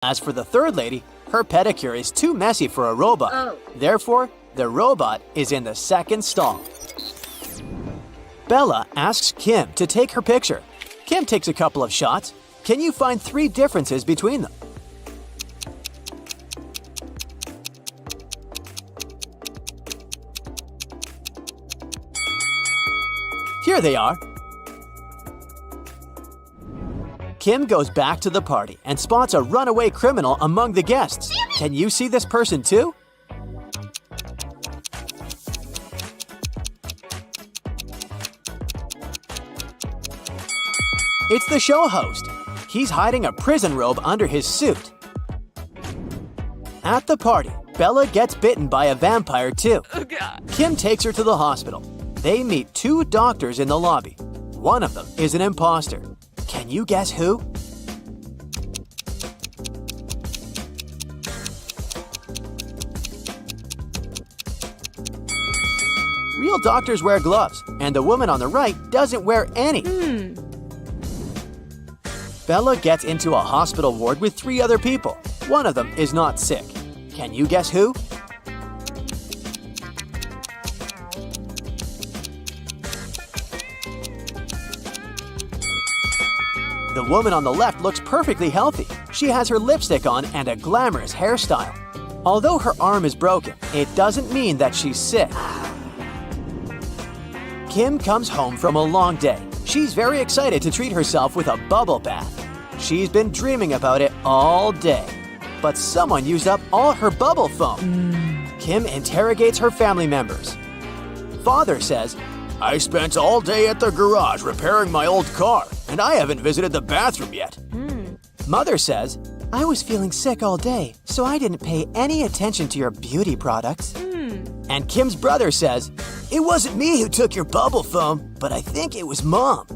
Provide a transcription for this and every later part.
As for the third lady, her pedicure is too messy for a robot. Oh. Therefore, the robot is in the second stall. Bella asks Kim to take her picture. Kim takes a couple of shots. Can you find 3 differences between them? Here they are. Kim goes back to the party and spots a runaway criminal among the guests. Can you see this person too? It's the show host. He's hiding a prison robe under his suit. At the party, Bella gets bitten by a vampire too. Oh, God. Kim takes her to the hospital. They meet 2 doctors in the lobby. One of them is an imposter. Can you guess who? Real doctors wear gloves, and the woman on the right doesn't wear any. Bella gets into a hospital ward with 3 other people. One of them is not sick. Can you guess who? The woman on the left looks perfectly healthy. She has her lipstick on and a glamorous hairstyle. Although her arm is broken, it doesn't mean that she's sick. Kim comes home from a long day. She's very excited to treat herself with a bubble bath. She's been dreaming about it all day. But someone used up all her bubble foam. Kim interrogates her family members. Father says, "I spent all day at the garage repairing my old car, and I haven't visited the bathroom yet." Mother says, "I was feeling sick all day, so I didn't pay any attention to your beauty products." And Kim's brother says, "It wasn't me who took your bubble foam, but I think it was Mom."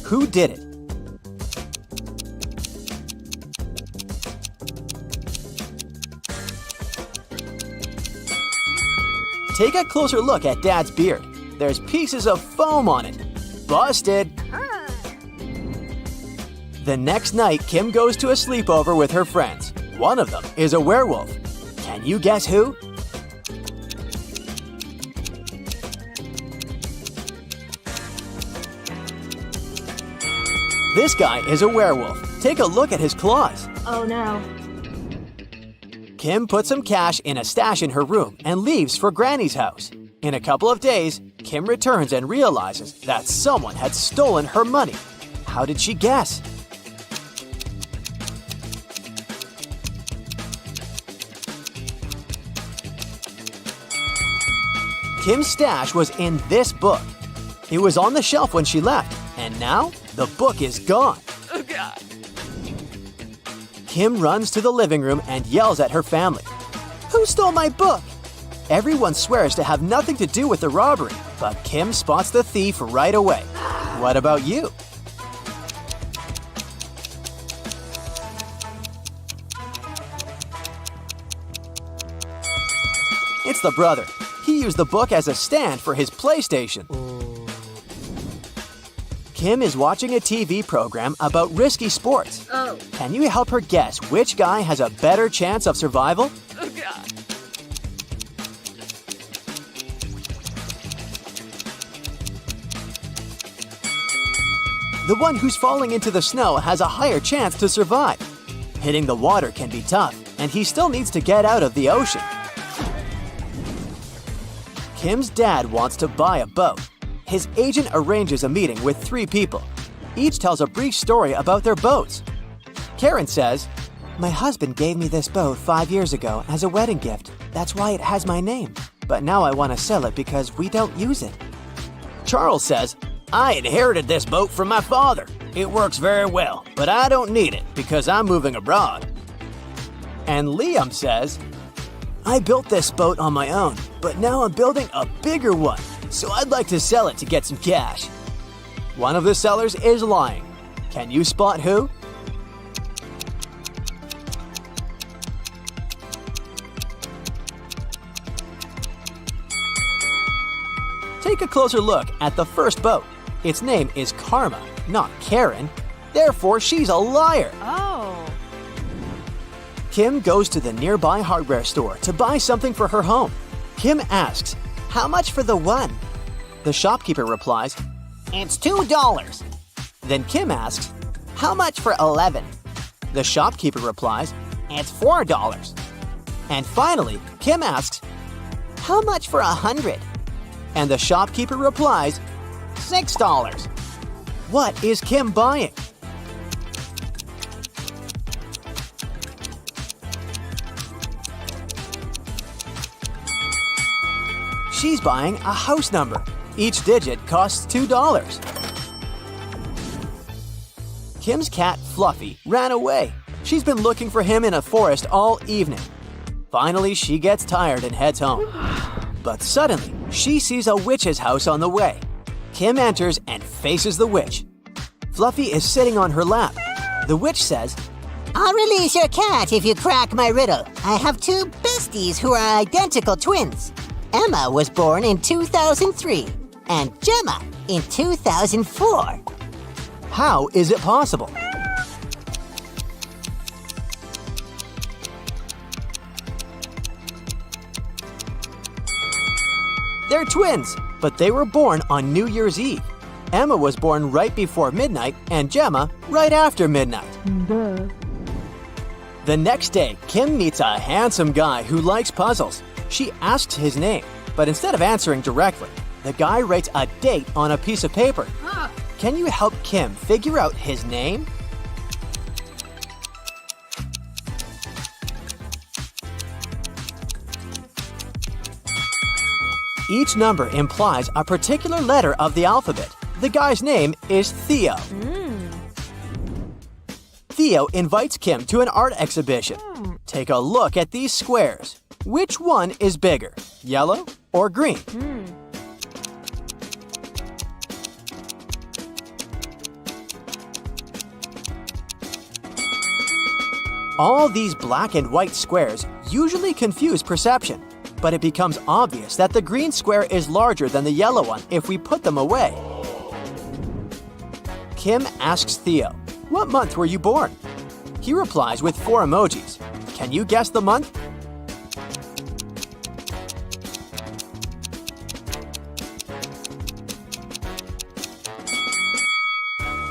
Who did it? Take a closer look at Dad's beard. There's pieces of foam on it. Busted! The next night, Kim goes to a sleepover with her friends. One of them is a werewolf. Can you guess who? This guy is a werewolf. Take a look at his claws. Oh, no. Kim puts some cash in a stash in her room and leaves for Granny's house. In a couple of days, Kim returns and realizes that someone had stolen her money. How did she guess? Kim's stash was in this book. It was on the shelf when she left, and now the book is gone. Oh, God. Kim runs to the living room and yells at her family. "Who stole my book?" Everyone swears to have nothing to do with the robbery, but Kim spots the thief right away. What about you? It's the brother. He used the book as a stand for his PlayStation. Kim is watching a TV program about risky sports. Oh. Can you help her guess which guy has a better chance of survival? Oh, God. The one who's falling into the snow has a higher chance to survive. Hitting the water can be tough, and he still needs to get out of the ocean. Kim's dad wants to buy a boat. His agent arranges a meeting with 3 people. Each tells a brief story about their boats. Karen says, "My husband gave me this boat 5 years ago as a wedding gift. That's why it has my name. But now I want to sell it because we don't use it." Charles says, "I inherited this boat from my father. It works very well, but I don't need it because I'm moving abroad." And Liam says, "I built this boat on my own, but now I'm building a bigger one, so I'd like to sell it to get some cash." One of the sellers is lying. Can you spot who? Take a closer look at the first boat. Its name is Karma, not Karen. Therefore, she's a liar. Oh. Kim goes to the nearby hardware store to buy something for her home. Kim asks, "How much for the one?" The shopkeeper replies, "It's $2." Then Kim asks, "How much for 11?" The shopkeeper replies, "It's $4." And finally, Kim asks, "How much for 100?" And the shopkeeper replies, $6. What is Kim buying? She's buying a house number. Each digit costs $2. Kim's cat, Fluffy, ran away. She's been looking for him in a forest all evening. Finally, she gets tired and heads home. But suddenly, she sees a witch's house on the way. Kim enters and faces the witch. Fluffy is sitting on her lap. The witch says, "I'll release your cat if you crack my riddle. I have two besties who are identical twins. Emma was born in 2003 and Gemma in 2004. "How is it possible?" They're twins, but they were born on New Year's Eve. Emma was born right before midnight and Gemma right after midnight. Duh. The next day, Kim meets a handsome guy who likes puzzles. She asks his name, but instead of answering directly, the guy writes a date on a piece of paper. Can you help Kim figure out his name? Each number implies a particular letter of the alphabet. The guy's name is Theo. Theo invites Kim to an art exhibition. Take a look at these squares. Which one is bigger, yellow or green? All these black and white squares usually confuse perception, but it becomes obvious that the green square is larger than the yellow one if we put them away. Kim asks Theo, "What month were you born?" He replies with 4 emojis. Can you guess the month?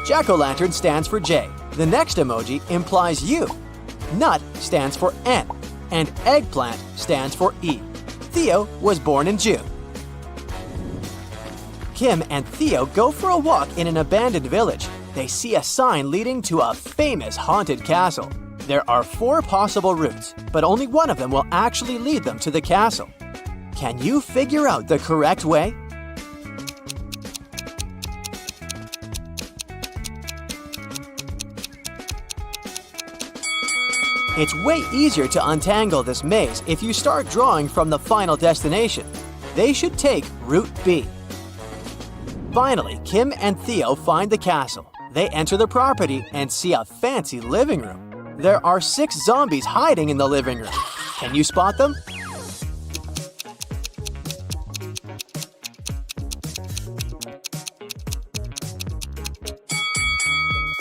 Jack-o'-lantern stands for J. The next emoji implies U. Nut stands for N, and eggplant stands for E. Theo was born in June. Kim and Theo go for a walk in an abandoned village. They see a sign leading to a famous haunted castle. There are 4 possible routes, but only one of them will actually lead them to the castle. Can you figure out the correct way? It's way easier to untangle this maze if you start drawing from the final destination. They should take Route B. Finally, Kim and Theo find the castle. They enter the property and see a fancy living room. There are 6 zombies hiding in the living room. Can you spot them?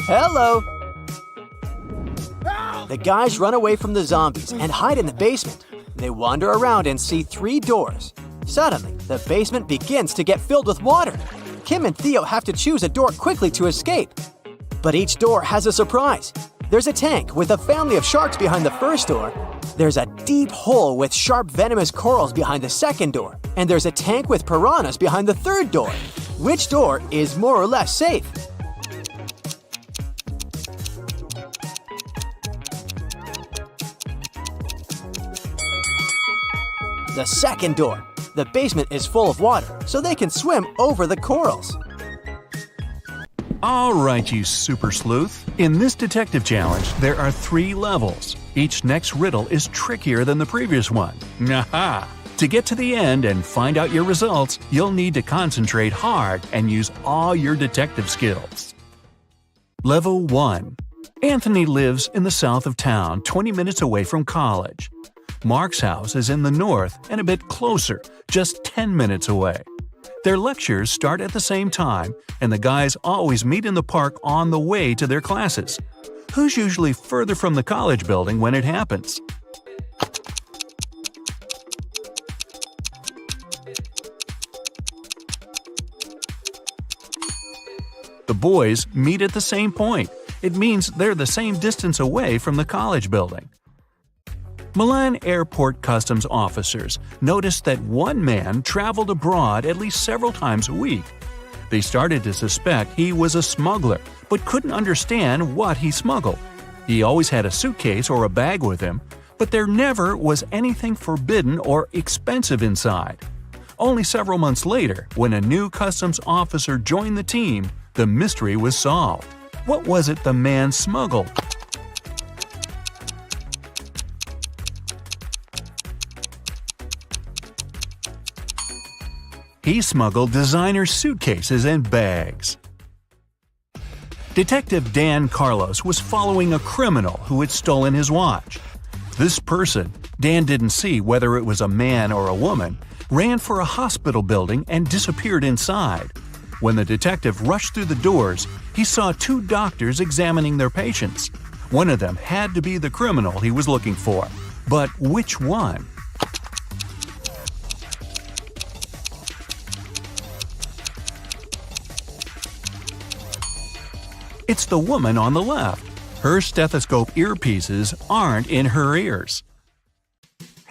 Hello! The guys run away from the zombies and hide in the basement. They wander around and see 3 doors. Suddenly, the basement begins to get filled with water. Kim and Theo have to choose a door quickly to escape. But each door has a surprise. There's a tank with a family of sharks behind the first door. There's a deep hole with sharp venomous corals behind the second door. And there's a tank with piranhas behind the third door. Which door is more or less safe? The second door. The basement is full of water, so they can swim over the corals. All right, you super sleuth. In this detective challenge, there are 3 levels. Each next riddle is trickier than the previous one. Aha! To get to the end and find out your results, you'll need to concentrate hard and use all your detective skills. Level 1. Anthony lives in the south of town, 20 minutes away from college. Mark's house is in the north and a bit closer, just 10 minutes away. Their lectures start at the same time, and the guys always meet in the park on the way to their classes. Who's usually further from the college building when it happens? The boys meet at the same point. It means they're the same distance away from the college building. Milan airport customs officers noticed that one man traveled abroad at least several times a week. They started to suspect he was a smuggler, but couldn't understand what he smuggled. He always had a suitcase or a bag with him, but there never was anything forbidden or expensive inside. Only several months later, when a new customs officer joined the team, the mystery was solved. What was it the man smuggled? He smuggled designer suitcases and bags. Detective Dan Carlos was following a criminal who had stolen his watch. This person, Dan didn't see whether it was a man or a woman, ran for a hospital building and disappeared inside. When the detective rushed through the doors, he saw two doctors examining their patients. One of them had to be the criminal he was looking for. But which one? It's the woman on the left. Her stethoscope earpieces aren't in her ears.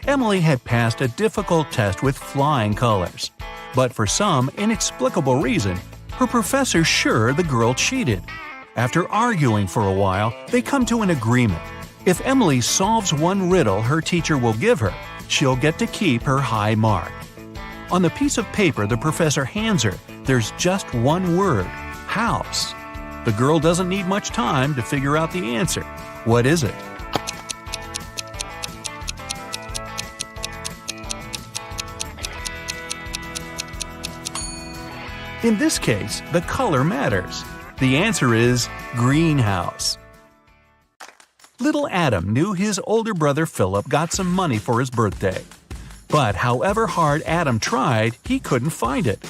Emily had passed a difficult test with flying colors. But for some inexplicable reason, her professor's sure the girl cheated. After arguing for a while, they come to an agreement. If Emily solves one riddle her teacher will give her, she'll get to keep her high mark. On the piece of paper the professor hands her, there's just one word: house. The girl doesn't need much time to figure out the answer. What is it? In this case, the color matters. The answer is greenhouse. Little Adam knew his older brother Philip got some money for his birthday. But however hard Adam tried, he couldn't find it.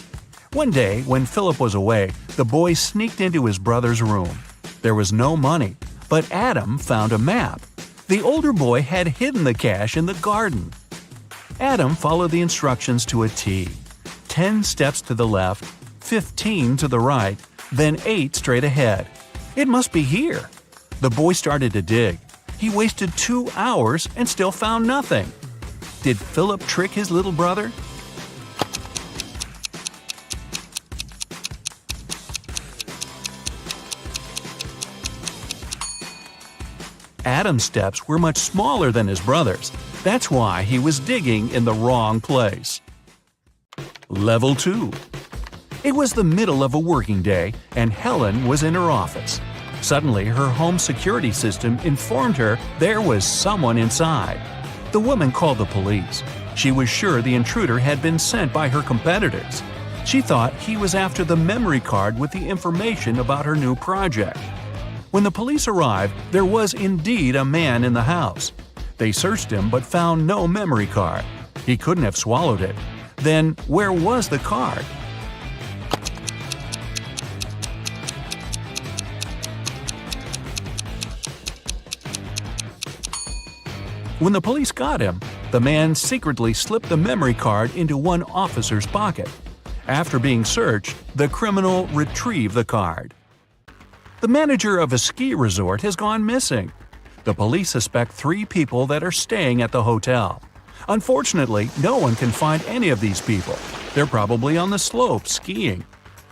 One day, when Philip was away, the boy sneaked into his brother's room. There was no money, but Adam found a map. The older boy had hidden the cash in the garden. Adam followed the instructions to a T. 10 steps to the left, 15 to the right, then 8 straight ahead. It must be here. The boy started to dig. He wasted 2 hours and still found nothing. Did Philip trick his little brother? Adam's steps were much smaller than his brother's. That's why he was digging in the wrong place. Level 2. It was the middle of a working day, and Helen was in her office. Suddenly, her home security system informed her there was someone inside. The woman called the police. She was sure the intruder had been sent by her competitors. She thought he was after the memory card with the information about her new project. When the police arrived, there was indeed a man in the house. They searched him but found no memory card. He couldn't have swallowed it. Then, where was the card? When the police got him, the man secretly slipped the memory card into one officer's pocket. After being searched, the criminal retrieved the card. The manager of a ski resort has gone missing. The police suspect 3 people that are staying at the hotel. Unfortunately, no one can find any of these people. They're probably on the slopes skiing.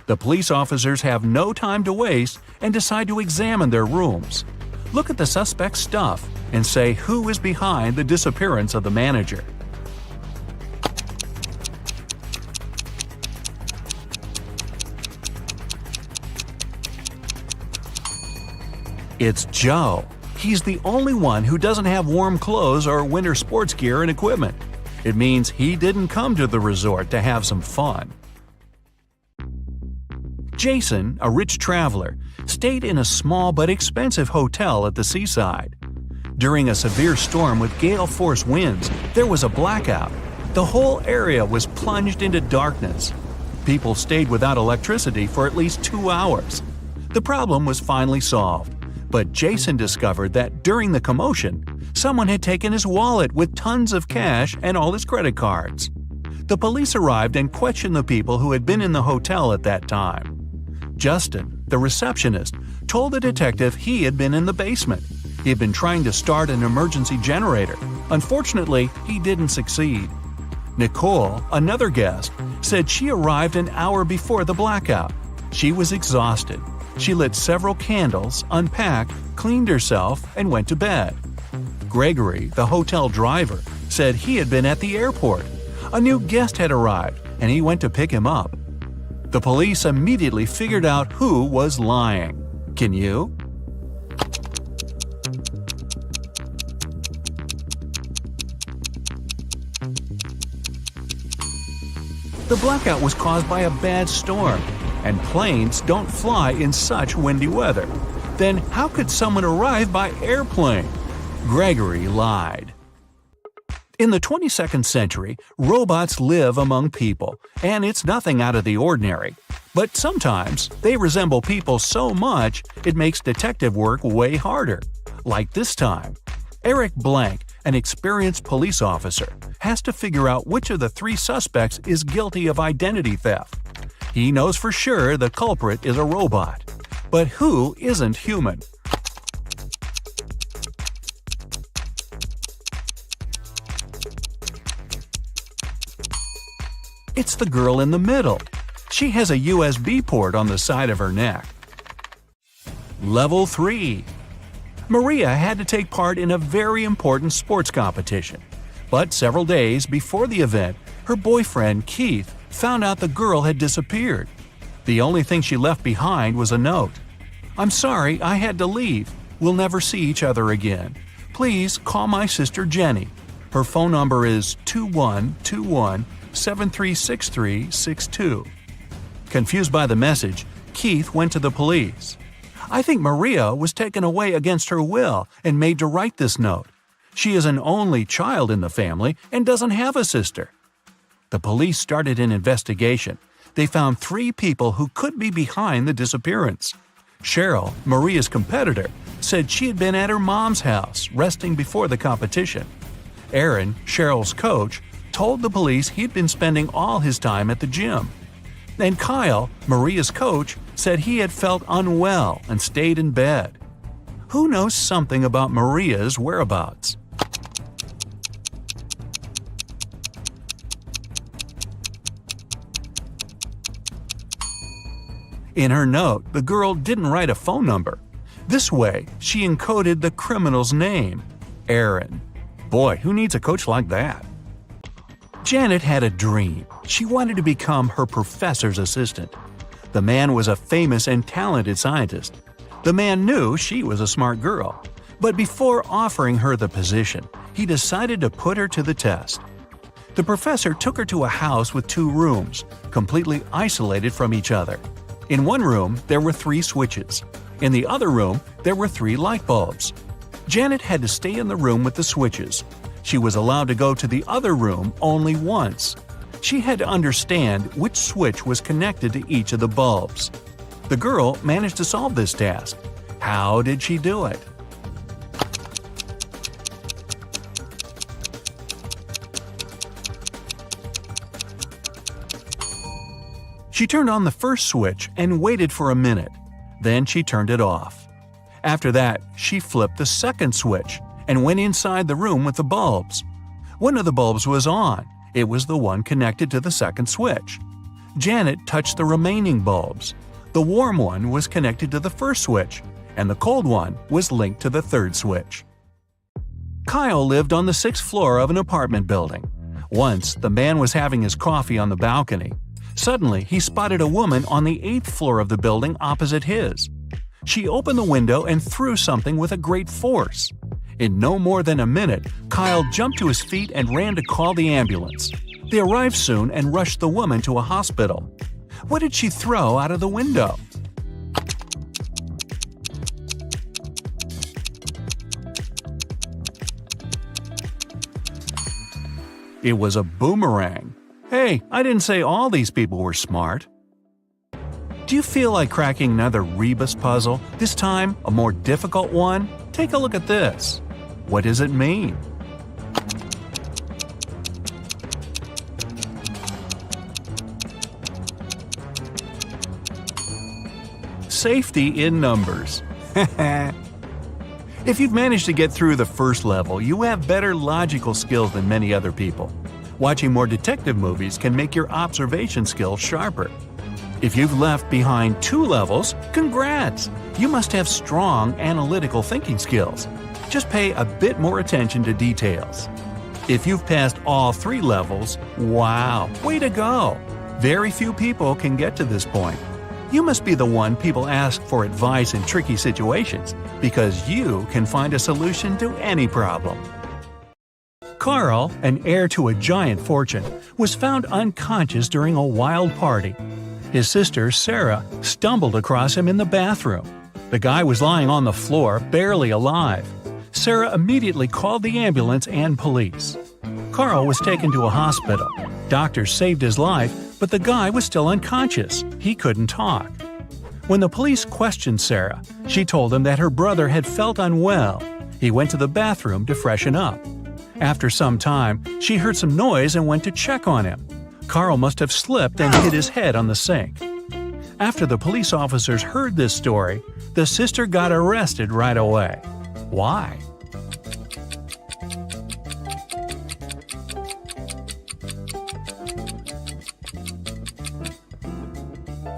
The police officers have no time to waste and decide to examine their rooms. Look at the suspect's stuff and say who is behind the disappearance of the manager. It's Joe. He's the only one who doesn't have warm clothes or winter sports gear and equipment. It means he didn't come to the resort to have some fun. Jason, a rich traveler, stayed in a small but expensive hotel at the seaside. During a severe storm with gale-force winds, there was a blackout. The whole area was plunged into darkness. People stayed without electricity for at least 2 hours. The problem was finally solved. But Jason discovered that during the commotion, someone had taken his wallet with tons of cash and all his credit cards. The police arrived and questioned the people who had been in the hotel at that time. Justin, the receptionist, told the detective he had been in the basement. He had been trying to start an emergency generator. Unfortunately, he didn't succeed. Nicole, another guest, said she arrived an hour before the blackout. She was exhausted. She lit several candles, unpacked, cleaned herself, and went to bed. Gregory, the hotel driver, said he had been at the airport. A new guest had arrived, and he went to pick him up. The police immediately figured out who was lying. Can you? The blackout was caused by a bad storm, and planes don't fly in such windy weather. Then how could someone arrive by airplane? Gregory lied. In the 22nd century, robots live among people, and it's nothing out of the ordinary. But sometimes they resemble people so much it makes detective work way harder. Like this time. Eric Blank, an experienced police officer, has to figure out which of the three suspects is guilty of identity theft. He knows for sure the culprit is a robot. But who isn't human? It's the girl in the middle. She has a USB port on the side of her neck. Level 3. Maria had to take part in a very important sports competition. But several days before the event, her boyfriend, Keith, found out the girl had disappeared. The only thing she left behind was a note. "I'm sorry, I had to leave. We'll never see each other again. Please call my sister Jenny. Her phone number is 2121-736362. Confused by the message, Keith went to the police. "I think Maria was taken away against her will and made to write this note. She is an only child in the family and doesn't have a sister." The police started an investigation. They found 3 people who could be behind the disappearance. Cheryl, Maria's competitor, said she had been at her mom's house resting before the competition. Aaron, Cheryl's coach, told the police he'd been spending all his time at the gym. And Kyle, Maria's coach, said he had felt unwell and stayed in bed. Who knows something about Maria's whereabouts? In her note, the girl didn't write a phone number. This way, she encoded the criminal's name, Aaron. Boy, who needs a coach like that? Janet had a dream. She wanted to become her professor's assistant. The man was a famous and talented scientist. The man knew she was a smart girl. But before offering her the position, he decided to put her to the test. The professor took her to a house with 2 rooms, completely isolated from each other. In one room, there were 3 switches. In the other room, there were 3 light bulbs. Janet had to stay in the room with the switches. She was allowed to go to the other room only once. She had to understand which switch was connected to each of the bulbs. The girl managed to solve this task. How did she do it? She turned on the first switch and waited for a minute. Then she turned it off. After that, she flipped the second switch and went inside the room with the bulbs. One of the bulbs was on. It was the one connected to the second switch. Janet touched the remaining bulbs. The warm one was connected to the first switch, and the cold one was linked to the third switch. Kyle lived on the 6th floor of an apartment building. Once, the man was having his coffee on the balcony. Suddenly, he spotted a woman on the 8th floor of the building opposite his. She opened the window and threw something with a great force. In no more than a minute, Kyle jumped to his feet and ran to call the ambulance. They arrived soon and rushed the woman to a hospital. What did she throw out of the window? It was a boomerang. Hey, I didn't say all these people were smart. Do you feel like cracking another rebus puzzle, this time a more difficult one? Take a look at this. What does it mean? Safety in numbers. If you've managed to get through the first level, you have better logical skills than many other people. Watching more detective movies can make your observation skills sharper. If you've left behind 2 levels, congrats! You must have strong analytical thinking skills. Just pay a bit more attention to details. If you've passed all 3 levels, wow, way to go! Very few people can get to this point. You must be the one people ask for advice in tricky situations, because you can find a solution to any problem. Carl, an heir to a giant fortune, was found unconscious during a wild party. His sister, Sarah, stumbled across him in the bathroom. The guy was lying on the floor, barely alive. Sarah immediately called the ambulance and police. Carl was taken to a hospital. Doctors saved his life, but the guy was still unconscious. He couldn't talk. When the police questioned Sarah, she told them that her brother had felt unwell. He went to the bathroom to freshen up. After some time, she heard some noise and went to check on him. Carl must have slipped and hit his head on the sink. After the police officers heard this story, the sister got arrested right away. Why?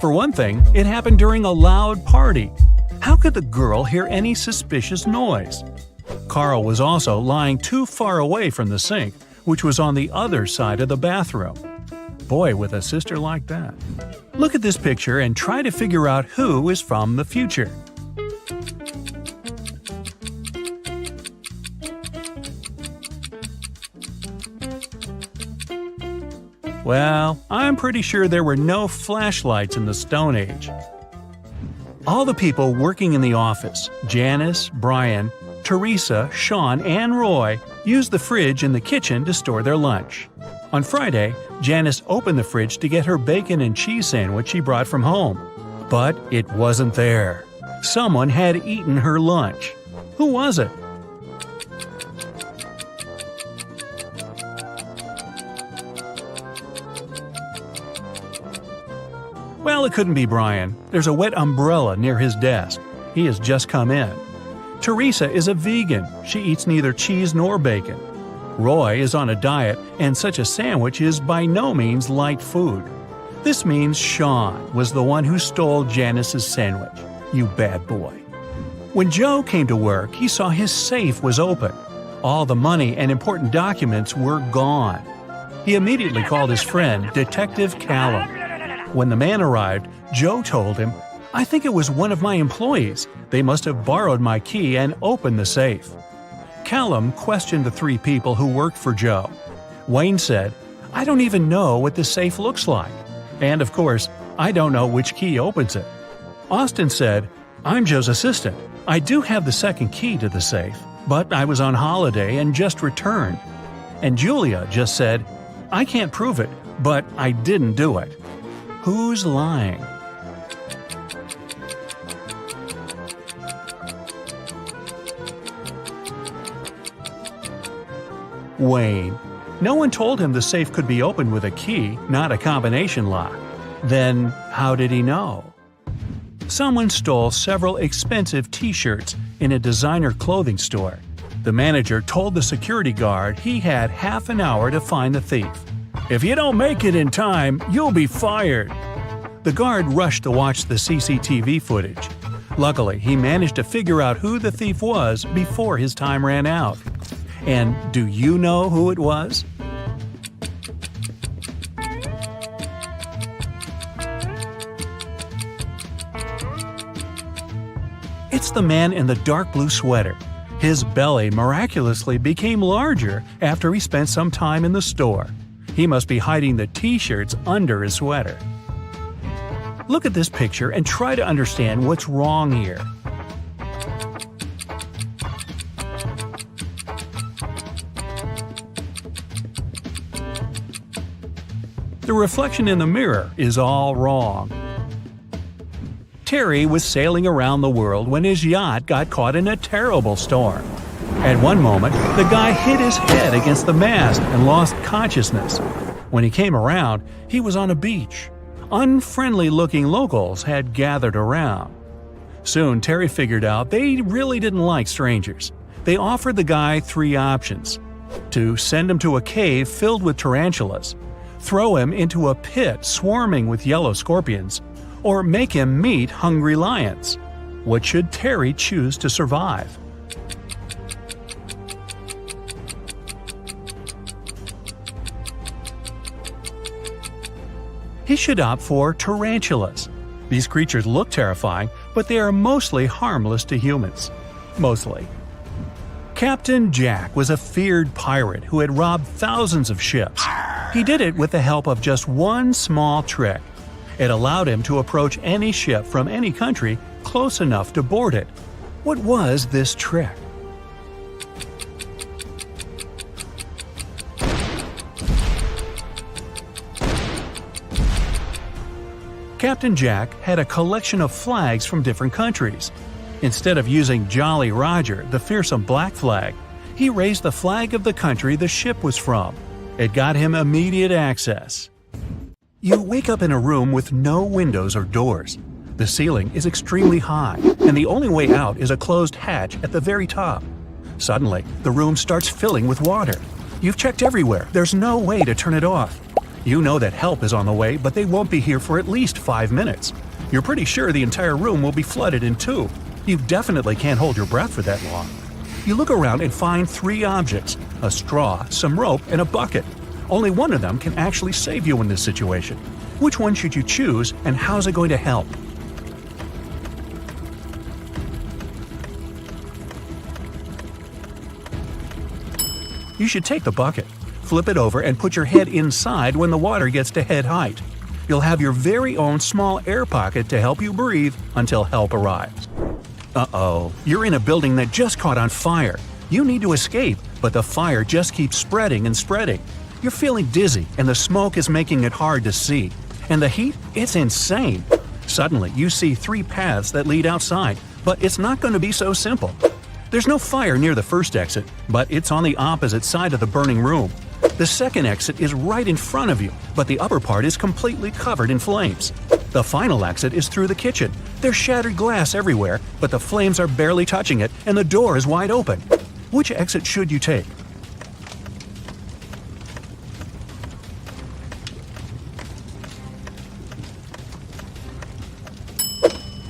For one thing, it happened during a loud party. How could the girl hear any suspicious noise? Carl was also lying too far away from the sink, which was on the other side of the bathroom. Boy, with a sister like that. Look at this picture and try to figure out who is from the future. Well, I'm pretty sure there were no flashlights in the Stone Age. All the people working in the office, Janice, Brian, Teresa, Sean, and Roy, used the fridge in the kitchen to store their lunch. On Friday, Janice opened the fridge to get her bacon and cheese sandwich she brought from home. But it wasn't there. Someone had eaten her lunch. Who was it? Well, it couldn't be Brian. There's a wet umbrella near his desk. He has just come in. Teresa is a vegan. She eats neither cheese nor bacon. Roy is on a diet, and such a sandwich is by no means light food. This means Sean was the one who stole Janice's sandwich. You bad boy. When Joe came to work, he saw his safe was open. All the money and important documents were gone. He immediately called his friend, Detective Callum. When the man arrived, Joe told him, "I think it was one of my employees. They must have borrowed my key and opened the safe." Callum questioned the 3 people who worked for Joe. Wayne said, "I don't even know what the safe looks like. And of course, I don't know which key opens it." Austin said, "I'm Joe's assistant. I do have the second key to the safe, but I was on holiday and just returned." And Julia just said, "I can't prove it, but I didn't do it." Who's lying? Wayne. No one told him the safe could be opened with a key, not a combination lock. Then, how did he know? Someone stole several expensive t-shirts in a designer clothing store. The manager told the security guard he had half an hour to find the thief. "If you don't make it in time, you'll be fired." The guard rushed to watch the CCTV footage. Luckily, he managed to figure out who the thief was before his time ran out. And do you know who it was? It's the man in the dark blue sweater. His belly miraculously became larger after he spent some time in the store. He must be hiding the t-shirts under his sweater. Look at this picture and try to understand what's wrong here. The reflection in the mirror is all wrong. Terry was sailing around the world when his yacht got caught in a terrible storm. At one moment, the guy hit his head against the mast and lost consciousness. When he came around, he was on a beach. Unfriendly-looking locals had gathered around. Soon, Terry figured out they really didn't like strangers. They offered the guy 3 options: to send him to a cave filled with tarantulas, throw him into a pit swarming with yellow scorpions, or make him meet hungry lions. What should Terry choose to survive? He should opt for tarantulas. These creatures look terrifying, but they are mostly harmless to humans. Mostly. Captain Jack was a feared pirate who had robbed thousands of ships. He did it with the help of just one small trick. It allowed him to approach any ship from any country close enough to board it. What was this trick? Captain Jack had a collection of flags from different countries. Instead of using Jolly Roger, the fearsome black flag, he raised the flag of the country the ship was from. It got him immediate access. You wake up in a room with no windows or doors. The ceiling is extremely high, and the only way out is a closed hatch at the very top. Suddenly, the room starts filling with water. You've checked everywhere. There's no way to turn it off. You know that help is on the way, but they won't be here for at least 5 minutes. You're pretty sure the entire room will be flooded in 2. You definitely can't hold your breath for that long. You look around and find 3 objects: a straw, some rope, and a bucket. Only one of them can actually save you in this situation. Which one should you choose, and how's it going to help? You should take the bucket. Flip it over and put your head inside when the water gets to head height. You'll have your very own small air pocket to help you breathe until help arrives. Uh-oh, you're in a building that just caught on fire. You need to escape, but the fire just keeps spreading and spreading. You're feeling dizzy, and the smoke is making it hard to see. And the heat? It's insane. Suddenly, you see 3 paths that lead outside, but it's not going to be so simple. There's no fire near the first exit, but it's on the opposite side of the burning room. The second exit is right in front of you, but the upper part is completely covered in flames. The final exit is through the kitchen. There's shattered glass everywhere, but the flames are barely touching it, and the door is wide open. Which exit should you take?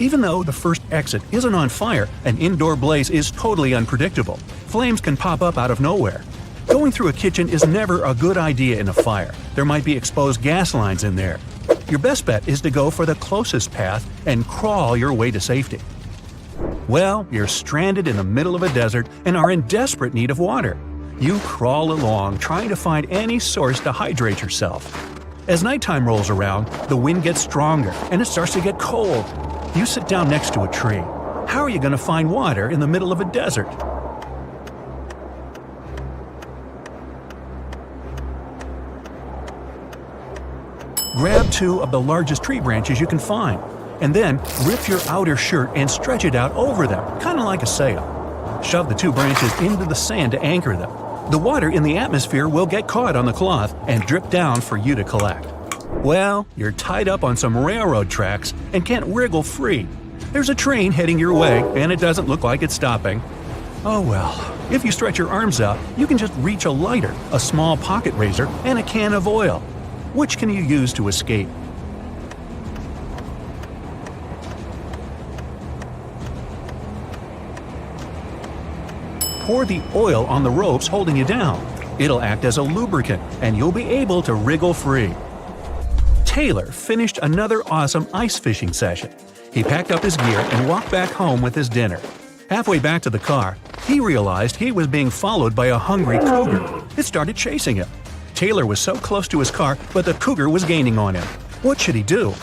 Even though the first exit isn't on fire, an indoor blaze is totally unpredictable. Flames can pop up out of nowhere. Going through a kitchen is never a good idea in a fire. There might be exposed gas lines in there. Your best bet is to go for the closest path and crawl your way to safety. Well, you're stranded in the middle of a desert and are in desperate need of water. You crawl along, trying to find any source to hydrate yourself. As nighttime rolls around, the wind gets stronger and it starts to get cold. You sit down next to a tree. How are you going to find water in the middle of a desert? Grab 2 of the largest tree branches you can find, and then rip your outer shirt and stretch it out over them, kind of like a sail. Shove the 2 branches into the sand to anchor them. The water in the atmosphere will get caught on the cloth and drip down for you to collect. Well, you're tied up on some railroad tracks and can't wriggle free. There's a train heading your way, and it doesn't look like it's stopping. Oh well, if you stretch your arms out, you can just reach a lighter, a small pocket razor, and a can of oil. Which can you use to escape? Pour the oil on the ropes holding you down. It'll act as a lubricant, and you'll be able to wriggle free. Taylor finished another awesome ice fishing session. He packed up his gear and walked back home with his dinner. Halfway back to the car, he realized he was being followed by a hungry cougar. It started chasing him. Taylor was so close to his car, but the cougar was gaining on him. What should he do?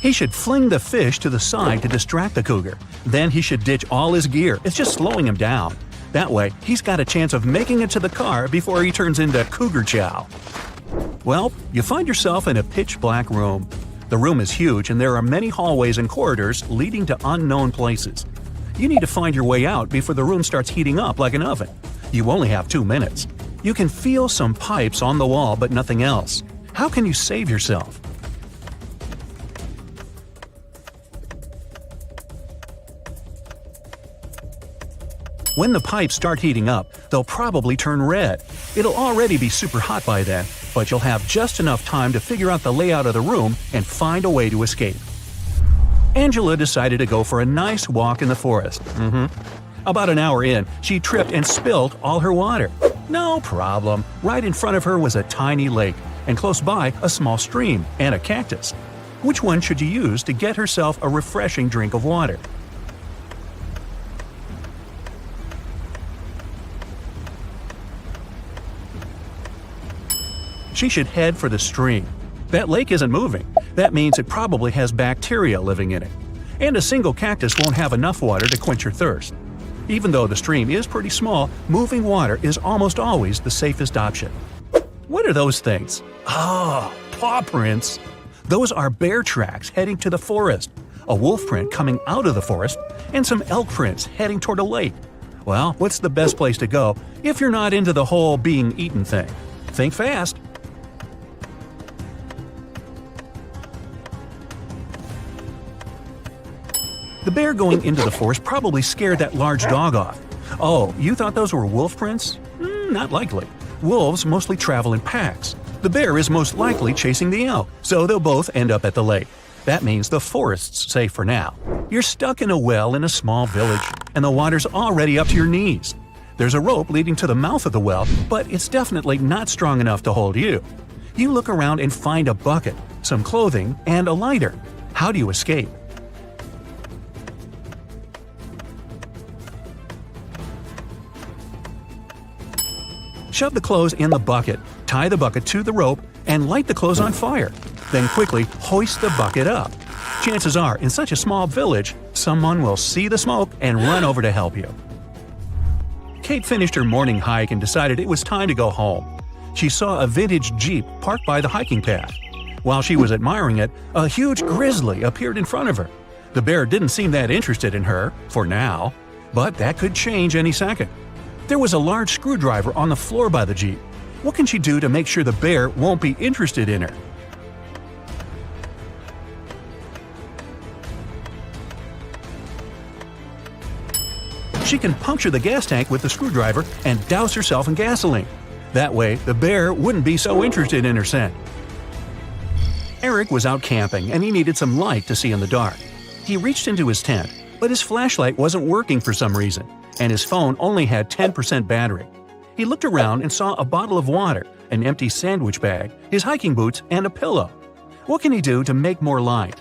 He should fling the fish to the side to distract the cougar. Then he should ditch all his gear. It's just slowing him down. That way, he's got a chance of making it to the car before he turns into Cougar Chow. Well, you find yourself in a pitch-black room. The room is huge and there are many hallways and corridors leading to unknown places. You need to find your way out before the room starts heating up like an oven. You only have 2 minutes. You can feel some pipes on the wall but nothing else. How can you save yourself? When the pipes start heating up, they'll probably turn red. It'll already be super hot by then, but you'll have just enough time to figure out the layout of the room and find a way to escape. Angela decided to go for a nice walk in the forest. About an hour in, she tripped and spilled all her water. No problem. Right in front of her was a tiny lake, and close by a small stream and a cactus. Which one should you use to get herself a refreshing drink of water? She should head for the stream. That lake isn't moving. That means it probably has bacteria living in it. And a single cactus won't have enough water to quench your thirst. Even though the stream is pretty small, moving water is almost always the safest option. What are those things? Oh, paw prints. Those are bear tracks heading to the forest, a wolf print coming out of the forest, and some elk prints heading toward a lake. Well, what's the best place to go if you're not into the whole being eaten thing? Think fast. The bear going into the forest probably scared that large dog off. Oh, you thought those were wolf prints? Not likely. Wolves mostly travel in packs. The bear is most likely chasing the elk, so they'll both end up at the lake. That means the forest's safe for now. You're stuck in a well in a small village, and the water's already up to your knees. There's a rope leading to the mouth of the well, but it's definitely not strong enough to hold you. You look around and find a bucket, some clothing, and a lighter. How do you escape? Shove the clothes in the bucket, tie the bucket to the rope, and light the clothes on fire. Then quickly hoist the bucket up. Chances are, in such a small village, someone will see the smoke and run over to help you. Kate finished her morning hike and decided it was time to go home. She saw a vintage Jeep parked by the hiking path. While she was admiring it, a huge grizzly appeared in front of her. The bear didn't seem that interested in her, for now, but that could change any second. There was a large screwdriver on the floor by the Jeep. What can she do to make sure the bear won't be interested in her? She can puncture the gas tank with the screwdriver and douse herself in gasoline. That way, the bear wouldn't be so interested in her scent. Eric was out camping and he needed some light to see in the dark. He reached into his tent, but his flashlight wasn't working for some reason, and his phone only had 10% battery. He looked around and saw a bottle of water, an empty sandwich bag, his hiking boots, and a pillow. What can he do to make more light?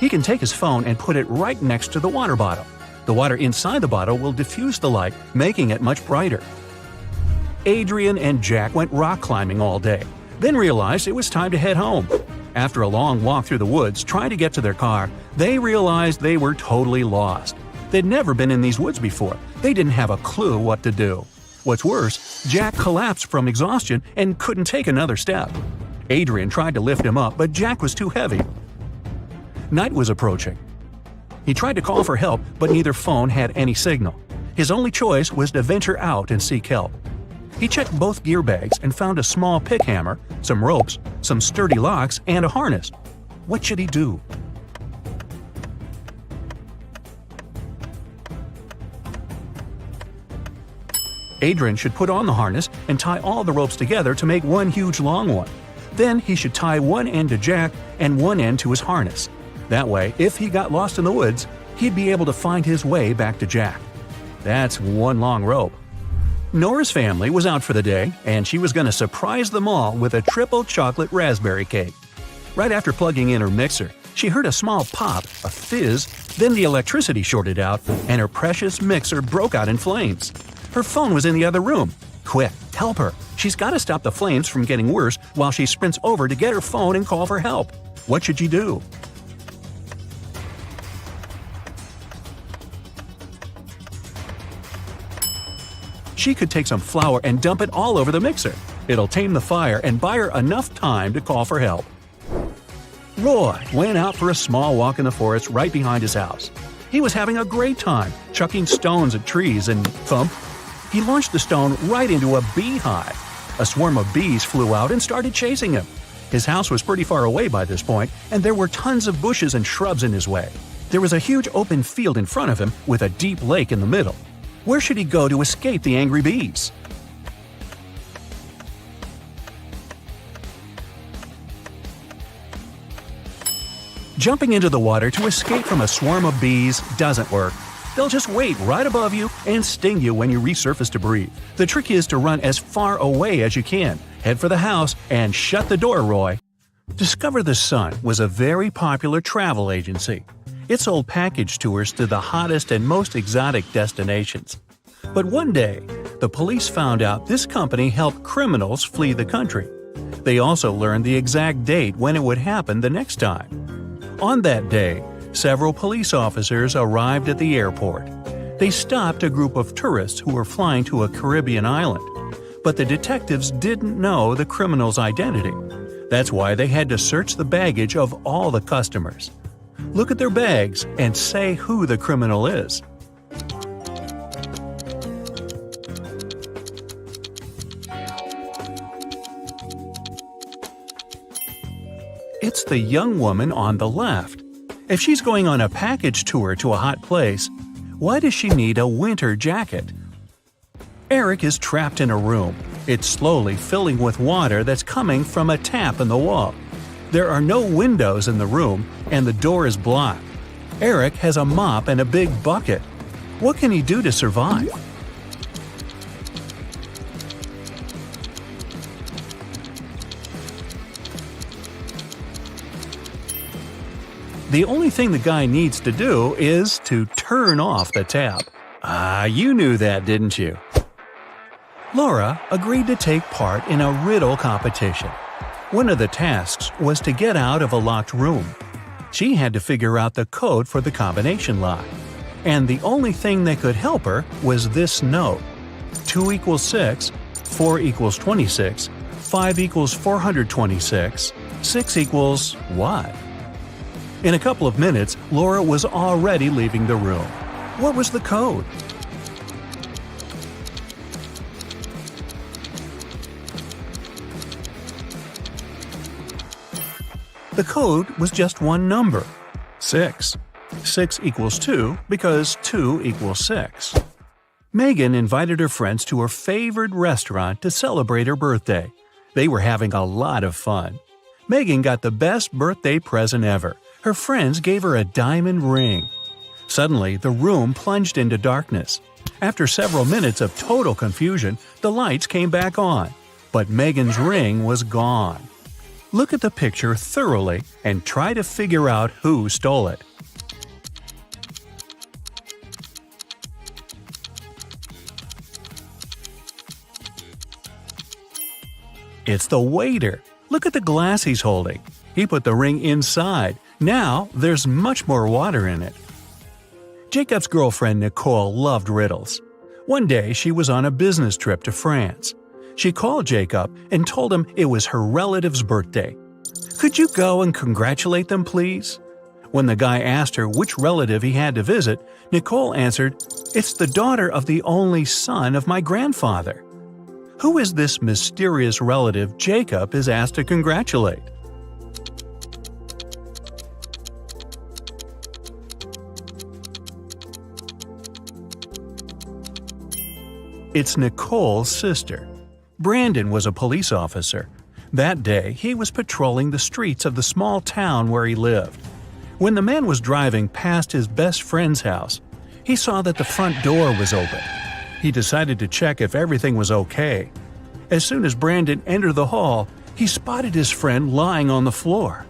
He can take his phone and put it right next to the water bottle. The water inside the bottle will diffuse the light, making it much brighter. Adrian and Jack went rock climbing all day, then realized it was time to head home. After a long walk through the woods trying to get to their car, they realized they were totally lost. They'd never been in these woods before. They didn't have a clue what to do. What's worse, Jack collapsed from exhaustion and couldn't take another step. Adrian tried to lift him up, but Jack was too heavy. Night was approaching. He tried to call for help, but neither phone had any signal. His only choice was to venture out and seek help. He checked both gear bags and found a small pick hammer, some ropes, some sturdy locks, and a harness. What should he do? Adrian should put on the harness and tie all the ropes together to make one huge long one. Then he should tie one end to Jack and one end to his harness. That way, if he got lost in the woods, he'd be able to find his way back to Jack. That's one long rope. Nora's family was out for the day, and she was going to surprise them all with a triple chocolate raspberry cake. Right after plugging in her mixer, she heard a small pop, a fizz, then the electricity shorted out, and her precious mixer broke out in flames. Her phone was in the other room. Quick, help her. She's got to stop the flames from getting worse while she sprints over to get her phone and call for help. What should you do? She could take some flour and dump it all over the mixer. It'll tame the fire and buy her enough time to call for help. Roy went out for a small walk in the forest right behind his house. He was having a great time, chucking stones at trees and thump. He launched the stone right into a beehive. A swarm of bees flew out and started chasing him. His house was pretty far away by this point, and there were tons of bushes and shrubs in his way. There was a huge open field in front of him with a deep lake in the middle. Where should he go to escape the angry bees? Jumping into the water to escape from a swarm of bees doesn't work. They'll just wait right above you and sting you when you resurface to breathe. The trick is to run as far away as you can, head for the house, and shut the door, Roy. Discover the Sun was a very popular travel agency. It sold package tours to the hottest and most exotic destinations. But one day, the police found out this company helped criminals flee the country. They also learned the exact date when it would happen the next time. On that day, several police officers arrived at the airport. They stopped a group of tourists who were flying to a Caribbean island. But the detectives didn't know the criminal's identity. That's why they had to search the baggage of all the customers. Look at their bags and say who the criminal is. It's the young woman on the left. If she's going on a package tour to a hot place, why does she need a winter jacket? Eric is trapped in a room. It's slowly filling with water that's coming from a tap in the wall. There are no windows in the room, and the door is blocked. Eric has a mop and a big bucket. What can he do to survive? The only thing the guy needs to do is to turn off the tap. You knew that, didn't you? Laura agreed to take part in a riddle competition. One of the tasks was to get out of a locked room. She had to figure out the code for the combination lock. And the only thing that could help her was this note. 2 equals 6, 4 equals 26, 5 equals 426, 6 equals what? In a couple of minutes, Laura was already leaving the room. What was the code? The code was just one number, 6. 6 equals 2 because 2 equals 6. Megan invited her friends to her favorite restaurant to celebrate her birthday. They were having a lot of fun. Megan got the best birthday present ever. Her friends gave her a diamond ring. Suddenly, the room plunged into darkness. After several minutes of total confusion, the lights came back on. But Megan's ring was gone. Look at the picture thoroughly and try to figure out who stole it. It's the waiter. Look at the glass he's holding. He put the ring inside. Now there's much more water in it. Jacob's girlfriend Nicole loved riddles. One day she was on a business trip to France. She called Jacob and told him it was her relative's birthday. "Could you go and congratulate them, please?" When the guy asked her which relative he had to visit, Nicole answered, "It's the daughter of the only son of my grandfather." Who is this mysterious relative Jacob is asked to congratulate? It's Nicole's sister. Brandon was a police officer. That day, he was patrolling the streets of the small town where he lived. When the man was driving past his best friend's house, he saw that the front door was open. He decided to check if everything was okay. As soon as Brandon entered the hall, he spotted his friend lying on the floor.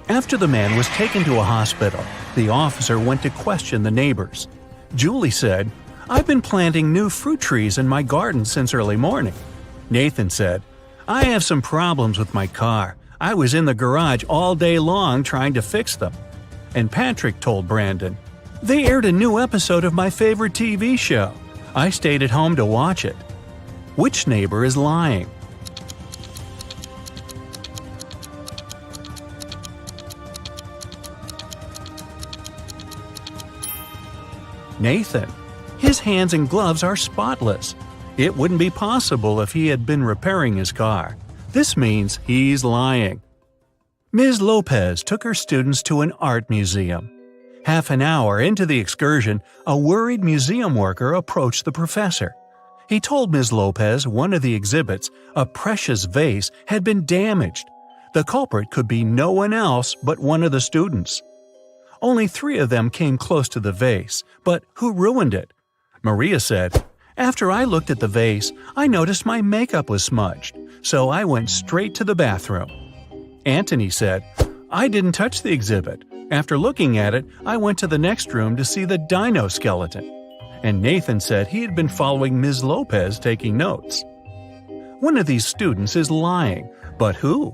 After the man was taken to a hospital, the officer went to question the neighbors. Julie said, "I've been planting new fruit trees in my garden since early morning." Nathan said, "I have some problems with my car. I was in the garage all day long trying to fix them." And Patrick told Brandon, "They aired a new episode of my favorite TV show. I stayed at home to watch it." Which neighbor is lying? Nathan. His hands and gloves are spotless. It wouldn't be possible if he had been repairing his car. This means he's lying. Ms. Lopez took her students to an art museum. Half an hour into the excursion, a worried museum worker approached the professor. He told Ms. Lopez one of the exhibits, a precious vase, had been damaged. The culprit could be no one else but one of the students. Only 3 of them came close to the vase, but who ruined it? Maria said, "After I looked at the vase, I noticed my makeup was smudged, so I went straight to the bathroom." Anthony said, "I didn't touch the exhibit. After looking at it, I went to the next room to see the dino skeleton." And Nathan said he had been following Ms. Lopez taking notes. One of these students is lying, but who?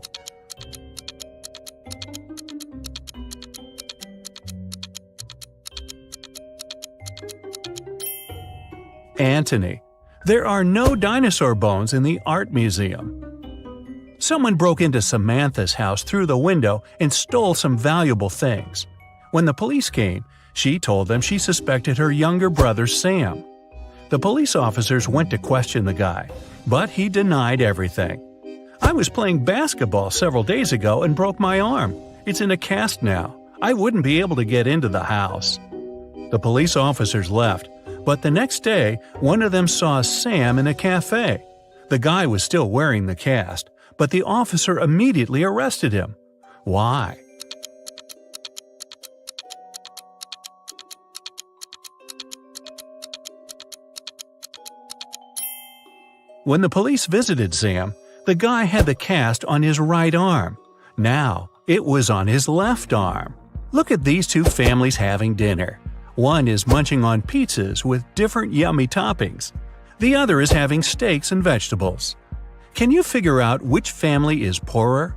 Anthony. There are no dinosaur bones in the art museum. Someone broke into Samantha's house through the window and stole some valuable things. When the police came, she told them she suspected her younger brother Sam. The police officers went to question the guy, but he denied everything. "I was playing basketball several days ago and broke my arm. It's in a cast now. I wouldn't be able to get into the house." The police officers left, but the next day, one of them saw Sam in a cafe. The guy was still wearing the cast, but the officer immediately arrested him. Why? When the police visited Sam, the guy had the cast on his right arm. Now, it was on his left arm. Look at these 2 families having dinner. One is munching on pizzas with different yummy toppings. The other is having steaks and vegetables. Can you figure out which family is poorer?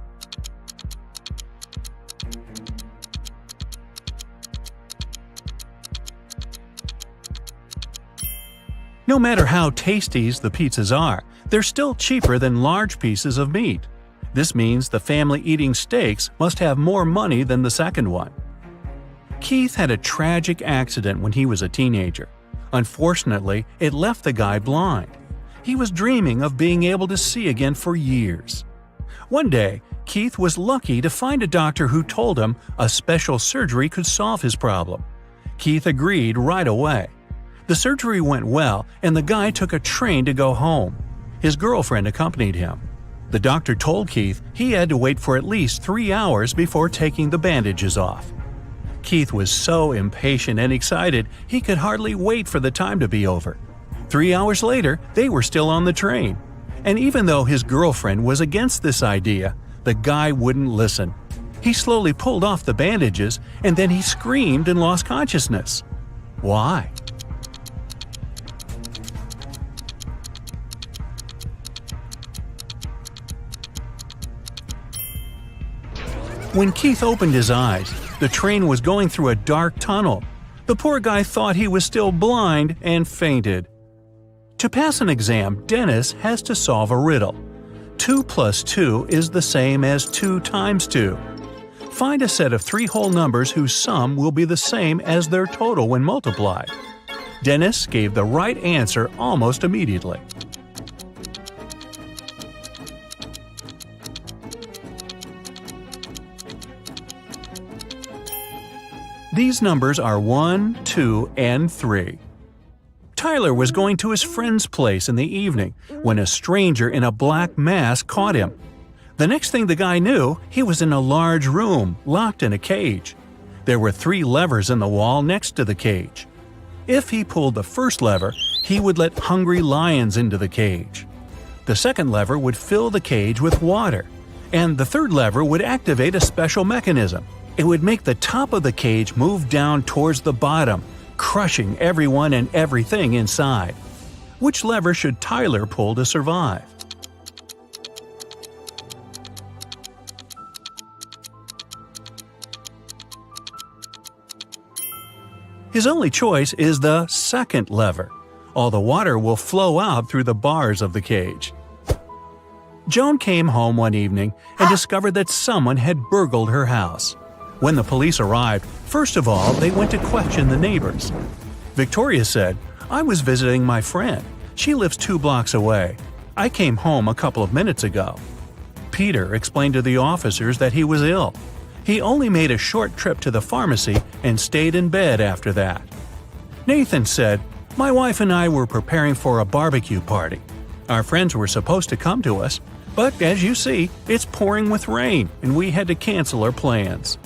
No matter how tasty the pizzas are, they're still cheaper than large pieces of meat. This means the family eating steaks must have more money than the second one. Keith had a tragic accident when he was a teenager. Unfortunately, it left the guy blind. He was dreaming of being able to see again for years. One day, Keith was lucky to find a doctor who told him a special surgery could solve his problem. Keith agreed right away. The surgery went well, and the guy took a train to go home. His girlfriend accompanied him. The doctor told Keith he had to wait for at least 3 hours before taking the bandages off. Keith was so impatient and excited he could hardly wait for the time to be over. 3 hours later, they were still on the train. And even though his girlfriend was against this idea, the guy wouldn't listen. He slowly pulled off the bandages, and then he screamed and lost consciousness. Why? When Keith opened his eyes, the train was going through a dark tunnel. The poor guy thought he was still blind and fainted. To pass an exam, Dennis has to solve a riddle. 2 plus 2 is the same as 2 times 2. Find a set of 3 whole numbers whose sum will be the same as their total when multiplied. Dennis gave the right answer almost immediately. These numbers are 1, 2, and 3. Tyler was going to his friend's place in the evening when a stranger in a black mask caught him. The next thing the guy knew, he was in a large room, locked in a cage. There were 3 levers in the wall next to the cage. If he pulled the first lever, he would let hungry lions into the cage. The second lever would fill the cage with water, and the third lever would activate a special mechanism. It would make the top of the cage move down towards the bottom, crushing everyone and everything inside. Which lever should Tyler pull to survive? His only choice is the second lever. All the water will flow out through the bars of the cage. Joan came home one evening and discovered that someone had burgled her house. When the police arrived, first of all, they went to question the neighbors. Victoria said, "I was visiting my friend. She lives 2 blocks away. I came home a couple of minutes ago." Peter explained to the officers that he was ill. He only made a short trip to the pharmacy and stayed in bed after that. Nathan said, "My wife and I were preparing for a barbecue party. Our friends were supposed to come to us, but as you see, it's pouring with rain and we had to cancel our plans."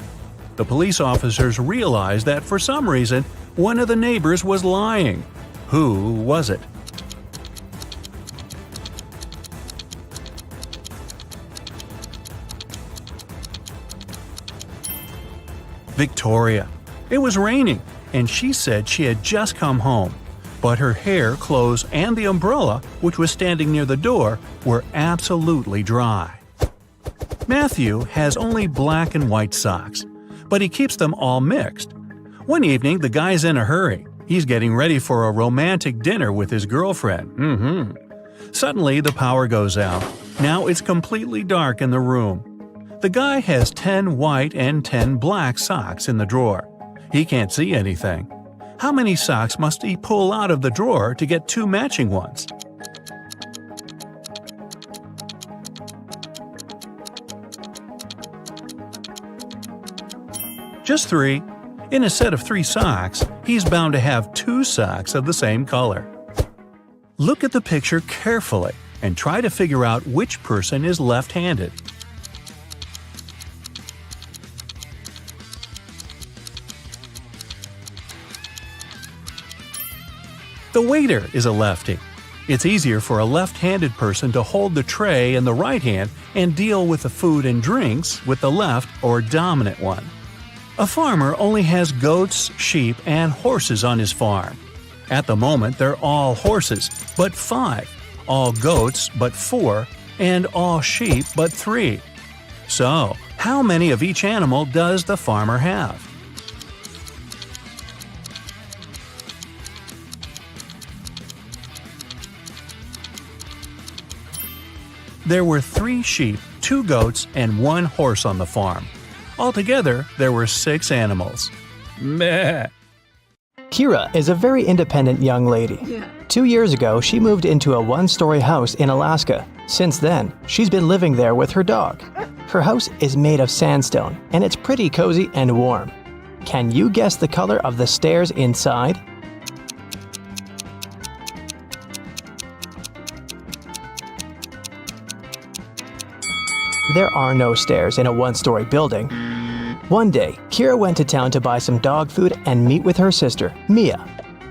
The police officers realized that for some reason, one of the neighbors was lying. Who was it? Victoria. It was raining, and she said she had just come home, but her hair, clothes, and the umbrella, which was standing near the door, were absolutely dry. Matthew has only black and white socks, but he keeps them all mixed. One evening, the guy's in a hurry. He's getting ready for a romantic dinner with his girlfriend. Suddenly, the power goes out. Now it's completely dark in the room. The guy has 10 white and 10 black socks in the drawer. He can't see anything. How many socks must he pull out of the drawer to get 2 matching ones? Just 3. In a set of 3 socks, he's bound to have 2 socks of the same color. Look at the picture carefully and try to figure out which person is left-handed. The waiter is a lefty. It's easier for a left-handed person to hold the tray in the right hand and deal with the food and drinks with the left or dominant one. A farmer only has goats, sheep, and horses on his farm. At the moment, they're all horses, but 5, all goats, but 4, and all sheep, but 3. So, how many of each animal does the farmer have? There were 3 sheep, 2 goats, and 1 horse on the farm. Altogether, there were 6 animals. Meh. Kira is a very independent young lady. 2 years ago, she moved into a 1-story house in Alaska. Since then, she's been living there with her dog. Her house is made of sandstone, and it's pretty cozy and warm. Can you guess the color of the stairs inside? There are no stairs in a 1-story building. One day, Kira went to town to buy some dog food and meet with her sister, Mia.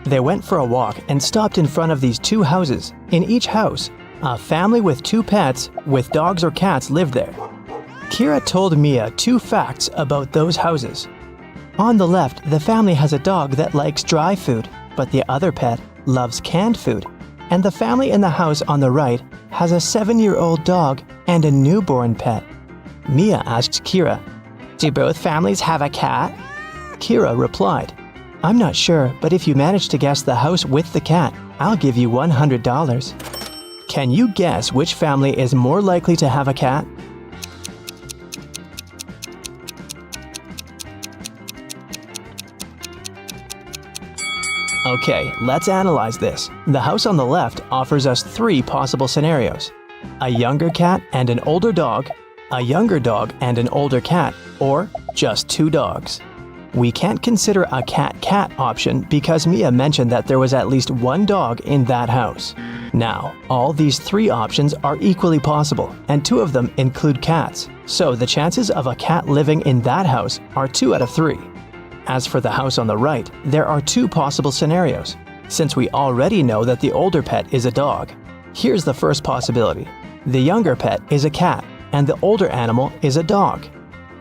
They went for a walk and stopped in front of these 2 houses. In each house, a family with 2 pets with dogs or cats lived there. Kira told Mia 2 facts about those houses. On the left, the family has a dog that likes dry food, but the other pet loves canned food. And the family in the house on the right has a 7-year-old dog and a newborn pet. Mia asked Kira, "Do both families have a cat?" Kira replied, "I'm not sure, but if you manage to guess the house with the cat, I'll give you $100. Can you guess which family is more likely to have a cat? Okay, let's analyze this. The house on the left offers us 3 possible scenarios. A younger cat and an older dog, a younger dog and an older cat, or just 2 dogs. We can't consider a cat-cat option because Mia mentioned that there was at least 1 dog in that house. Now, all these 3 options are equally possible, and 2 of them include cats, so the chances of a cat living in that house are 2 out of 3. As for the house on the right, there are 2 possible scenarios. Since we already know that the older pet is a dog, here's the first possibility. The younger pet is a cat, and the older animal is a dog.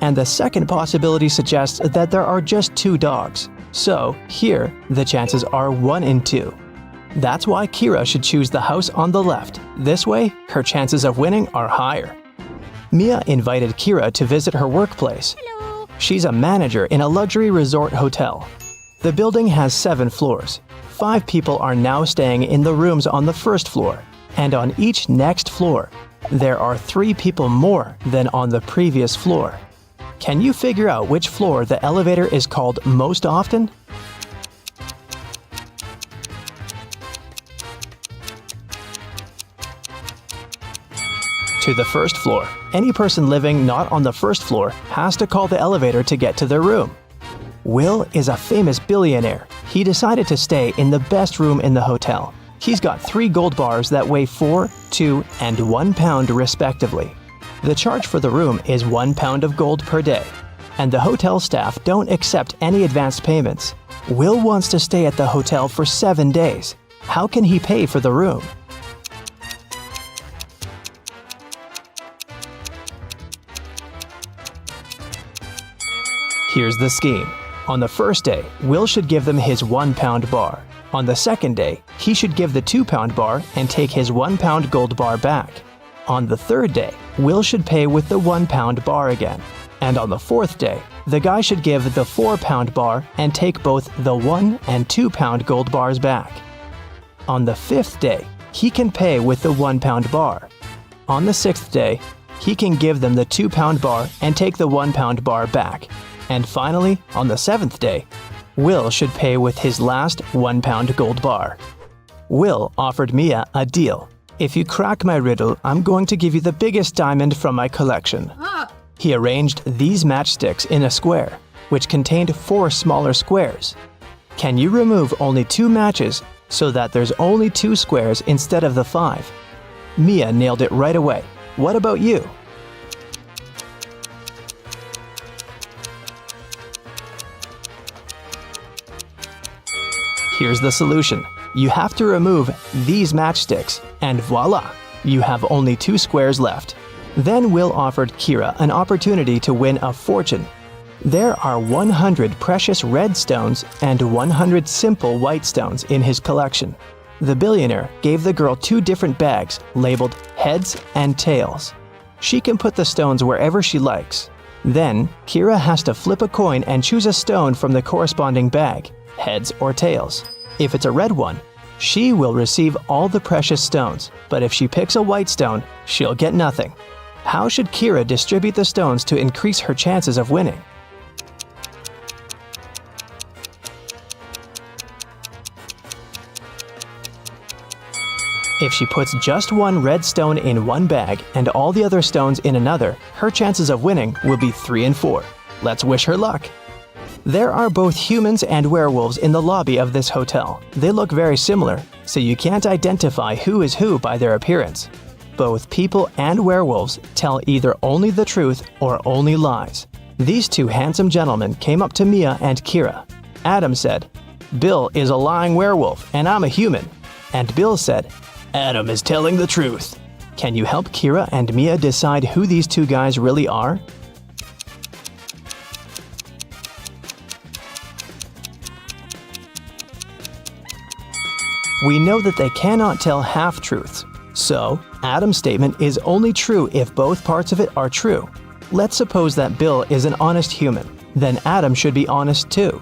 And the second possibility suggests that there are just 2 dogs. So, here, the chances are 1 in 2. That's why Kira should choose the house on the left. This way, her chances of winning are higher. Mia invited Kira to visit her workplace. Hello. She's a manager in a luxury resort hotel. The building has 7 floors. 5 people are now staying in the rooms on the first floor, and on each next floor, there are 3 people more than on the previous floor. Can you figure out which floor the elevator is called most often? To the first floor. Any person living not on the first floor has to call the elevator to get to their room. Will is a famous billionaire. He decided to stay in the best room in the hotel. He's got 3 gold bars that weigh 4, 2, and 1 pound respectively. The charge for the room is 1 pound of gold per day, and the hotel staff don't accept any advance payments. Will wants to stay at the hotel for 7 days. How can he pay for the room? Here's the scheme. On the first day, Will should give them his 1 pound bar. On the second day, he should give the 2 pound bar and take his 1 pound gold bar back. On the third day, Will should pay with the 1 pound bar again. And on the fourth day, the guy should give the 4 pound bar and take both the 1 and 2 pound gold bars back. On the fifth day, he can pay with the 1 pound bar. On the sixth day, he can give them the 2 pound bar and take the 1 pound bar back. And finally, on the 7th day, Will should pay with his last 1 pound gold bar. Will offered Mia a deal. If you crack my riddle, I'm going to give you the biggest diamond from my collection. He arranged these matchsticks in a square, which contained 4 smaller squares. Can you remove only 2 matches so that there's only 2 squares instead of the 5? Mia nailed it right away. What about you? Here's the solution. You have to remove these matchsticks, and voila! You have only 2 squares left. Then Will offered Kira an opportunity to win a fortune. There are 100 precious red stones and 100 simple white stones in his collection. The billionaire gave the girl 2 different bags labeled heads and tails. She can put the stones wherever she likes. Then, Kira has to flip a coin and choose a stone from the corresponding bag, heads or tails. If it's a red one, she will receive all the precious stones, but if she picks a white stone, she'll get nothing. How should Kira distribute the stones to increase her chances of winning? If she puts just 1 red stone in one bag and all the other stones in another, her chances of winning will be 3 and 4. Let's wish her luck. There are both humans and werewolves in the lobby of this hotel. They look very similar, so you can't identify who is who by their appearance. Both people and werewolves tell either only the truth or only lies. These 2 handsome gentlemen came up to Mia and Kira. Adam said, "Bill is a lying werewolf and I'm a human." And Bill said, "Adam is telling the truth." Can you help Kira and Mia decide who these 2 guys really are? We know that they cannot tell half-truths. So, Adam's statement is only true if both parts of it are true. Let's suppose that Bill is an honest human. Then Adam should be honest too.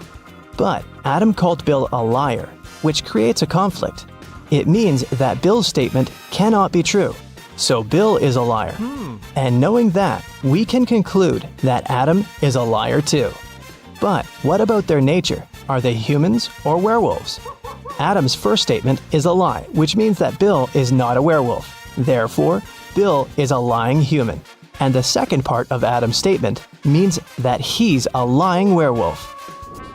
But Adam called Bill a liar, which creates a conflict. It means that Bill's statement cannot be true. So Bill is a liar. And knowing that, we can conclude that Adam is a liar too. But what about their nature? Are they humans or werewolves? Adam's first statement is a lie, which means that Bill is not a werewolf. Therefore, Bill is a lying human. And the second part of Adam's statement means that he's a lying werewolf.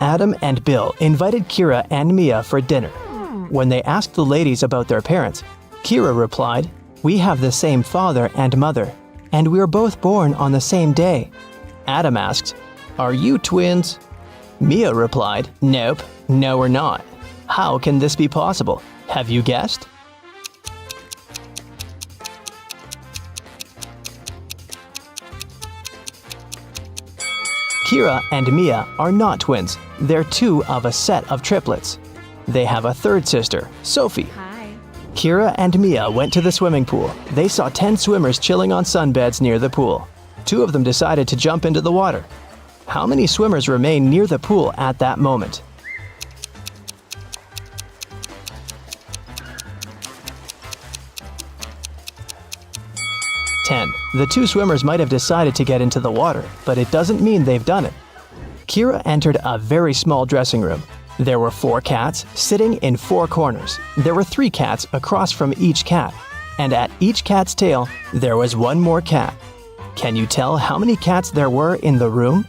Adam and Bill invited Kira and Mia for dinner. When they asked the ladies about their parents, Kira replied, "We have the same father and mother, and we were both born on the same day." Adam asked, "Are you twins?" Mia replied, "Nope, no we're not." How can this be possible? Have you guessed? Kira and Mia are not twins. They're 2 of a set of triplets. They have a third sister, Sophie. Hi. Kira and Mia went to the swimming pool. They saw 10 swimmers chilling on sunbeds near the pool. 2 of them decided to jump into the water. How many swimmers remain near the pool at that moment? The two swimmers might have decided to get into the water, but it doesn't mean they've done it. Kira entered a very small dressing room. There were 4 cats sitting in 4 corners. There were 3 cats across from each cat, and at each cat's tail, there was 1 more cat. Can you tell how many cats there were in the room?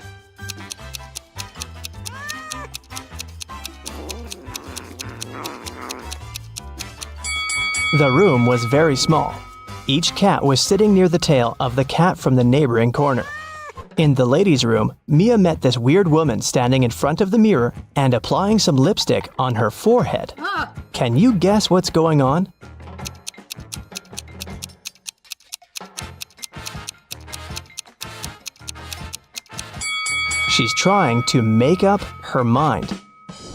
The room was very small. Each cat was sitting near the tail of the cat from the neighboring corner. In the ladies' room, Mia met this weird woman standing in front of the mirror and applying some lipstick on her forehead. Can you guess what's going on? She's trying to make up her mind.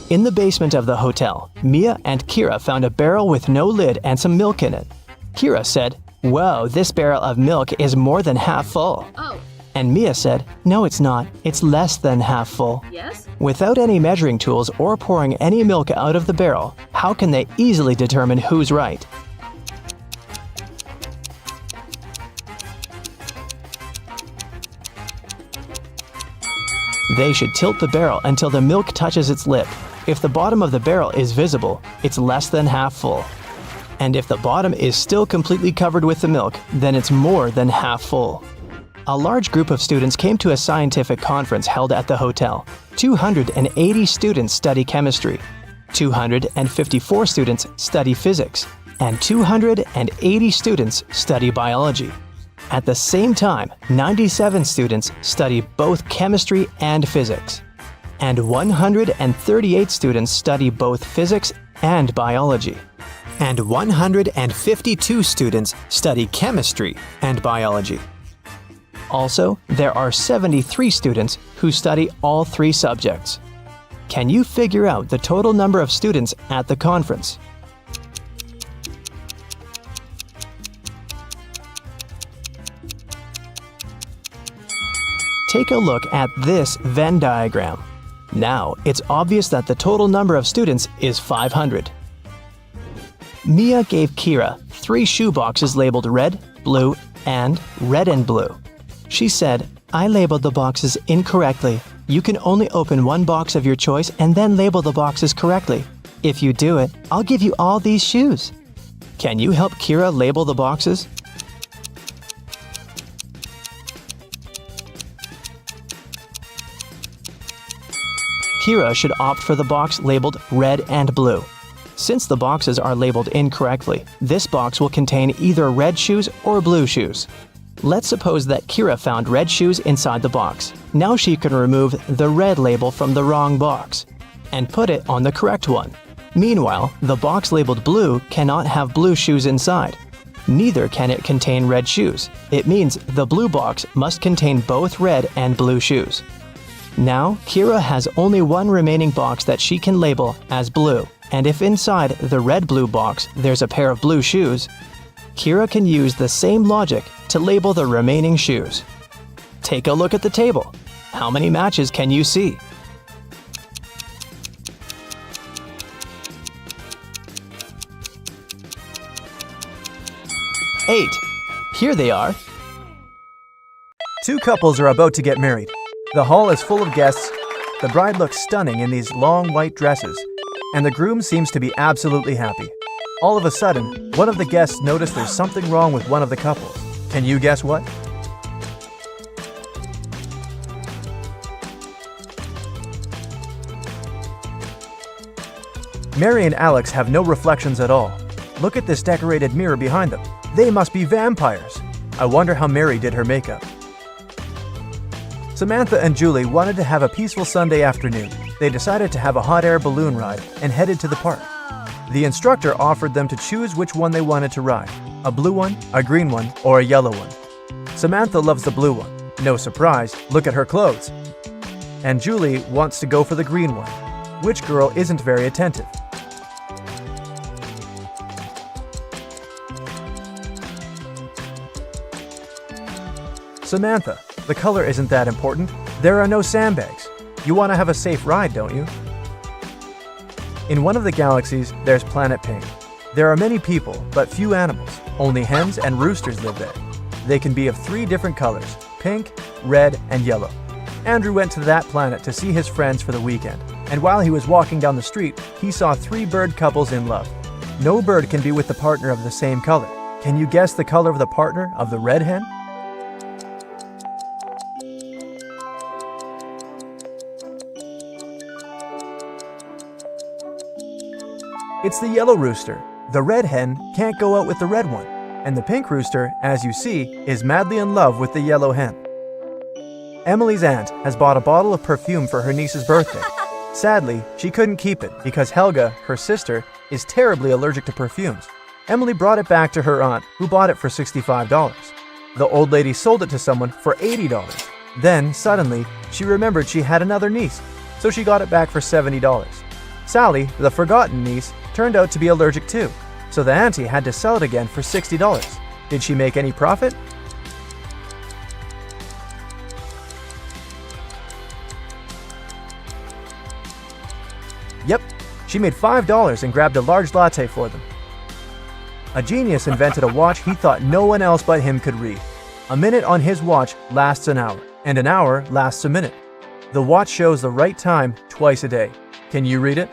In the basement of the hotel, Mia and Kira found a barrel with no lid and some milk in it. Kira said, "Whoa, this barrel of milk is more than half full." Oh. And Mia said, "No, it's not. It's less than half full." Yes? Without any measuring tools or pouring any milk out of the barrel, how can they easily determine who's right? They should tilt the barrel until the milk touches its lip. If the bottom of the barrel is visible, it's less than half full. And if the bottom is still completely covered with the milk, then it's more than half full. A large group of students came to a scientific conference held at the hotel. 280 students study chemistry, 254 students study physics, and 280 students study biology. At the same time, 97 students study both chemistry and physics, and 138 students study both physics and biology, and 152 students study chemistry and biology. Also, there are 73 students who study all 3 subjects. Can you figure out the total number of students at the conference? Take a look at this Venn diagram. Now, it's obvious that the total number of students is 500. Mia gave Kira 3 shoe boxes labeled red, blue, and red and blue. She said, "I labeled the boxes incorrectly. You can only open 1 box of your choice and then label the boxes correctly. If you do it, I'll give you all these shoes." Can you help Kira label the boxes? Kira should opt for the box labeled red and blue. Since the boxes are labeled incorrectly, this box will contain either red shoes or blue shoes. Let's suppose that Kira found red shoes inside the box. Now she can remove the red label from the wrong box and put it on the correct one. Meanwhile, the box labeled blue cannot have blue shoes inside. Neither can it contain red shoes. It means the blue box must contain both red and blue shoes. Now, Kira has only 1 remaining box that she can label as blue, and if inside the red-blue box there's a pair of blue shoes, Kira can use the same logic to label the remaining shoes. Take a look at the table. How many matches can you see? 8. Here they are. 2 couples are about to get married. The hall is full of guests. The bride looks stunning in these long white dresses, and the groom seems to be absolutely happy. All of a sudden, one of the guests noticed there's something wrong with one of the couples. Can you guess what? Mary and Alex have no reflections at all. Look at this decorated mirror behind them. They must be vampires. I wonder how Mary did her makeup. Samantha and Julie wanted to have a peaceful Sunday afternoon. They decided to have a hot air balloon ride and headed to the park. The instructor offered them to choose which one they wanted to ride, a blue one, a green one, or a yellow one. Samantha loves the blue one. No surprise, look at her clothes. And Julie wants to go for the green one. Which girl isn't very attentive? Samantha, the color isn't that important. There are no sandbags. You want to have a safe ride, don't you? In one of the galaxies, there's Planet Pink. There are many people, but few animals. Only hens and roosters live there. They can be of 3 different colors: pink, red, and yellow. Andrew went to that planet to see his friends for the weekend, and while he was walking down the street, he saw 3 bird couples in love. No bird can be with the partner of the same color. Can you guess the color of the partner of the red hen? It's the yellow rooster. The red hen can't go out with the red one, and the pink rooster, as you see, is madly in love with the yellow hen. Emily's aunt has bought a bottle of perfume for her niece's birthday. Sadly, she couldn't keep it because Helga, her sister, is terribly allergic to perfumes. Emily brought it back to her aunt, who bought it for $65. The old lady sold it to someone for $80. Then, suddenly, she remembered she had another niece, so she got it back for $70. Sally, the forgotten niece, turned out to be allergic too, so the auntie had to sell it again for $60. Did she make any profit? Yep, she made $5 and grabbed a large latte for them. A genius invented a watch he thought no one else but him could read. A minute on his watch lasts an hour, and an hour lasts a minute. The watch shows the right time twice a day. Can you read it?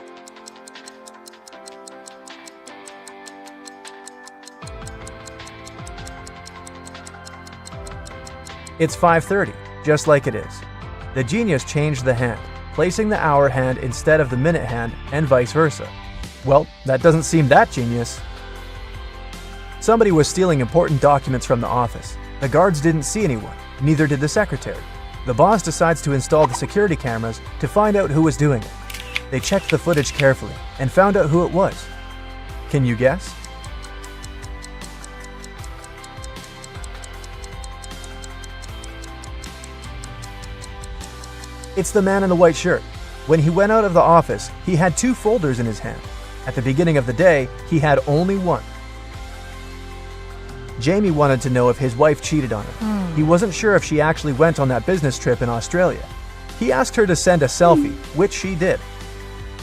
It's 5:30, just like it is. The genius changed the hand, placing the hour hand instead of the minute hand, and vice versa. Well, that doesn't seem that genius. Somebody was stealing important documents from the office. The guards didn't see anyone, neither did the secretary. The boss decides to install the security cameras to find out who was doing it. They checked the footage carefully and found out who it was. Can you guess? It's the man in the white shirt. When he went out of the office, he had 2 folders in his hand. At the beginning of the day, he had only one. Jamie wanted to know if his wife cheated on him. He wasn't sure if she actually went on that business trip in Australia. He asked her to send a selfie, which she did.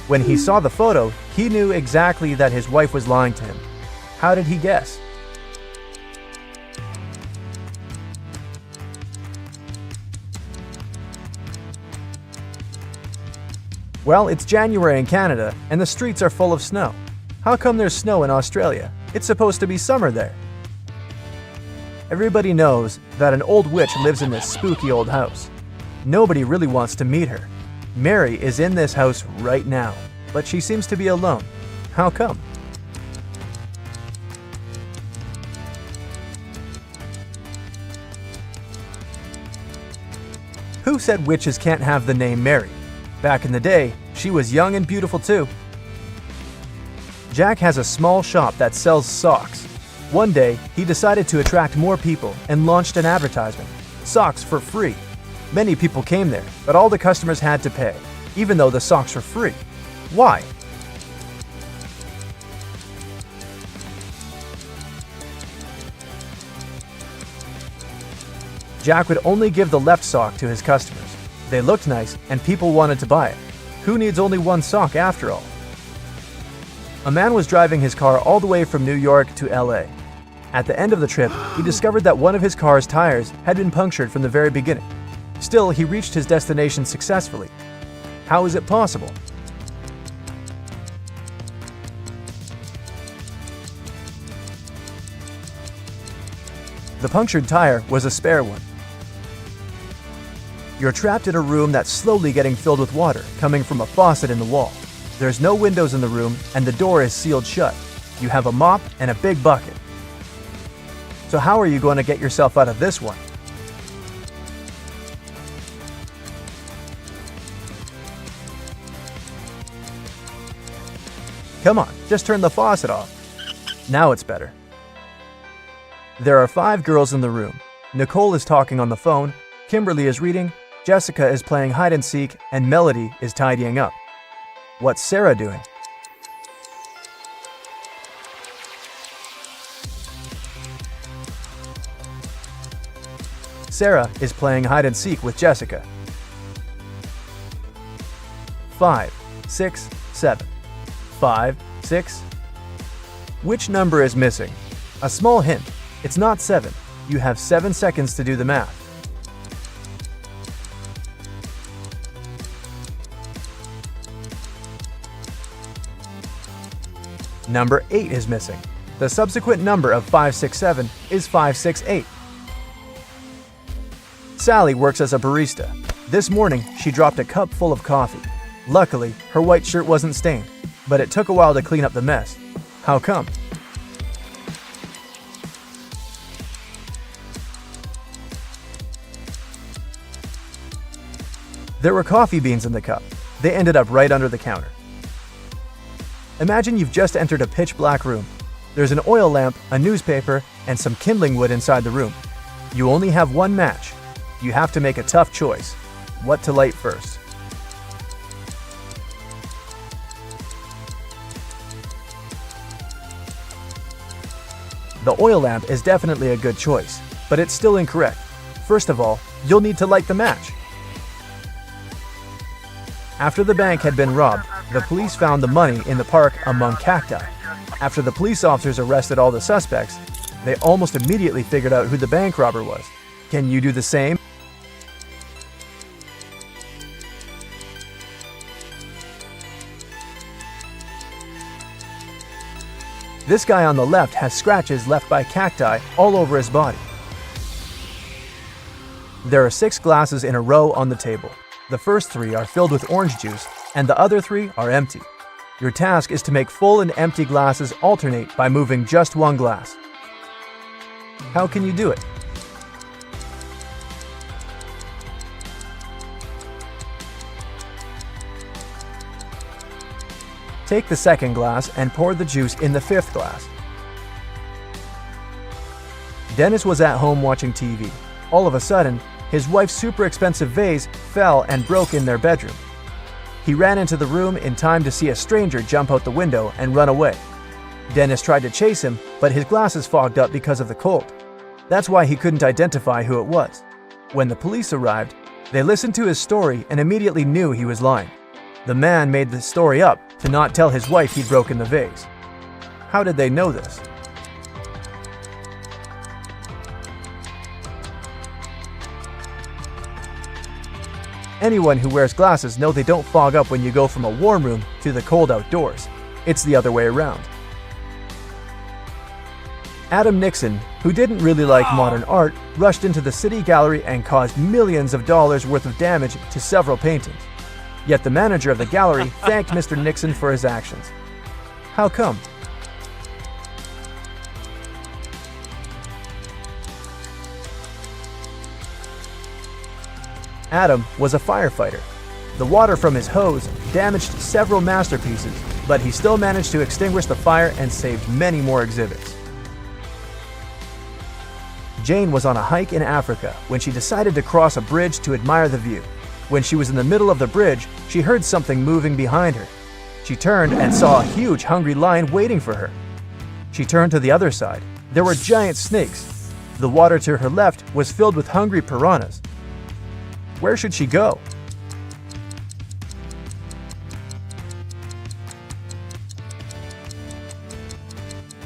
When he saw the photo, he knew exactly that his wife was lying to him. How did he guess? Well, it's January in Canada, and the streets are full of snow. How come there's snow in Australia? It's supposed to be summer there. Everybody knows that an old witch lives in this spooky old house. Nobody really wants to meet her. Mary is in this house right now, but she seems to be alone. How come? Who said witches can't have the name Mary? Back in the day, she was young and beautiful too. Jack has a small shop that sells socks. One day, he decided to attract more people and launched an advertisement. Socks for free. Many people came there, but all the customers had to pay, even though the socks were free. Why? Jack would only give the left sock to his customers. They looked nice, and people wanted to buy it. Who needs only one sock after all? A man was driving his car all the way from New York to LA. At the end of the trip, he discovered that one of his car's tires had been punctured from the very beginning. Still, he reached his destination successfully. How is it possible? The punctured tire was a spare one. You're trapped in a room that's slowly getting filled with water coming from a faucet in the wall. There's no windows in the room and the door is sealed shut. You have a mop and a big bucket. So how are you going to get yourself out of this one? Come on, just turn the faucet off. Now it's better. There are 5 girls in the room. Nicole is talking on the phone, Kimberly is reading, Jessica is playing hide and seek, and Melody is tidying up. What's Sarah doing? Sarah is playing hide and seek with Jessica. 5, 6, 7. 5, 6. Which number is missing? A small hint. It's not 7. You have 7 seconds to do the math. Number 8 is missing. The subsequent number of 567 is 568. Sally works as a barista. This morning, she dropped a cup full of coffee. Luckily, her white shirt wasn't stained, but it took a while to clean up the mess. How come? There were coffee beans in the cup. They ended up right under the counter. Imagine you've just entered a pitch-black room. There's an oil lamp, a newspaper, and some kindling wood inside the room. You only have one match. You have to make a tough choice. What to light first? The oil lamp is definitely a good choice, but it's still incorrect. First of all, you'll need to light the match. After the bank had been robbed, the police found the money in the park among cacti. After the police officers arrested all the suspects, they almost immediately figured out who the bank robber was. Can you do the same? This guy on the left has scratches left by cacti all over his body. There are 6 glasses in a row on the table. The first 3 are filled with orange juice, and the other 3 are empty. Your task is to make full and empty glasses alternate by moving just one glass. How can you do it? Take the second glass and pour the juice in the 5th glass. Dennis was at home watching TV. All of a sudden, his wife's super expensive vase fell and broke in their bedroom. He ran into the room in time to see a stranger jump out the window and run away. Dennis tried to chase him, but his glasses fogged up because of the cold. That's why he couldn't identify who it was. When the police arrived, they listened to his story and immediately knew he was lying. The man made the story up to not tell his wife he'd broken the vase. How did they know this? Anyone who wears glasses know they don't fog up when you go from a warm room to the cold outdoors. It's the other way around. Adam Nixon, who didn't really like modern art, rushed into the city gallery and caused millions of dollars worth of damage to several paintings. Yet the manager of the gallery thanked Mr. Nixon for his actions. How come? Adam was a firefighter. The water from his hose damaged several masterpieces, but he still managed to extinguish the fire and saved many more exhibits. Jane was on a hike in Africa when she decided to cross a bridge to admire the view. When she was in the middle of the bridge, she heard something moving behind her. She turned and saw a huge hungry lion waiting for her. She turned to the other side. There were giant snakes. The water to her left was filled with hungry piranhas. Where should she go?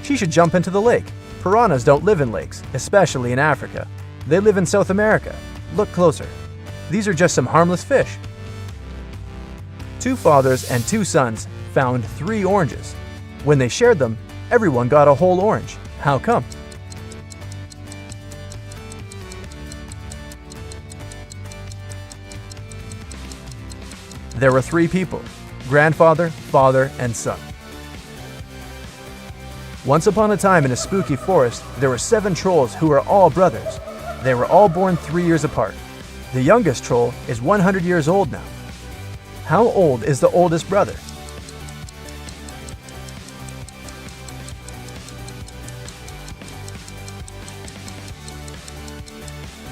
She should jump into the lake. Piranhas don't live in lakes, especially in Africa. They live in South America. Look closer. These are just some harmless fish. 2 fathers and 2 sons found 3 oranges. When they shared them, everyone got a whole orange. How come? There were 3 people: grandfather, father, and son. Once upon a time in a spooky forest, there were 7 trolls who were all brothers. They were all born 3 years apart. The youngest troll is 100 years old now. How old is the oldest brother?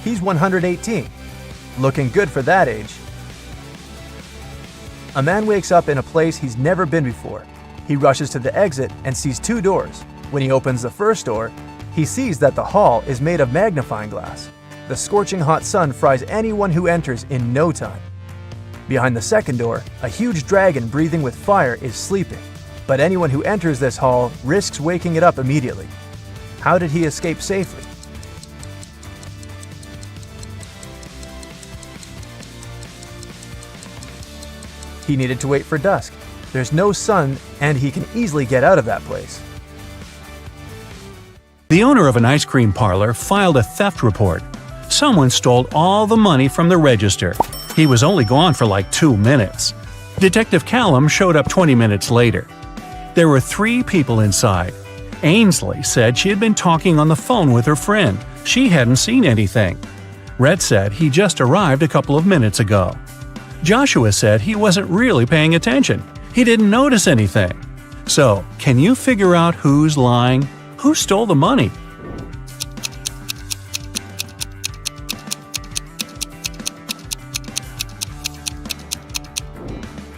He's 118. Looking good for that age. A man wakes up in a place he's never been before. He rushes to the exit and sees 2 doors. When he opens the first door, he sees that the hall is made of magnifying glass. The scorching hot sun fries anyone who enters in no time. Behind the second door, a huge dragon breathing with fire is sleeping. But anyone who enters this hall risks waking it up immediately. How did he escape safely? He needed to wait for dusk. There's no sun, and he can easily get out of that place. The owner of an ice cream parlor filed a theft report. Someone stole all the money from the register. He was only gone for like 2 minutes. Detective Callum showed up 20 minutes later. There were 3 people inside. Ainsley said she had been talking on the phone with her friend. She hadn't seen anything. Red said he just arrived a couple of minutes ago. Joshua said he wasn't really paying attention. He didn't notice anything. So, can you figure out who's lying? Who stole the money?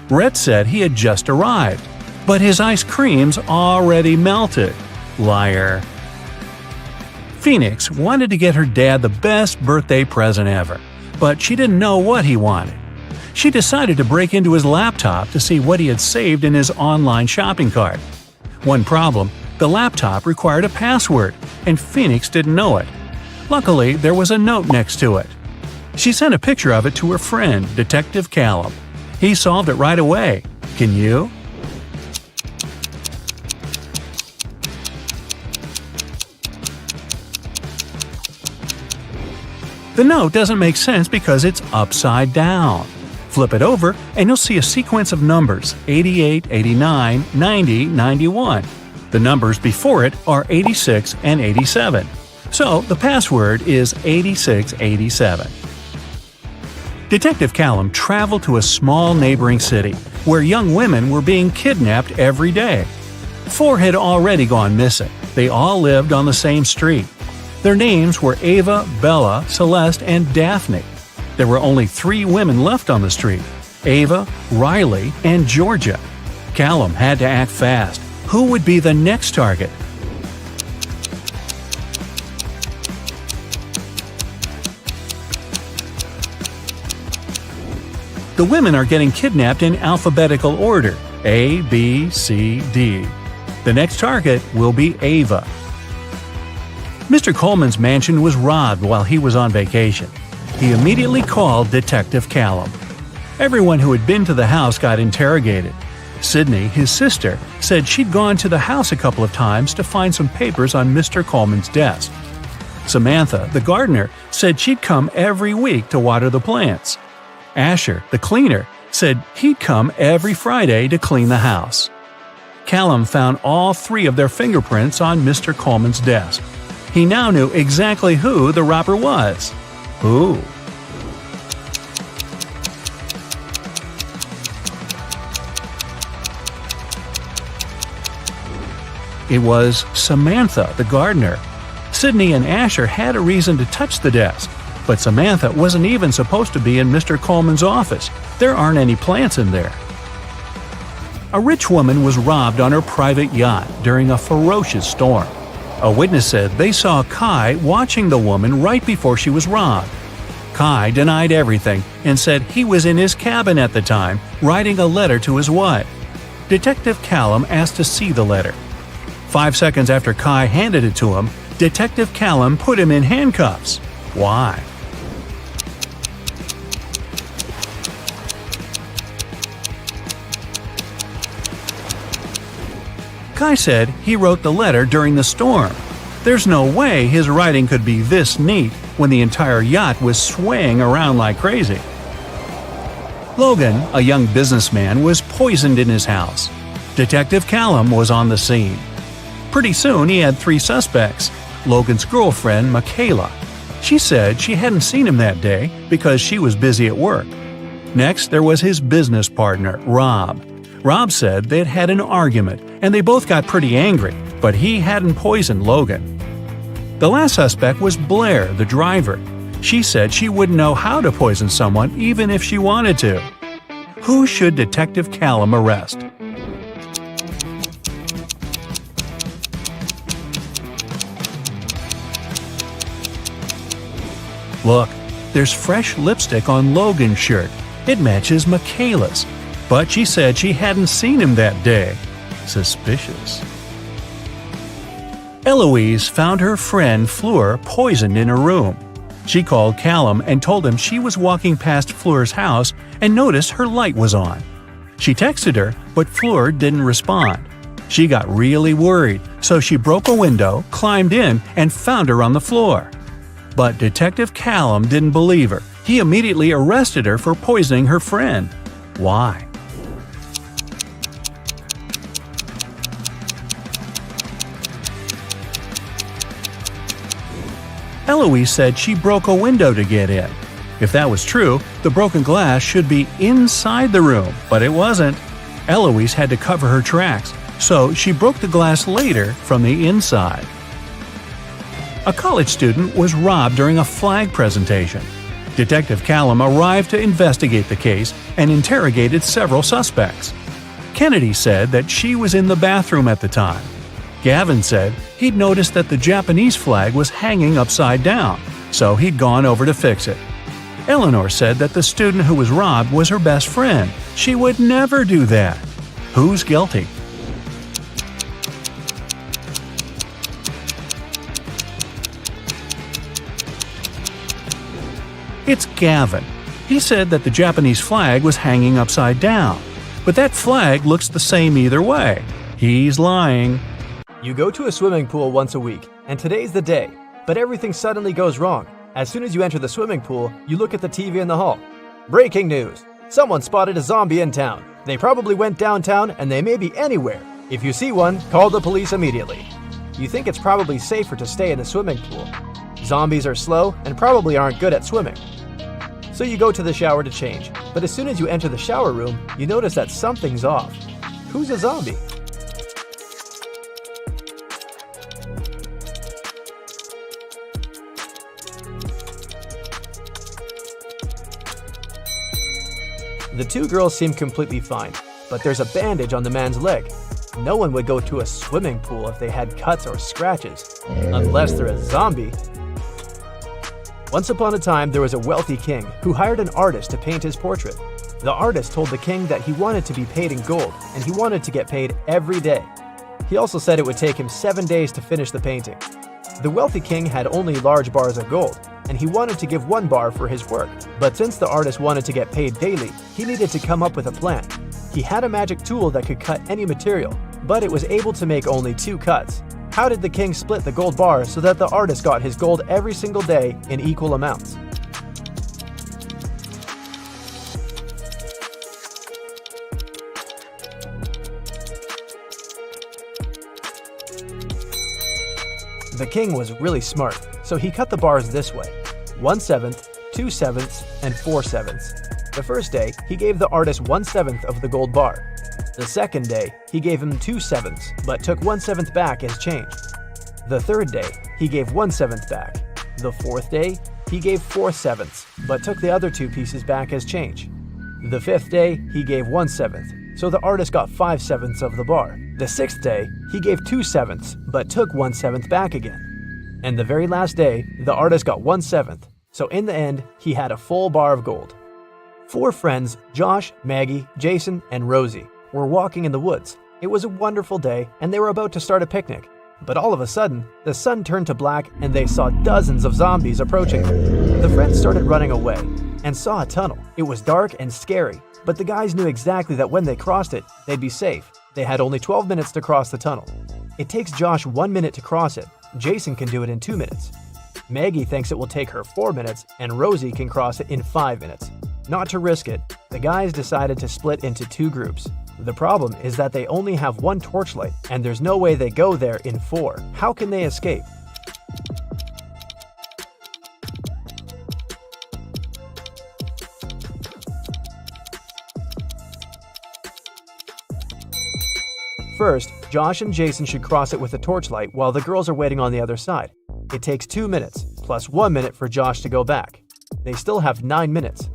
Red said he had just arrived, but his ice cream's already melted. Liar. Phoenix wanted to get her dad the best birthday present ever, but she didn't know what he wanted. She decided to break into his laptop to see what he had saved in his online shopping cart. One problem, the laptop required a password, and Phoenix didn't know it. Luckily, there was a note next to it. She sent a picture of it to her friend, Detective Callum. He solved it right away. Can you? The note doesn't make sense because it's upside down. Flip it over and you'll see a sequence of numbers 88, 89, 90, 91. The numbers before it are 86 and 87. So the password is 8687. Detective Callum traveled to a small neighboring city where young women were being kidnapped every day. 4 had already gone missing. They all lived on the same street. Their names were Ava, Bella, Celeste, and Daphne. There were only 3 women left on the street: Ava, Riley, and Georgia. Callum had to act fast. Who would be the next target? The women are getting kidnapped in alphabetical order: A, B, C, D. The next target will be Ava. Mr. Coleman's mansion was robbed while he was on vacation. He immediately called Detective Callum. Everyone who had been to the house got interrogated. Sydney, his sister, said she'd gone to the house a couple of times to find some papers on Mr. Coleman's desk. Samantha, the gardener, said she'd come every week to water the plants. Asher, the cleaner, said he'd come every Friday to clean the house. Callum found all 3 of their fingerprints on Mr. Coleman's desk. He now knew exactly who the robber was. Who? It was Samantha, the gardener. Sydney and Asher had a reason to touch the desk, but Samantha wasn't even supposed to be in Mr. Coleman's office. There aren't any plants in there. A rich woman was robbed on her private yacht during a ferocious storm. A witness said they saw Kai watching the woman right before she was robbed. Kai denied everything and said he was in his cabin at the time writing a letter to his wife. Detective Callum asked to see the letter. 5 seconds after Kai handed it to him, Detective Callum put him in handcuffs. Why? Kai said he wrote the letter during the storm. There's no way his writing could be this neat when the entire yacht was swaying around like crazy. Logan, a young businessman, was poisoned in his house. Detective Callum was on the scene. Pretty soon he had 3 suspects. Logan's girlfriend, Michaela. She said she hadn't seen him that day because she was busy at work. Next, there was his business partner, Rob. Rob said they'd had an argument and they both got pretty angry, but he hadn't poisoned Logan. The last suspect was Blair, the driver. She said she wouldn't know how to poison someone even if she wanted to. Who should Detective Callum arrest? Look, there's fresh lipstick on Logan's shirt. It matches Michaela's. But she said she hadn't seen him that day. Suspicious. Eloise found her friend Fleur poisoned in her room. She called Callum and told him she was walking past Fleur's house and noticed her light was on. She texted her, but Fleur didn't respond. She got really worried, so she broke a window, climbed in, and found her on the floor. But Detective Callum didn't believe her. He immediately arrested her for poisoning her friend. Why? Eloise said she broke a window to get in. If that was true, the broken glass should be inside the room, but it wasn't. Eloise had to cover her tracks, so she broke the glass later from the inside. A college student was robbed during a flag presentation. Detective Callum arrived to investigate the case and interrogated several suspects. Kennedy said that she was in the bathroom at the time. Gavin said he'd noticed that the Japanese flag was hanging upside down, so he'd gone over to fix it. Eleanor said that the student who was robbed was her best friend. She would never do that. Who's guilty? It's Gavin. He said that the Japanese flag was hanging upside down. But that flag looks the same either way. He's lying. You go to a swimming pool once a week, and today's the day, but everything suddenly goes wrong. As soon as you enter the swimming pool, you look at the TV in the hall. Breaking news! Someone spotted a zombie in town. They probably went downtown, and they may be anywhere. If you see one, call the police immediately. You think it's probably safer to stay in the swimming pool. Zombies are slow and probably aren't good at swimming. So you go to the shower to change, but as soon as you enter the shower room, you notice that something's off. Who's a zombie? The two girls seem completely fine, but there's a bandage on the man's leg. No one would go to a swimming pool if they had cuts or scratches, unless they're a zombie. Once upon a time, there was a wealthy king who hired an artist to paint his portrait. The artist told the king that he wanted to be paid in gold, and he wanted to get paid every day. He also said it would take him 7 days to finish the painting. The wealthy king had only large bars of gold, and he wanted to give 1 bar for his work. But since the artist wanted to get paid daily, he needed to come up with a plan. He had a magic tool that could cut any material, but it was able to make only 2 cuts. How did the king split the gold bar so that the artist got his gold every single day in equal amounts? The king was really smart, so he cut the bars this way: 1/7, 2/7, and 4/7. The first day, he gave the artist 1/7 of the gold bar. The second day, he gave him 2/7, but took 1/7 back as change. The third day, he gave 1/7 back. The fourth day, he gave 4/7, but took the other 2 pieces back as change. The fifth day, he gave 1/7, so the artist got 5/7 of the bar. The sixth day, he gave 2/7, but took 1/7 back again. And the very last day, the artist got 1/7, so in the end, he had a full bar of gold. 4 friends, Josh, Maggie, Jason, and Rosie, were walking in the woods. It was a wonderful day, and they were about to start a picnic. But all of a sudden, the sun turned to black and they saw dozens of zombies approaching them. The friends started running away and saw a tunnel. It was dark and scary, but the guys knew exactly that when they crossed it, they'd be safe. They had only 12 minutes to cross the tunnel. It takes Josh 1 minute to cross it. Jason can do it in 2 minutes. Maggie thinks it will take her 4 minutes, and Rosie can cross it in 5 minutes. Not to risk it, the guys decided to split into 2 groups. The problem is that they only have 1 torchlight, and there's no way they go there in 4. How can they escape? First, Josh and Jason should cross it with a torchlight while the girls are waiting on the other side. It takes 2 minutes, plus 1 minute for Josh to go back. They still have 9 minutes.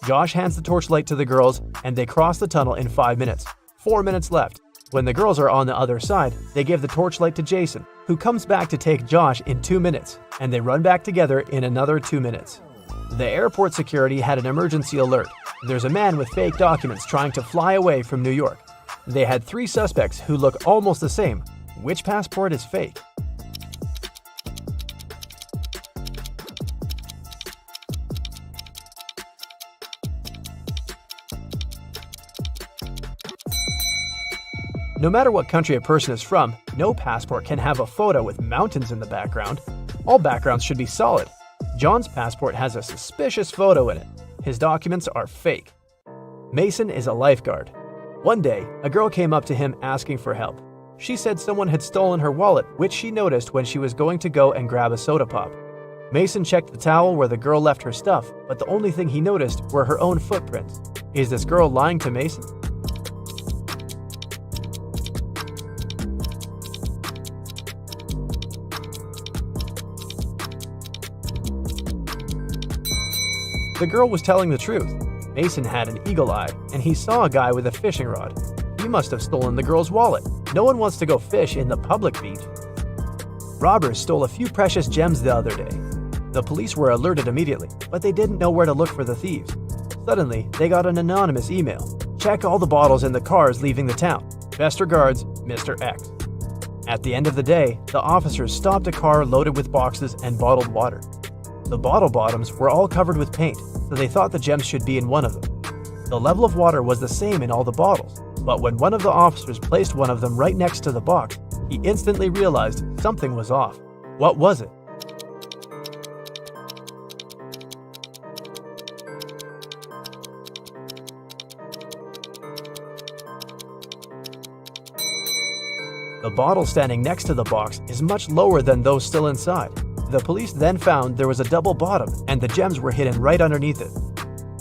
Josh hands the torchlight to the girls, and they cross the tunnel in 5 minutes. 4 minutes left. When the girls are on the other side, they give the torchlight to Jason, who comes back to take Josh in 2 minutes, and they run back together in another 2 minutes. The airport security had an emergency alert. There's a man with fake documents trying to fly away from New York. They had 3 suspects who look almost the same. Which passport is fake? No matter what country a person is from, no passport can have a photo with mountains in the background. All backgrounds should be solid. John's passport has a suspicious photo in it. His documents are fake. Mason is a lifeguard. One day, a girl came up to him asking for help. She said someone had stolen her wallet, which she noticed when she was going to go and grab a soda pop. Mason checked the towel where the girl left her stuff, but the only thing he noticed were her own footprints. Is this girl lying to Mason? The girl was telling the truth. Mason had an eagle eye, and he saw a guy with a fishing rod. He must have stolen the girl's wallet. No one wants to go fish in the public beach. Robbers stole a few precious gems the other day. The police were alerted immediately, but they didn't know where to look for the thieves. Suddenly, they got an anonymous email. Check all the bottles in the cars leaving the town. Best regards, Mr. X. At the end of the day, the officers stopped a car loaded with boxes and bottled water. The bottle bottoms were all covered with paint, so they thought the gems should be in one of them. The level of water was the same in all the bottles, but when one of the officers placed one of them right next to the box, he instantly realized something was off. What was it? The bottle standing next to the box is much lower than those still inside. The police then found there was a double bottom and the gems were hidden right underneath it.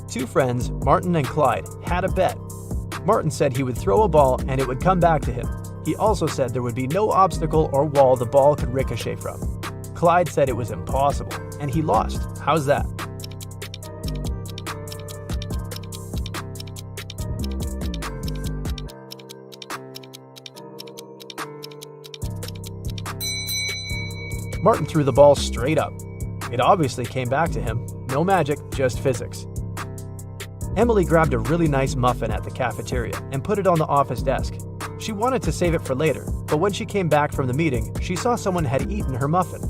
Two friends, Martin and Clyde, had a bet. Martin said he would throw a ball and it would come back to him. He also said there would be no obstacle or wall the ball could ricochet from. Clyde said it was impossible, and he lost. How's that? Martin threw the ball straight up. It obviously came back to him. No magic, just physics. Emily grabbed a really nice muffin at the cafeteria and put it on the office desk. She wanted to save it for later, but when she came back from the meeting, she saw someone had eaten her muffin.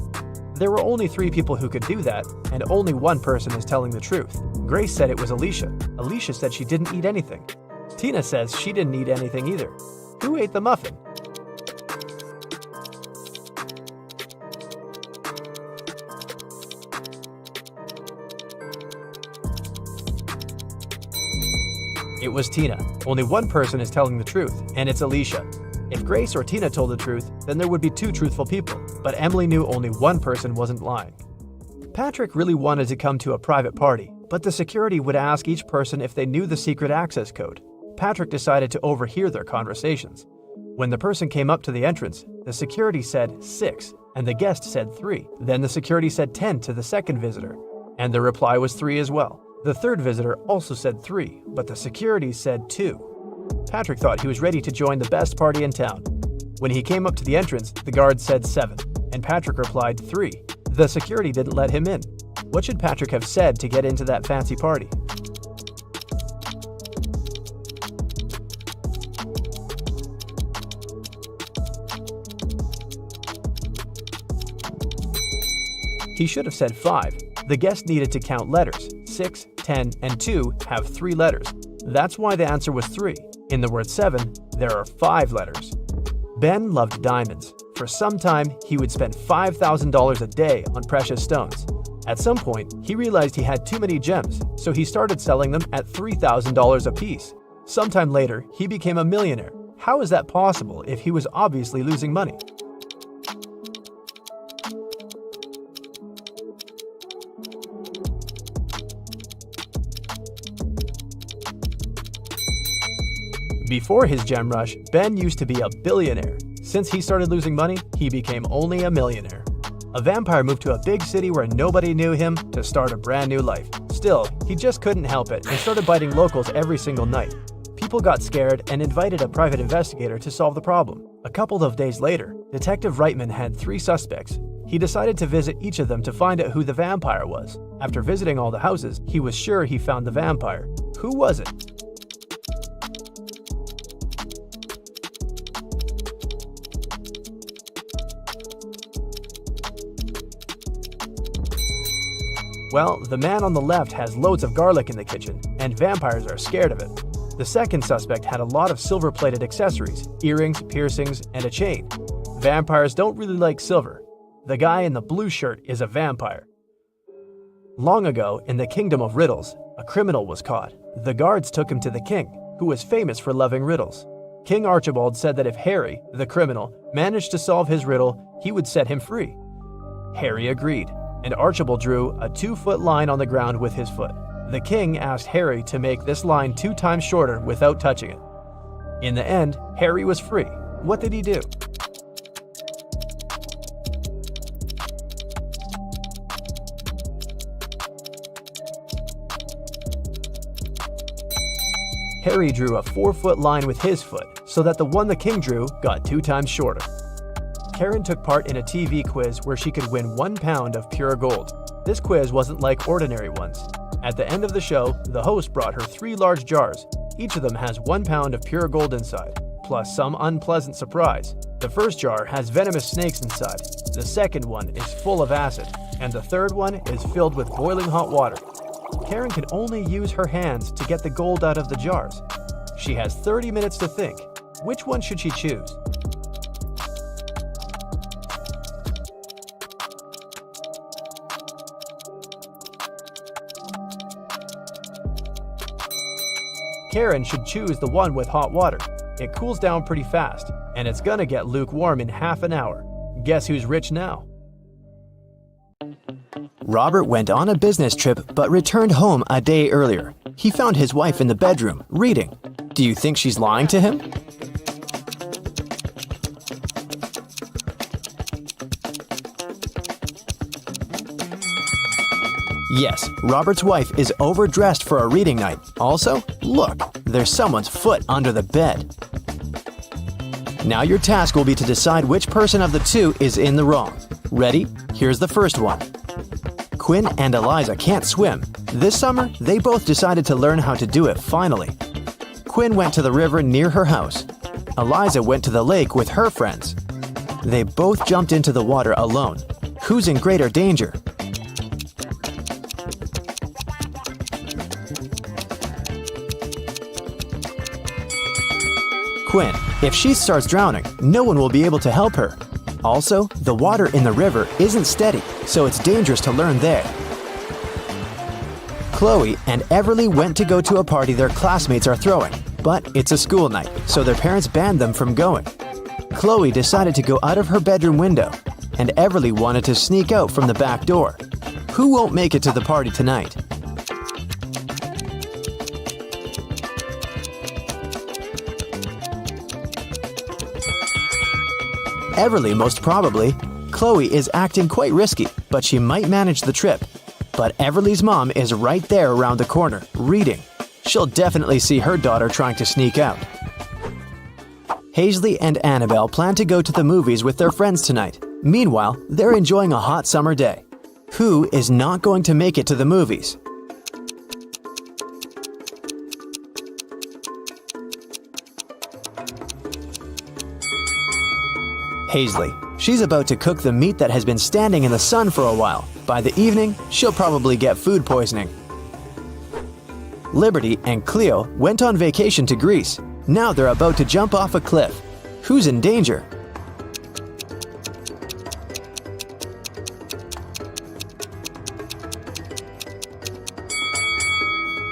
There were only 3 people who could do that, and only one person is telling the truth. Grace said it was Alicia. Alicia said she didn't eat anything. Tina says she didn't eat anything either. Who ate the muffin? It was Tina. Only one person is telling the truth, and it's Alicia. If Grace or Tina told the truth, then there would be 2 truthful people, but Emily knew only one person wasn't lying. Patrick really wanted to come to a private party, but the security would ask each person if they knew the secret access code. Patrick decided to overhear their conversations. When the person came up to the entrance, the security said 6, and the guest said 3. Then the security said 10 to the second visitor, and the reply was 3 as well. The third visitor also said 3, but the security said 2. Patrick thought he was ready to join the best party in town. When he came up to the entrance, the guard said 7, and Patrick replied 3. The security didn't let him in. What should Patrick have said to get into that fancy party? He should have said 5. The guest needed to count letters. 6, 10, and 2 have 3 letters. That's why the answer was 3. In the word 7, there are 5 letters. Ben loved diamonds. For some time, he would spend $5,000 a day on precious stones. At some point, he realized he had too many gems, so he started selling them at $3,000 a piece. Sometime later, he became a millionaire. How is that possible if he was obviously losing money? Before his gem rush, Ben used to be a billionaire. Since he started losing money, he became only a millionaire. A vampire moved to a big city where nobody knew him to start a brand new life. Still, he just couldn't help it and started biting locals every single night. People got scared and invited a private investigator to solve the problem. A couple of days later, Detective Reitman had 3 suspects. He decided to visit each of them to find out who the vampire was. After visiting all the houses, he was sure he found the vampire. Who was it? Well, the man on the left has loads of garlic in the kitchen, and vampires are scared of it. The second suspect had a lot of silver-plated accessories, earrings, piercings, and a chain. Vampires don't really like silver. The guy in the blue shirt is a vampire. Long ago, in the kingdom of Riddles, a criminal was caught. The guards took him to the king, who was famous for loving riddles. King Archibald said that if Harry, the criminal, managed to solve his riddle, he would set him free. Harry agreed, and Archibald drew a 2-foot line on the ground with his foot. The king asked Harry to make this line 2 times shorter without touching it. In the end, Harry was free. What did he do? Harry drew a 4-foot line with his foot, so that the one the king drew got 2 times shorter. Karen took part in a TV quiz where she could win 1 pound of pure gold. This quiz wasn't like ordinary ones. At the end of the show, the host brought her 3 large jars. Each of them has 1 pound of pure gold inside, plus some unpleasant surprise. The first jar has venomous snakes inside, the second one is full of acid, and the third one is filled with boiling hot water. Karen can only use her hands to get the gold out of the jars. She has 30 minutes to think. Which one should she choose? Karen should choose the one with hot water. It cools down pretty fast, and it's gonna get lukewarm in half an hour. Guess who's rich now? Robert went on a business trip but returned home a day earlier. He found his wife in the bedroom, reading. Do you think she's lying to him? Yes, Robert's wife is overdressed for a reading night. Also, look, there's someone's foot under the bed. Now your task will be to decide which person of the two is in the wrong. Ready? Here's the first one. Quinn and Eliza can't swim. This summer, they both decided to learn how to do it finally. Quinn went to the river near her house. Eliza went to the lake with her friends. They both jumped into the water alone. Who's in greater danger? Quinn. If she starts drowning, no one will be able to help her. Also, the water in the river isn't steady, so it's dangerous to learn there. Chloe and Everly went to go to a party their classmates are throwing, but it's a school night, so their parents banned them from going. Chloe decided to go out of her bedroom window, and Everly wanted to sneak out from the back door. Who won't make it to the party tonight? Everly, most probably. Chloe is acting quite risky, but she might manage the trip. But Everly's mom is right there around the corner, reading. She'll definitely see her daughter trying to sneak out. Hazley and Annabelle plan to go to the movies with their friends tonight. Meanwhile, they're enjoying a hot summer day. Who is not going to make it to the movies? Hazley. She's about to cook the meat that has been standing in the sun for a while. By the evening, she'll probably get food poisoning. Liberty and Cleo went on vacation to Greece. Now they're about to jump off a cliff. Who's in danger?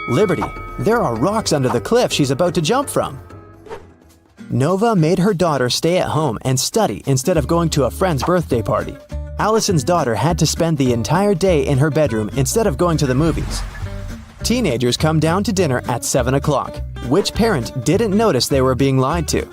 Liberty. There are rocks under the cliff she's about to jump from. Nova made her daughter stay at home and study instead of going to a friend's birthday party. Allison's daughter had to spend the entire day in her bedroom instead of going to the movies. Teenagers come down to dinner at 7 o'clock. Which parent didn't notice they were being lied to?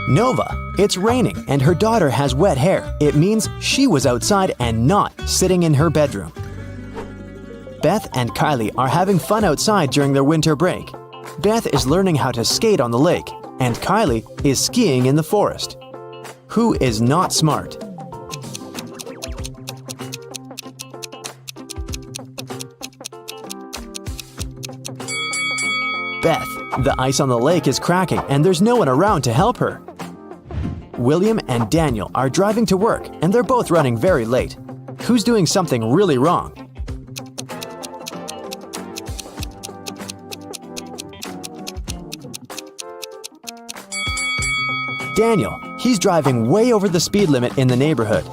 Nova. It's raining and her daughter has wet hair. It means she was outside and not sitting in her bedroom. Beth and Kylie are having fun outside during their winter break. Beth is learning how to skate on the lake, and Kylie is skiing in the forest. Who is not smart? Beth. The ice on the lake is cracking and there's no one around to help her. William and Daniel are driving to work and they're both running very late. Who's doing something really wrong? Daniel. He's driving way over the speed limit in the neighborhood.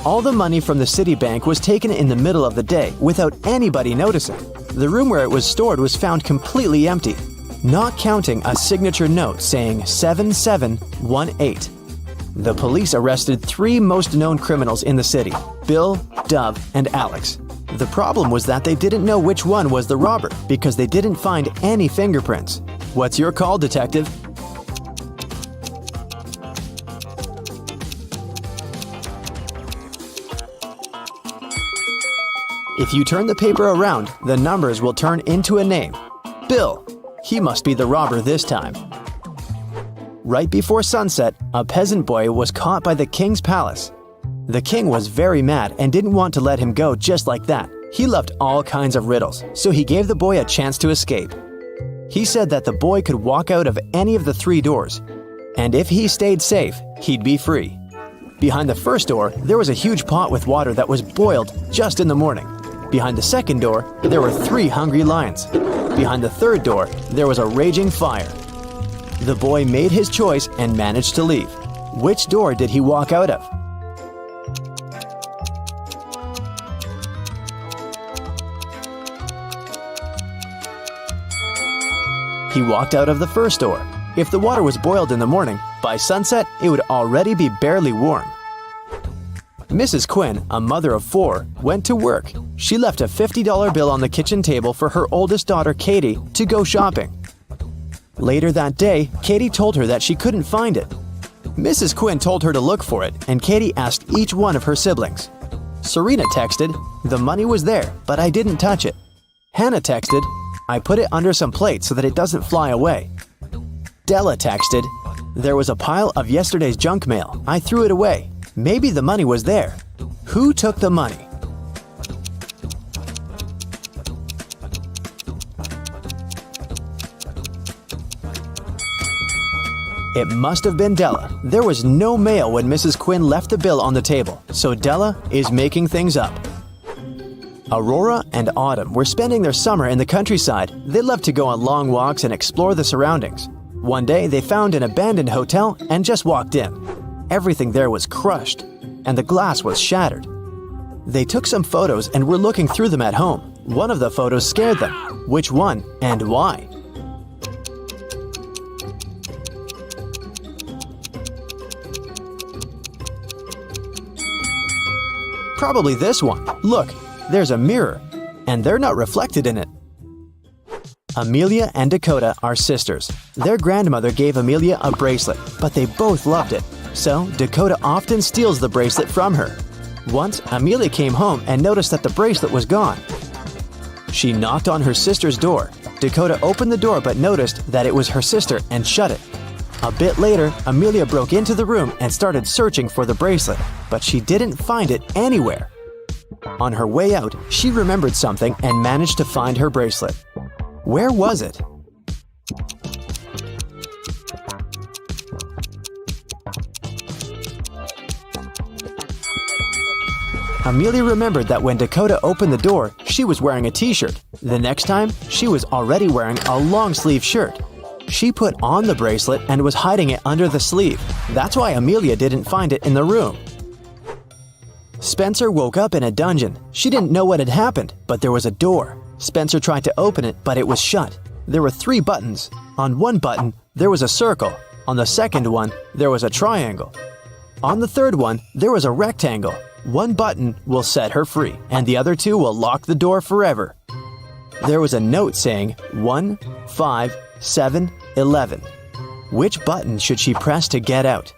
All the money from the city bank was taken in the middle of the day without anybody noticing. The room where it was stored was found completely empty, not counting a signature note saying 7718. The police arrested 3 most known criminals in the city: Bill, Dove, and Alex. The problem was that they didn't know which one was the robber because they didn't find any fingerprints. What's your call, detective? If you turn the paper around, the numbers will turn into a name. Bill. He must be the robber this time. Right before sunset, a peasant boy was caught by the king's palace. The king was very mad and didn't want to let him go just like that. He loved all kinds of riddles, so he gave the boy a chance to escape. He said that the boy could walk out of any of the 3 doors, and if he stayed safe, he'd be free. Behind the first door, there was a huge pot with water that was boiled just in the morning. Behind the second door, there were 3 hungry lions. Behind the third door, there was a raging fire. The boy made his choice and managed to leave. Which door did he walk out of? He walked out of the first door. If the water was boiled in the morning, by sunset, it would already be barely warm. Mrs. Quinn, a mother of 4, went to work. She left a $50 bill on the kitchen table for her oldest daughter, Katie, to go shopping. Later that day, Katie told her that she couldn't find it. Mrs. Quinn told her to look for it, and Katie asked each one of her siblings. Serena texted, "The money was there, but I didn't touch it." Hannah texted, "I put it under some plates so that it doesn't fly away." Della texted, "There was a pile of yesterday's junk mail. I threw it away. Maybe the money was there. Who took the money?" It must have been Della. There was no mail when Mrs. Quinn left the bill on the table, so Della is making things up. Aurora and Autumn were spending their summer in the countryside. They loved to go on long walks and explore the surroundings. One day, they found an abandoned hotel and just walked in. Everything there was crushed, and the glass was shattered. They took some photos and were looking through them at home. One of the photos scared them. Which one and why? Probably this one. Look, there's a mirror, and they're not reflected in it. Amelia and Dakota are sisters. Their grandmother gave Amelia a bracelet, but they both loved it. So, Dakota often steals the bracelet from her. Once, Amelia came home and noticed that the bracelet was gone. She knocked on her sister's door. Dakota opened the door but noticed that it was her sister and shut it. A bit later, Amelia broke into the room and started searching for the bracelet, but she didn't find it anywhere. On her way out, she remembered something and managed to find her bracelet. Where was it? Amelia remembered that when Dakota opened the door, she was wearing a t-shirt. The next time, she was already wearing a long-sleeve shirt. She put on the bracelet and was hiding it under the sleeve. That's why Amelia didn't find it in the room. Spencer woke up in a dungeon. She didn't know what had happened, but there was a door. Spencer tried to open it, but it was shut. There were 3 buttons. On one button, there was a circle. On the second one, there was a triangle. On the third one, there was a rectangle. One button will set her free, and the other 2 will lock the door forever. There was a note saying 1, 5, 7, 11. Which button should she press to get out?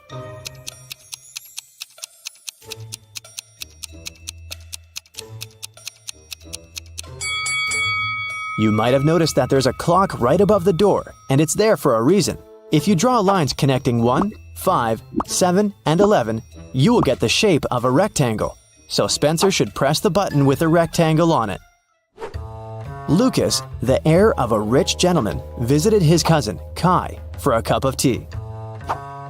You might have noticed that there's a clock right above the door, and it's there for a reason. If you draw lines connecting 1, 5, 7, and 11, you will get the shape of a rectangle. So Spencer should press the button with a rectangle on it. Lucas, the heir of a rich gentleman, visited his cousin, Kai, for a cup of tea.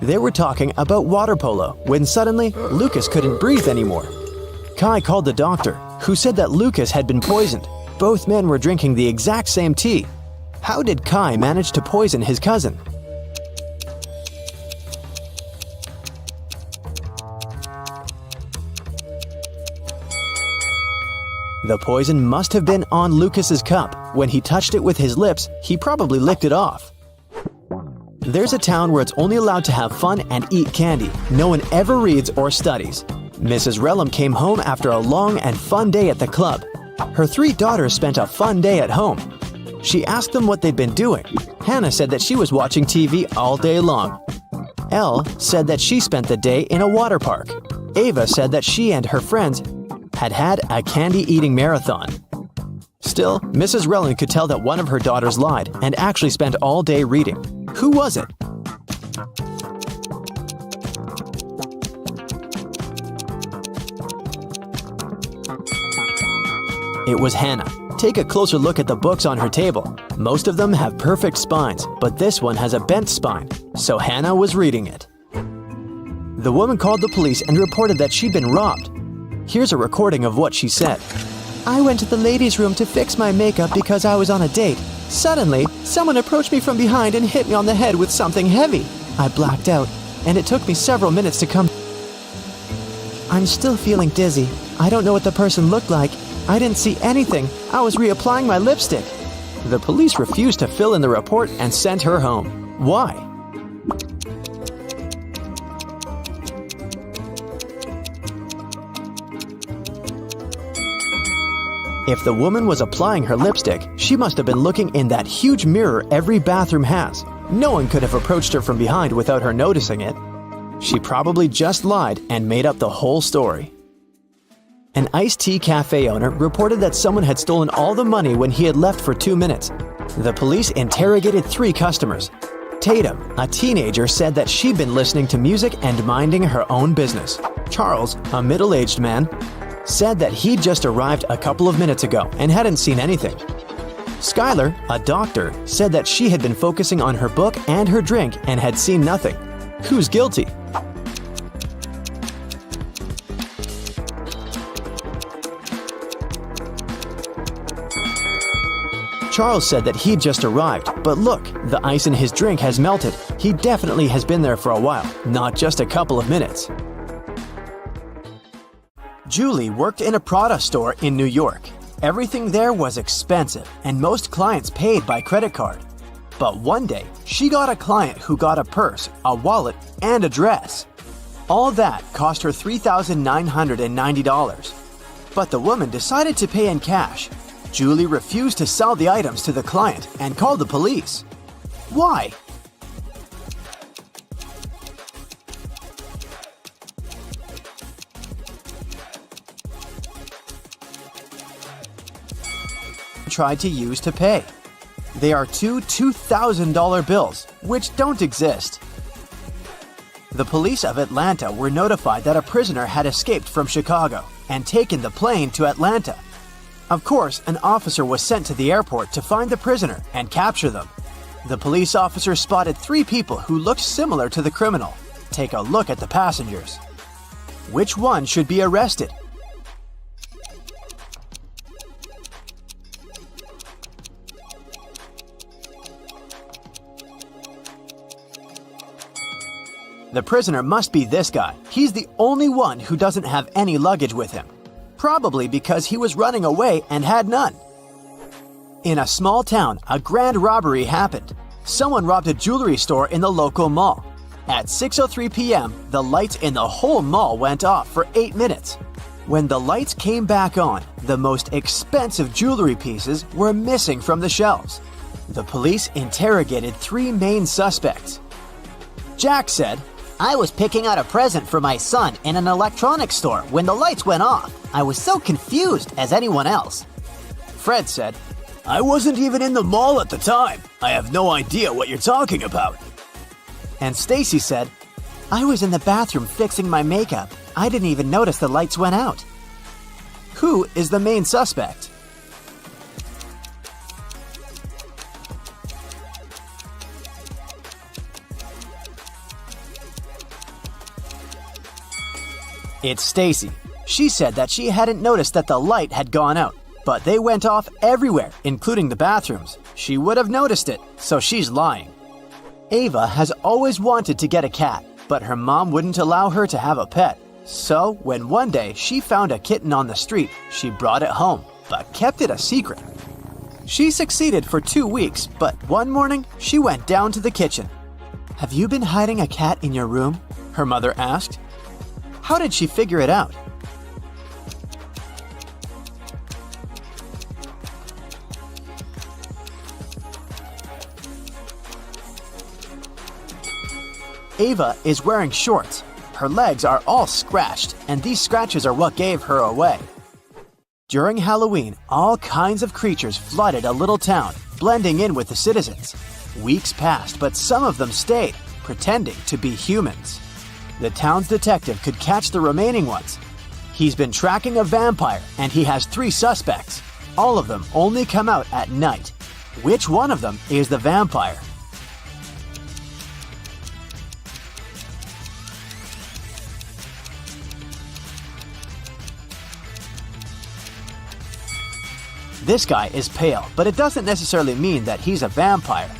They were talking about water polo when suddenly Lucas couldn't breathe anymore. Kai called the doctor, who said that Lucas had been poisoned. Both men were drinking the exact same tea. How did Kai manage to poison his cousin? The poison must have been on Lucas's cup. When he touched it with his lips, he probably licked it off. There's a town where it's only allowed to have fun and eat candy. No one ever reads or studies. Mrs. Relham came home after a long and fun day at the club. Her 3 daughters spent a fun day at home. She asked them what they'd been doing. Hannah said that she was watching TV all day long. Elle said that she spent the day in a water park. Ava said that she and her friends had a candy-eating marathon. Still, Mrs. Relham could tell that one of her daughters lied and actually spent all day reading. Who was it? It was Hannah. Take a closer look at the books on her table. Most of them have perfect spines, but this one has a bent spine, so Hannah was reading it. The woman called the police and reported that she'd been robbed. Here's a recording of what she said. I went to the ladies' room to fix my makeup because I was on a date. Suddenly, someone approached me from behind and hit me on the head with something heavy. I blacked out, and it took me several minutes to come. I'm still feeling dizzy. I don't know what the person looked like. I didn't see anything. I was reapplying my lipstick. The police refused to fill in the report and sent her home. Why? If the woman was applying her lipstick, she must have been looking in that huge mirror every bathroom has. No one could have approached her from behind without her noticing it. She probably just lied and made up the whole story. An iced tea cafe owner reported that someone had stolen all the money when he had left for 2 minutes. The police interrogated 3 customers. Tatum, a teenager, said that she'd been listening to music and minding her own business. Charles, a middle-aged man, said that he'd just arrived a couple of minutes ago and hadn't seen anything. Skylar, a doctor, said that she had been focusing on her book and her drink and had seen nothing. Who's guilty? Charles said that he'd just arrived, but look, the ice in his drink has melted. He definitely has been there for a while, not just a couple of minutes. Julie worked in a Prada store in New York. Everything there was expensive, and most clients paid by credit card. But one day, she got a client who got a purse, a wallet, and a dress. All that cost her $3,990. But the woman decided to pay in cash. Julie refused to sell the items to the client and called the police. Why? Tried to use to pay. They are 2 $2,000 bills, which don't exist. The police of Atlanta were notified that a prisoner had escaped from Chicago and taken the plane to Atlanta. Of course, an officer was sent to the airport to find the prisoner and capture them. The police officer spotted 3 people who looked similar to the criminal. Take a look at the passengers. Which one should be arrested? The prisoner must be this guy. He's the only one who doesn't have any luggage with him. Probably because he was running away and had none. In a small town, a grand robbery happened. Someone robbed a jewelry store in the local mall. At 6:03 p.m., the lights in the whole mall went off for 8 minutes. When the lights came back on, the most expensive jewelry pieces were missing from the shelves. The police interrogated 3 main suspects. Jack said, I was picking out a present for my son in an electronics store when the lights went off. I was so confused as anyone else. Fred said, I wasn't even in the mall at the time. I have no idea what you're talking about. And Stacy said, I was in the bathroom fixing my makeup. I didn't even notice the lights went out. Who is the main suspect? It's Stacy. She said that she hadn't noticed that the light had gone out, but they went off everywhere, including the bathrooms. She would have noticed it, so she's lying. Ava has always wanted to get a cat, but her mom wouldn't allow her to have a pet. So, when one day she found a kitten on the street, she brought it home, but kept it a secret. She succeeded for 2 weeks, but one morning she went down to the kitchen. "Have you been hiding a cat in your room?" her mother asked. How did she figure it out? Ava is wearing shorts. Her legs are all scratched, and these scratches are what gave her away. During Halloween, all kinds of creatures flooded a little town, blending in with the citizens. Weeks passed, but some of them stayed, pretending to be humans. The town's detective could catch the remaining ones. He's been tracking a vampire, and he has 3 suspects. All of them only come out at night. Which one of them is the vampire? This guy is pale, but it doesn't necessarily mean that he's a vampire.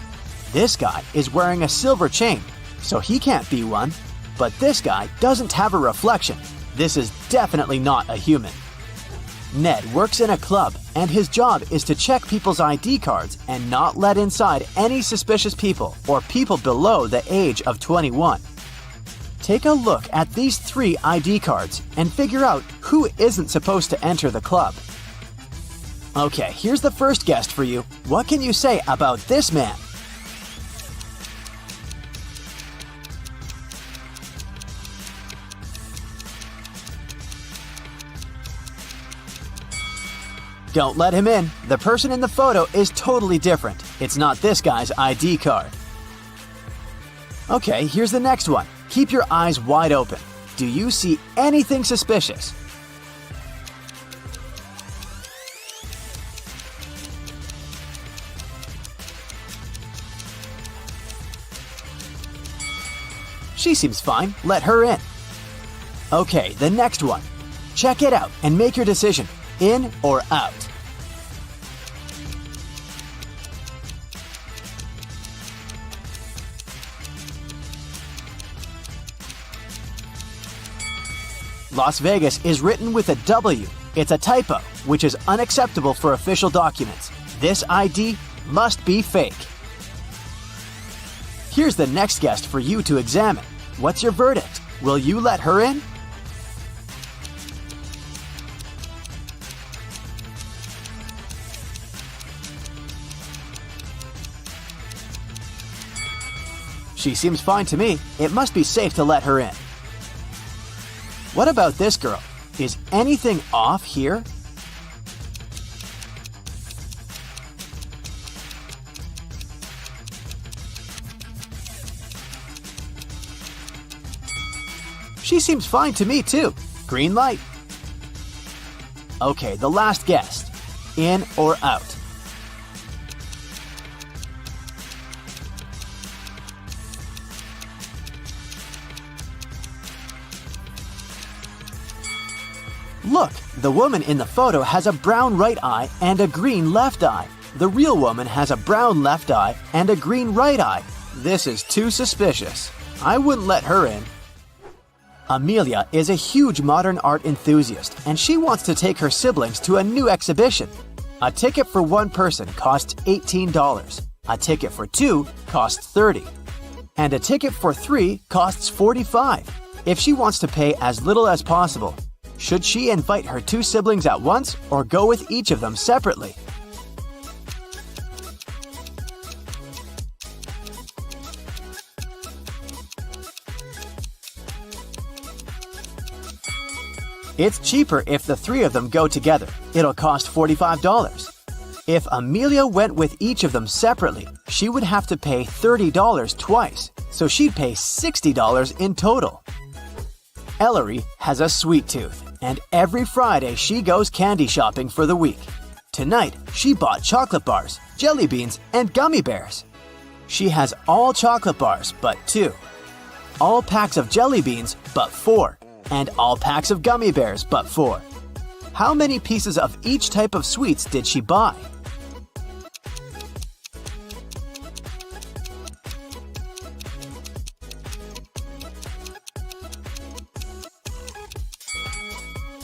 This guy is wearing a silver chain, so he can't be one. But this guy doesn't have a reflection. This is definitely not a human. Ned works in a club, and his job is to check people's ID cards and not let inside any suspicious people or people below the age of 21. Take a look at these 3 ID cards and figure out who isn't supposed to enter the club. Okay, here's the first guest for you. What can you say about this man? Don't let him in. The person in the photo is totally different. It's not this guy's ID card. Okay, here's the next one. Keep your eyes wide open. Do you see anything suspicious? She seems fine. Let her in. Okay, the next one. Check it out and make your decision. In or out? Las Vegas is written with a W. It's a typo, which is unacceptable for official documents. This ID must be fake. Here's the next guest for you to examine. What's your verdict? Will you let her in? She seems fine to me. It must be safe to let her in. What about this girl? Is anything off here? She seems fine to me too. Green light. Okay, the last guest. In or out? Look, the woman in the photo has a brown right eye and a green left eye. The real woman has a brown left eye and a green right eye. This is too suspicious. I wouldn't let her in. Amelia is a huge modern art enthusiast, and she wants to take her siblings to a new exhibition. A ticket for one person costs $18. A ticket for 2 costs $30. And a ticket for 3 costs $45. If she wants to pay as little as possible, should she invite her 2 siblings at once or go with each of them separately? It's cheaper if the 3 of them go together. It'll cost $45. If Amelia went with each of them separately, she would have to pay $30 twice, so she'd pay $60 in total. Ellery has a sweet tooth, and every Friday she goes candy shopping for the week. Tonight, she bought chocolate bars, jelly beans, and gummy bears. She has all chocolate bars but 2. All packs of jelly beans but 4. and all packs of gummy bears but 4. How many pieces of each type of sweets did she buy?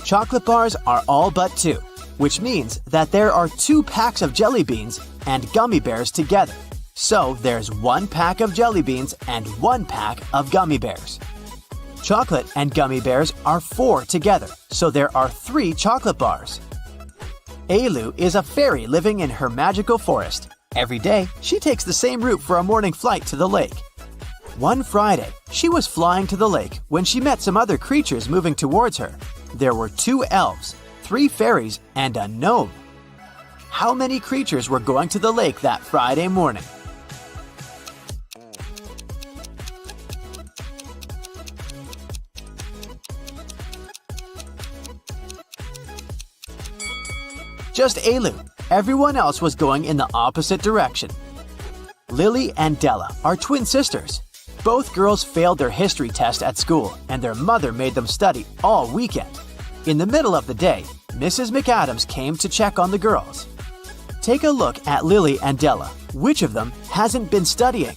Chocolate bars are all but 2, which means that there are 2 packs of jelly beans and gummy bears together. So there's 1 pack of jelly beans and 1 pack of gummy bears. Chocolate and gummy bears are 4 together, so there are 3 chocolate bars. Ailu is a fairy living in her magical forest. Every day, she takes the same route for a morning flight to the lake. One Friday, she was flying to the lake when she met some other creatures moving towards her. There were 2 elves, 3 fairies, and a gnome. How many creatures were going to the lake that Friday morning? Just Ailu. Everyone else was going in the opposite direction. Lily and Della are twin sisters. Both girls failed their history test at school, and their mother made them study all weekend. In the middle of the day, Mrs. McAdams came to check on the girls. Take a look at Lily and Della. Which of them hasn't been studying?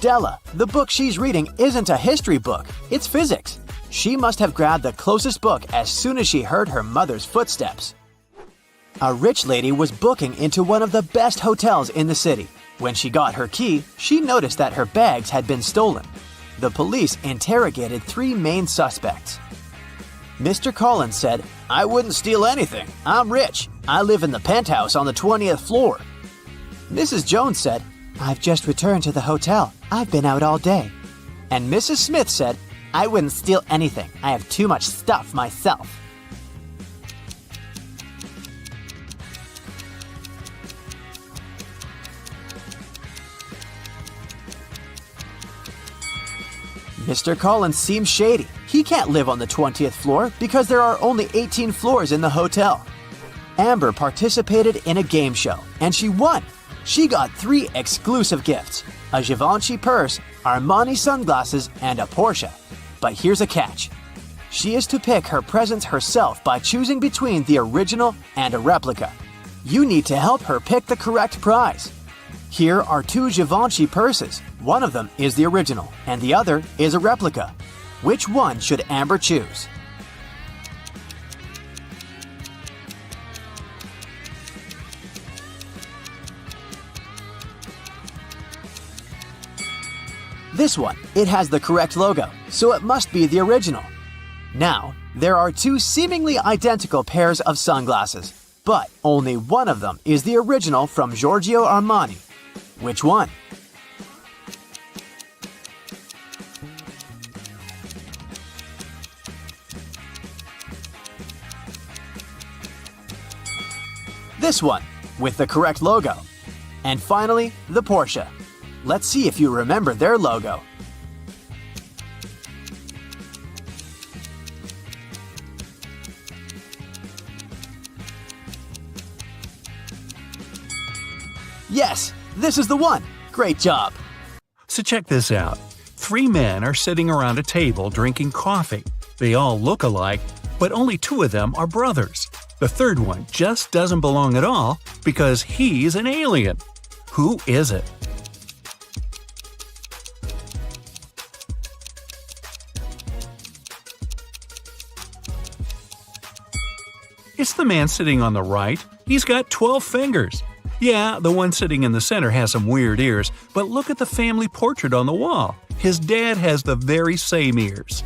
Della, the book she's reading isn't a history book, it's physics. She must have grabbed the closest book as soon as she heard her mother's footsteps. A rich lady was booking into one of the best hotels in the city. When she got her key, she noticed that her bags had been stolen. The police interrogated 3 main suspects. Mr. Collins said, "I wouldn't steal anything. I'm rich. I live in the penthouse on the 20th floor." Mrs. Jones said, "I've just returned to the hotel. I've been out all day." And Mrs. Smith said, "I wouldn't steal anything. I have too much stuff myself." Mr. Collins seems shady. He can't live on the 20th floor because there are only 18 floors in the hotel. Amber participated in a game show, and she won. She got 3 exclusive gifts: a Givenchy purse, Armani sunglasses, and a Porsche. But here's a catch. She is to pick her presents herself by choosing between the original and a replica. You need to help her pick the correct prize. Here are 2 Givenchy purses. One of them is the original, and the other is a replica. Which one should Amber choose? This one. It has the correct logo, so it must be the original. Now, there are 2 seemingly identical pairs of sunglasses, but only one of them is the original from Giorgio Armani. Which one? This one, with the correct logo. And finally, the Porsche. Let's see if you remember their logo. Yes, this is the one. Great job. So check this out. 3 men are sitting around a table drinking coffee. They all look alike, but only 2 of them are brothers. The third one just doesn't belong at all because he's an alien. Who is it? It's the man sitting on the right. He's got 12 fingers. Yeah, the one sitting in the center has some weird ears, but look at the family portrait on the wall. His dad has the very same ears.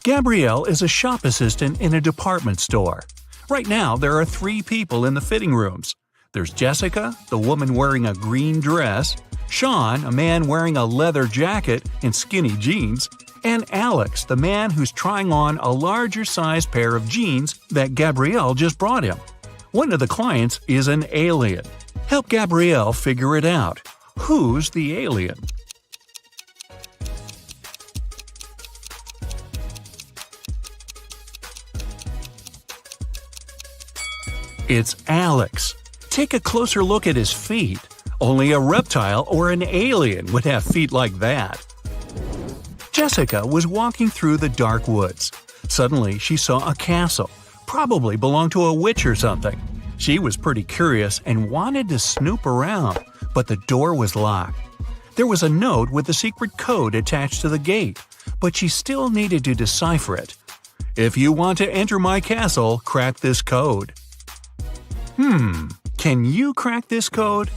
Gabrielle is a shop assistant in a department store. Right now, there are 3 people in the fitting rooms. There's Jessica, the woman wearing a green dress, Sean, a man wearing a leather jacket and skinny jeans, and Alex, the man who's trying on a larger-sized pair of jeans that Gabrielle just brought him. One of the clients is an alien. Help Gabrielle figure it out. Who's the alien? It's Alex. Take a closer look at his feet. Only a reptile or an alien would have feet like that. Jessica was walking through the dark woods. Suddenly, she saw a castle. Probably belonged to a witch or something. She was pretty curious and wanted to snoop around, but the door was locked. There was a note with a secret code attached to the gate, but she still needed to decipher it. If you want to enter my castle, crack this code. Can you crack this code?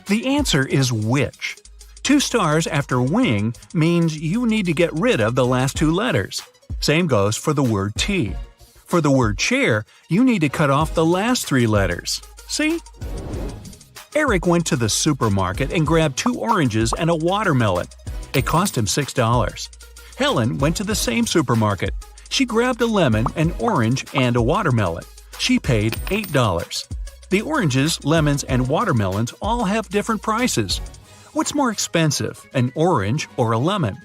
The answer is witch. 2 stars after wing means you need to get rid of the last 2 letters. Same goes for the word tea. For the word chair, you need to cut off the last 3 letters. See? Eric went to the supermarket and grabbed 2 oranges and a watermelon. It cost him $6. Helen went to the same supermarket. She grabbed a lemon, an orange, and a watermelon. She paid $8. The oranges, lemons, and watermelons all have different prices. What's more expensive, an orange or a lemon?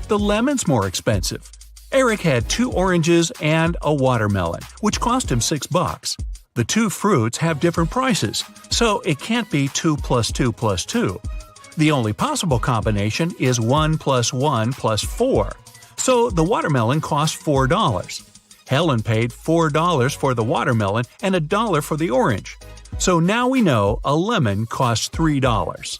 The lemon's more expensive. Eric had 2 oranges and a watermelon, which cost him $6. The 2 fruits have different prices, so it can't be 2 plus 2 plus 2. The only possible combination is 1 plus 1 plus 4, so the watermelon cost $4. Helen paid $4 for the watermelon and $1 for the orange. So now we know a lemon costs $3.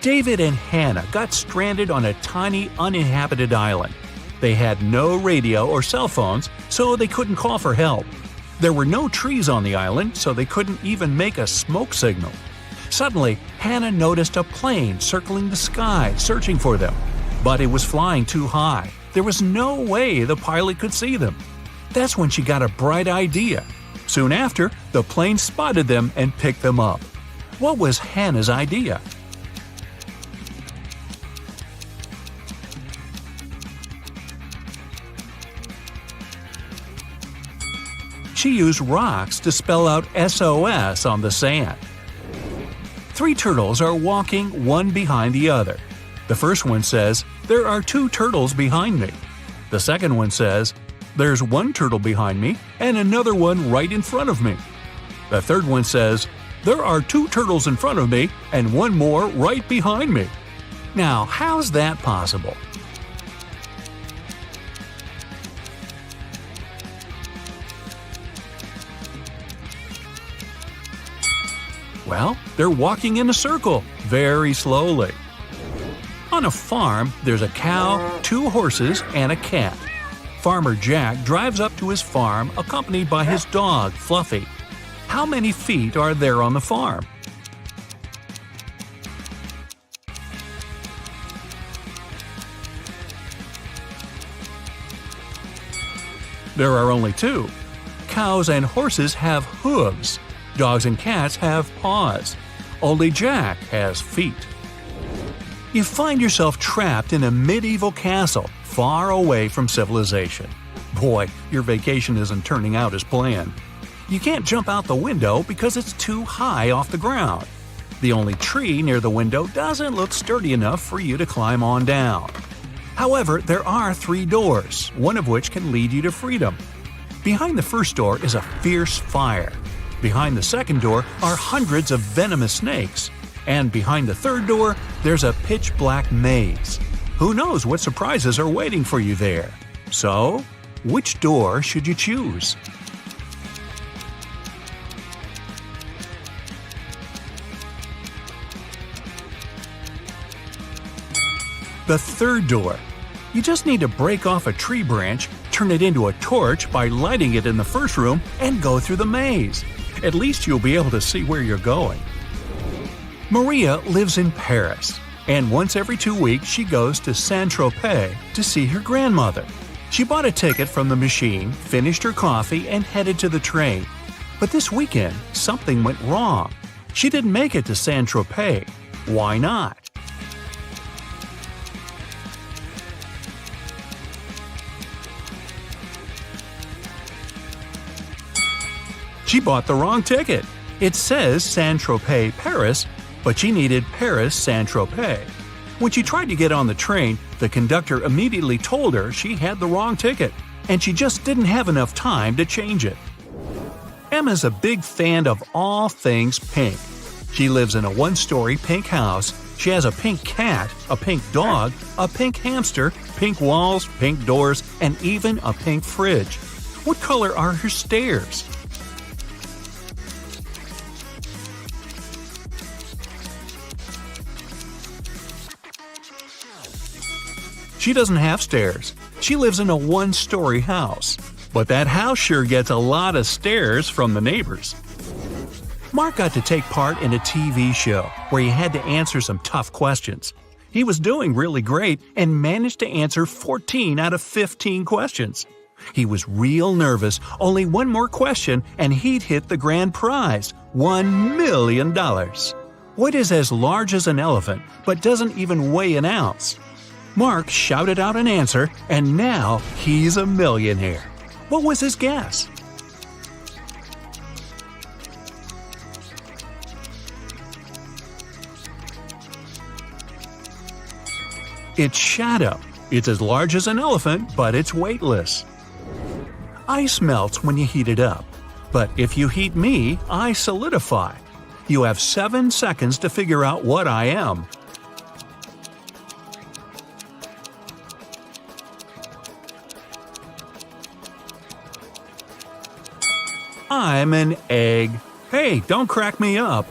David and Hannah got stranded on a tiny uninhabited island. They had no radio or cell phones, so they couldn't call for help. There were no trees on the island, so they couldn't even make a smoke signal. Suddenly, Hannah noticed a plane circling the sky, searching for them. But it was flying too high. There was no way the pilot could see them. That's when she got a bright idea. Soon after, the plane spotted them and picked them up. What was Hannah's idea? She used rocks to spell out SOS on the sand. 3 turtles are walking one behind the other. The first one says, "There are 2 turtles behind me." The second one says, "There's 1 turtle behind me and another one right in front of me." The third one says, "There are 2 turtles in front of me and 1 more right behind me." Now, how's that possible? Well, they're walking in a circle, very slowly. On a farm, there's a cow, 2 horses, and a cat. Farmer Jack drives up to his farm accompanied by his dog, Fluffy. How many feet are there on the farm? There are only 2. Cows and horses have hooves. Dogs and cats have paws. Only Jack has feet. You find yourself trapped in a medieval castle, far away from civilization. Boy, your vacation isn't turning out as planned. You can't jump out the window because it's too high off the ground. The only tree near the window doesn't look sturdy enough for you to climb on down. However, there are 3 doors, one of which can lead you to freedom. Behind the first door is a fierce fire. Behind the second door are hundreds of venomous snakes. And behind the third door, there's a pitch-black maze. Who knows what surprises are waiting for you there? So, which door should you choose? The third door. You just need to break off a tree branch, turn it into a torch by lighting it in the first room, and go through the maze. At least you'll be able to see where you're going. Maria lives in Paris, and once every 2 weeks she goes to Saint-Tropez to see her grandmother. She bought a ticket from the machine, finished her coffee, and headed to the train. But this weekend, something went wrong. She didn't make it to Saint-Tropez. Why not? She bought the wrong ticket. It says Saint-Tropez, Paris, but she needed Paris, Saint-Tropez. When she tried to get on the train, the conductor immediately told her she had the wrong ticket, and she just didn't have enough time to change it. Emma's a big fan of all things pink. She lives in a one-story pink house. She has a pink cat, a pink dog, a pink hamster, pink walls, pink doors, and even a pink fridge. What color are her stairs? She doesn't have stairs. She lives in a one-story house. But that house sure gets a lot of stares from the neighbors. Mark got to take part in a TV show where he had to answer some tough questions. He was doing really great and managed to answer 14 out of 15 questions. He was real nervous. Only one more question and he'd hit the grand prize, $1 million. What is as large as an elephant but doesn't even weigh an ounce? Mark shouted out an answer, and now he's a millionaire. What was his guess? It's shadow. It's as large as an elephant, but it's weightless. Ice melts when you heat it up. But if you heat me, I solidify. You have 7 seconds to figure out what I am. I'm an egg. Hey, don't crack me up.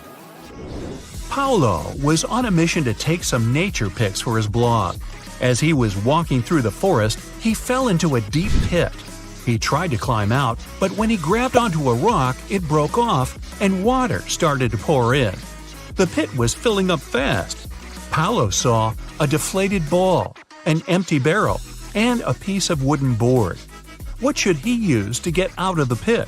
Paolo was on a mission to take some nature pics for his blog. As he was walking through the forest, he fell into a deep pit. He tried to climb out, but when he grabbed onto a rock, it broke off and water started to pour in. The pit was filling up fast. Paolo saw a deflated ball, an empty barrel, and a piece of wooden board. What should he use to get out of the pit?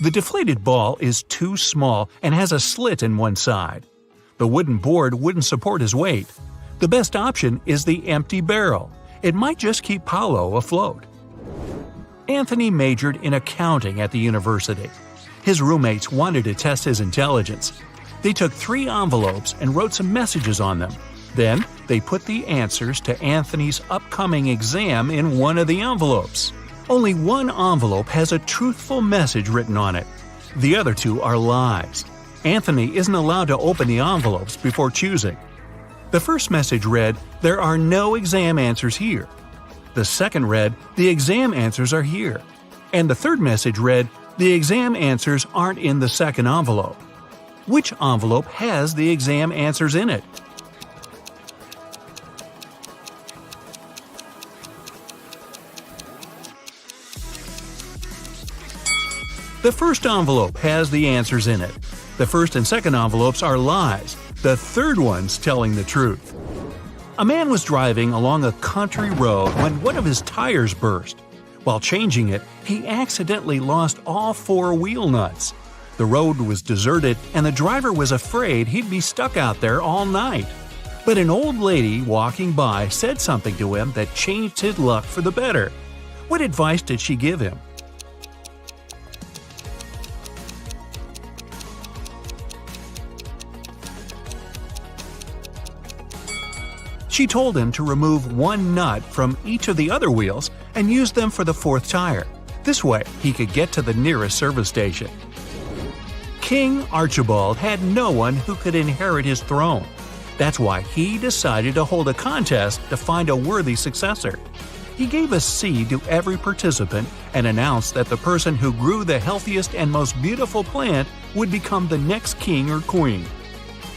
The deflated ball is too small and has a slit in one side. The wooden board wouldn't support his weight. The best option is the empty barrel. It might just keep Paolo afloat. Anthony majored in accounting at the university. His roommates wanted to test his intelligence. They took 3 envelopes and wrote some messages on them. Then, they put the answers to Anthony's upcoming exam in one of the envelopes. Only one envelope has a truthful message written on it. The other 2 are lies. Anthony isn't allowed to open the envelopes before choosing. The first message read, "There are no exam answers here." The second read, "The exam answers are here." And the third message read, "The exam answers aren't in the second envelope." Which envelope has the exam answers in it? The first envelope has the answers in it. The first and second envelopes are lies. The third one's telling the truth. A man was driving along a country road when one of his tires burst. While changing it, he accidentally lost all 4 wheel nuts. The road was deserted and the driver was afraid he'd be stuck out there all night. But an old lady walking by said something to him that changed his luck for the better. What advice did she give him? She told him to remove 1 nut from each of the other wheels and use them for the 4th tire. This way, he could get to the nearest service station. King Archibald had no one who could inherit his throne. That's why he decided to hold a contest to find a worthy successor. He gave a seed to every participant and announced that the person who grew the healthiest and most beautiful plant would become the next king or queen.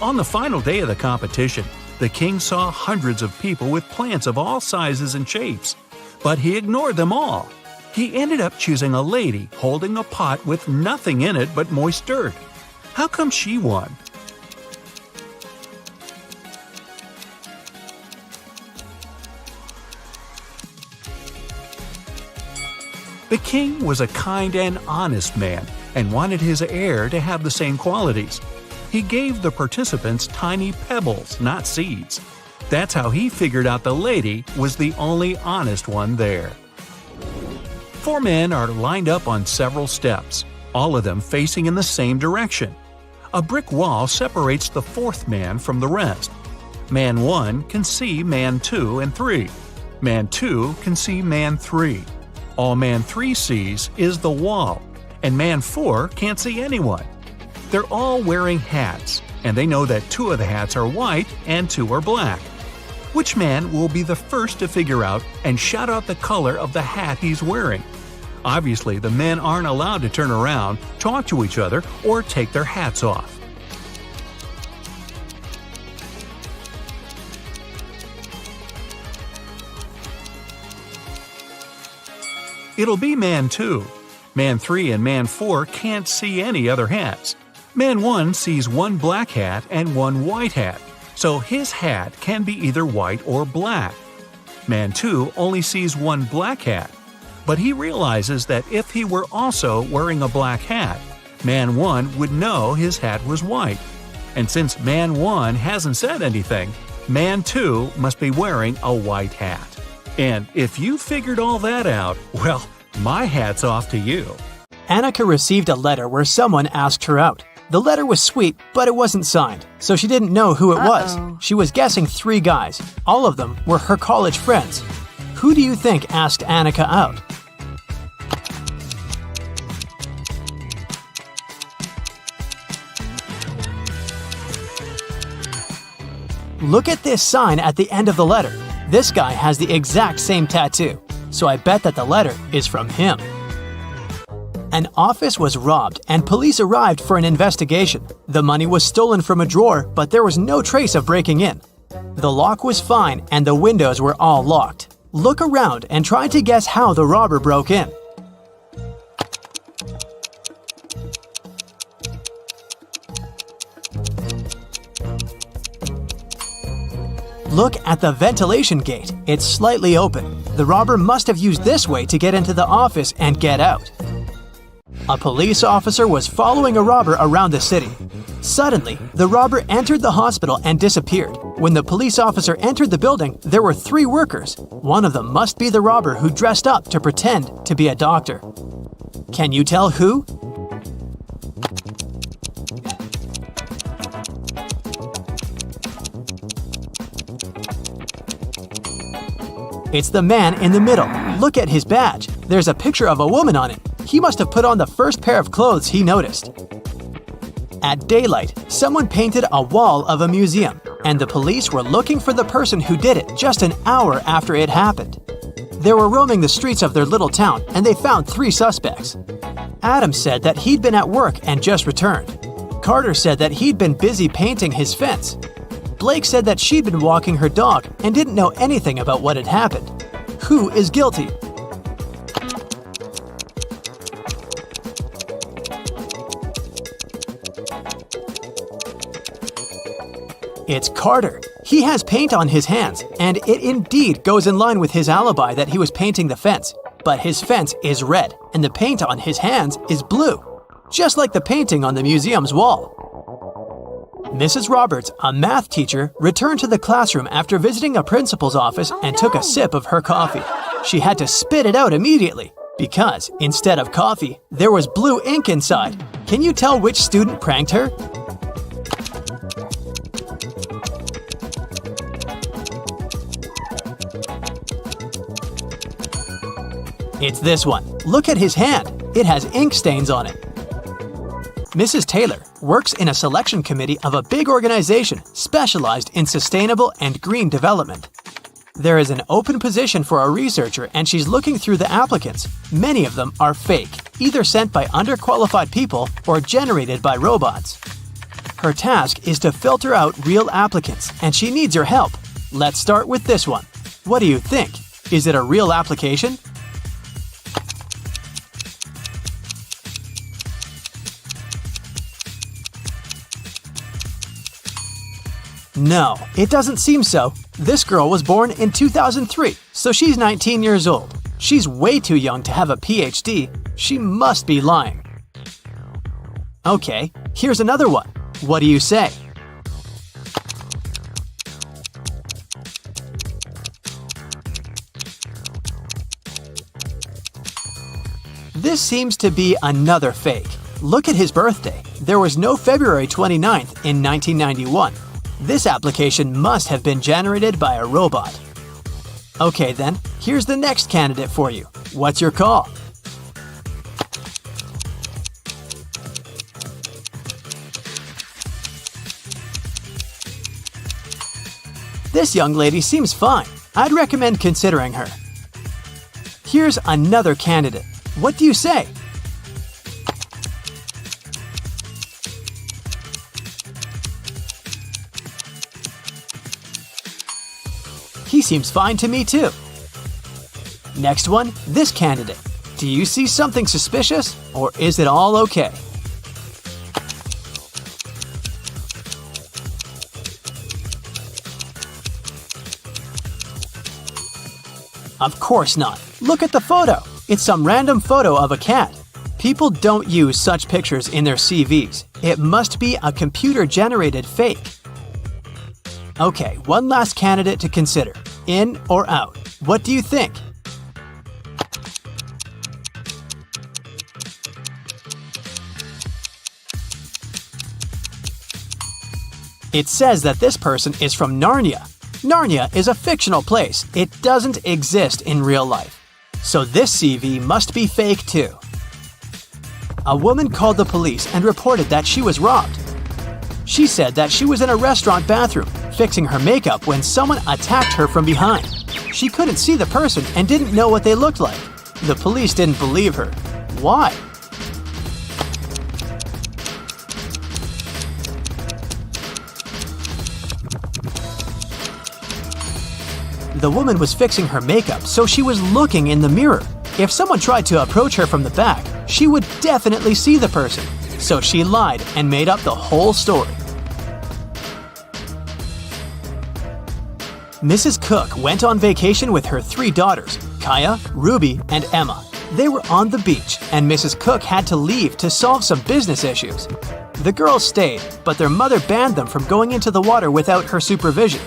On the final day of the competition, the king saw hundreds of people with plants of all sizes and shapes, but he ignored them all. He ended up choosing a lady holding a pot with nothing in it but moist dirt. How come she won? The king was a kind and honest man and wanted his heir to have the same qualities. He gave the participants tiny pebbles, not seeds. That's how he figured out the lady was the only honest one there. 4 men are lined up on several steps, all of them facing in the same direction. A brick wall separates the 4th man from the rest. Man 1 can see man 2 and 3. Man 2 can see man 3. All man 3 sees is the wall, and man 4 can't see anyone. They're all wearing hats, and they know that 2 of the hats are white and 2 are black. Which man will be the first to figure out and shout out the color of the hat he's wearing? Obviously, the men aren't allowed to turn around, talk to each other, or take their hats off. It'll be man 2. Man 3 and man 4 can't see any other hats. Man 1 sees 1 black hat and 1 white hat, so his hat can be either white or black. Man 2 only sees 1 black hat, but he realizes that if he were also wearing a black hat, man 1 would know his hat was white. And since man 1 hasn't said anything, man 2 must be wearing a white hat. And if you figured all that out, well, my hat's off to you. Annika received a letter where someone asked her out. The letter was sweet, but it wasn't signed, so she didn't know who it was. She was guessing 3 guys. All of them were her college friends. Who do you think asked Annika out? Look at this sign at the end of the letter. This guy has the exact same tattoo, so I bet that the letter is from him. An office was robbed and police arrived for an investigation. The money was stolen from a drawer, but there was no trace of breaking in. The lock was fine and the windows were all locked. Look around and try to guess how the robber broke in. Look at the ventilation gate. It's slightly open. The robber must have used this way to get into the office and get out. A police officer was following a robber around the city. Suddenly, the robber entered the hospital and disappeared. When the police officer entered the building, there were 3 workers. One of them must be the robber who dressed up to pretend to be a doctor. Can you tell who? It's the man in the middle. Look at his badge. There's a picture of a woman on it. He must have put on the first pair of clothes he noticed. At daylight, someone painted a wall of a museum, and the police were looking for the person who did it just an hour after it happened. They were roaming the streets of their little town, and they found 3 suspects. Adam said that he'd been at work and just returned. Carter said that he'd been busy painting his fence. Blake said that she'd been walking her dog and didn't know anything about what had happened. Who is guilty? It's Carter. He has paint on his hands, and it indeed goes in line with his alibi that he was painting the fence. But his fence is red, and the paint on his hands is blue, just like the painting on the museum's wall. Mrs. Roberts, a math teacher, returned to the classroom after visiting a principal's office and took a sip of her coffee. She had to spit it out immediately because, instead of coffee, there was blue ink inside. Can you tell which student pranked her? It's this one. Look at his hand. It has ink stains on it. Mrs. Taylor works in a selection committee of a big organization specialized in sustainable and green development. There is an open position for a researcher and she's looking through the applicants. Many of them are fake, either sent by underqualified people or generated by robots. Her task is to filter out real applicants and she needs your help. Let's start with this one. What do you think? Is it a real application? No, it doesn't seem so. This girl was born in 2003, so she's 19 years old. She's way too young to have a PhD. She must be lying. Okay, here's another one. What do you say? This seems to be another fake. Look at his birthday. There was no February 29th in 1991. This application must have been generated by a robot. Okay then, here's the next candidate for you. What's your call? This young lady seems fine. I'd recommend considering her. Here's another candidate. What do you say? He seems fine to me too. Next one, this candidate. Do you see something suspicious, or is it all okay? Of course not. Look at the photo. It's some random photo of a cat. People don't use such pictures in their CVs. It must be a computer-generated fake. Okay, one last candidate to consider. In or out? What do you think? It says that this person is from Narnia. Narnia is a fictional place. It doesn't exist in real life. So this CV must be fake too. A woman called the police and reported that she was robbed. She said that she was in a restaurant bathroom, fixing her makeup when someone attacked her from behind. She couldn't see the person and didn't know what they looked like. The police didn't believe her. Why? The woman was fixing her makeup, so she was looking in the mirror. If someone tried to approach her from the back, she would definitely see the person. So she lied and made up the whole story. Mrs. Cook went on vacation with her 3 daughters, Kaya, Ruby, and Emma. They were on the beach, and Mrs. Cook had to leave to solve some business issues. The girls stayed, but their mother banned them from going into the water without her supervision.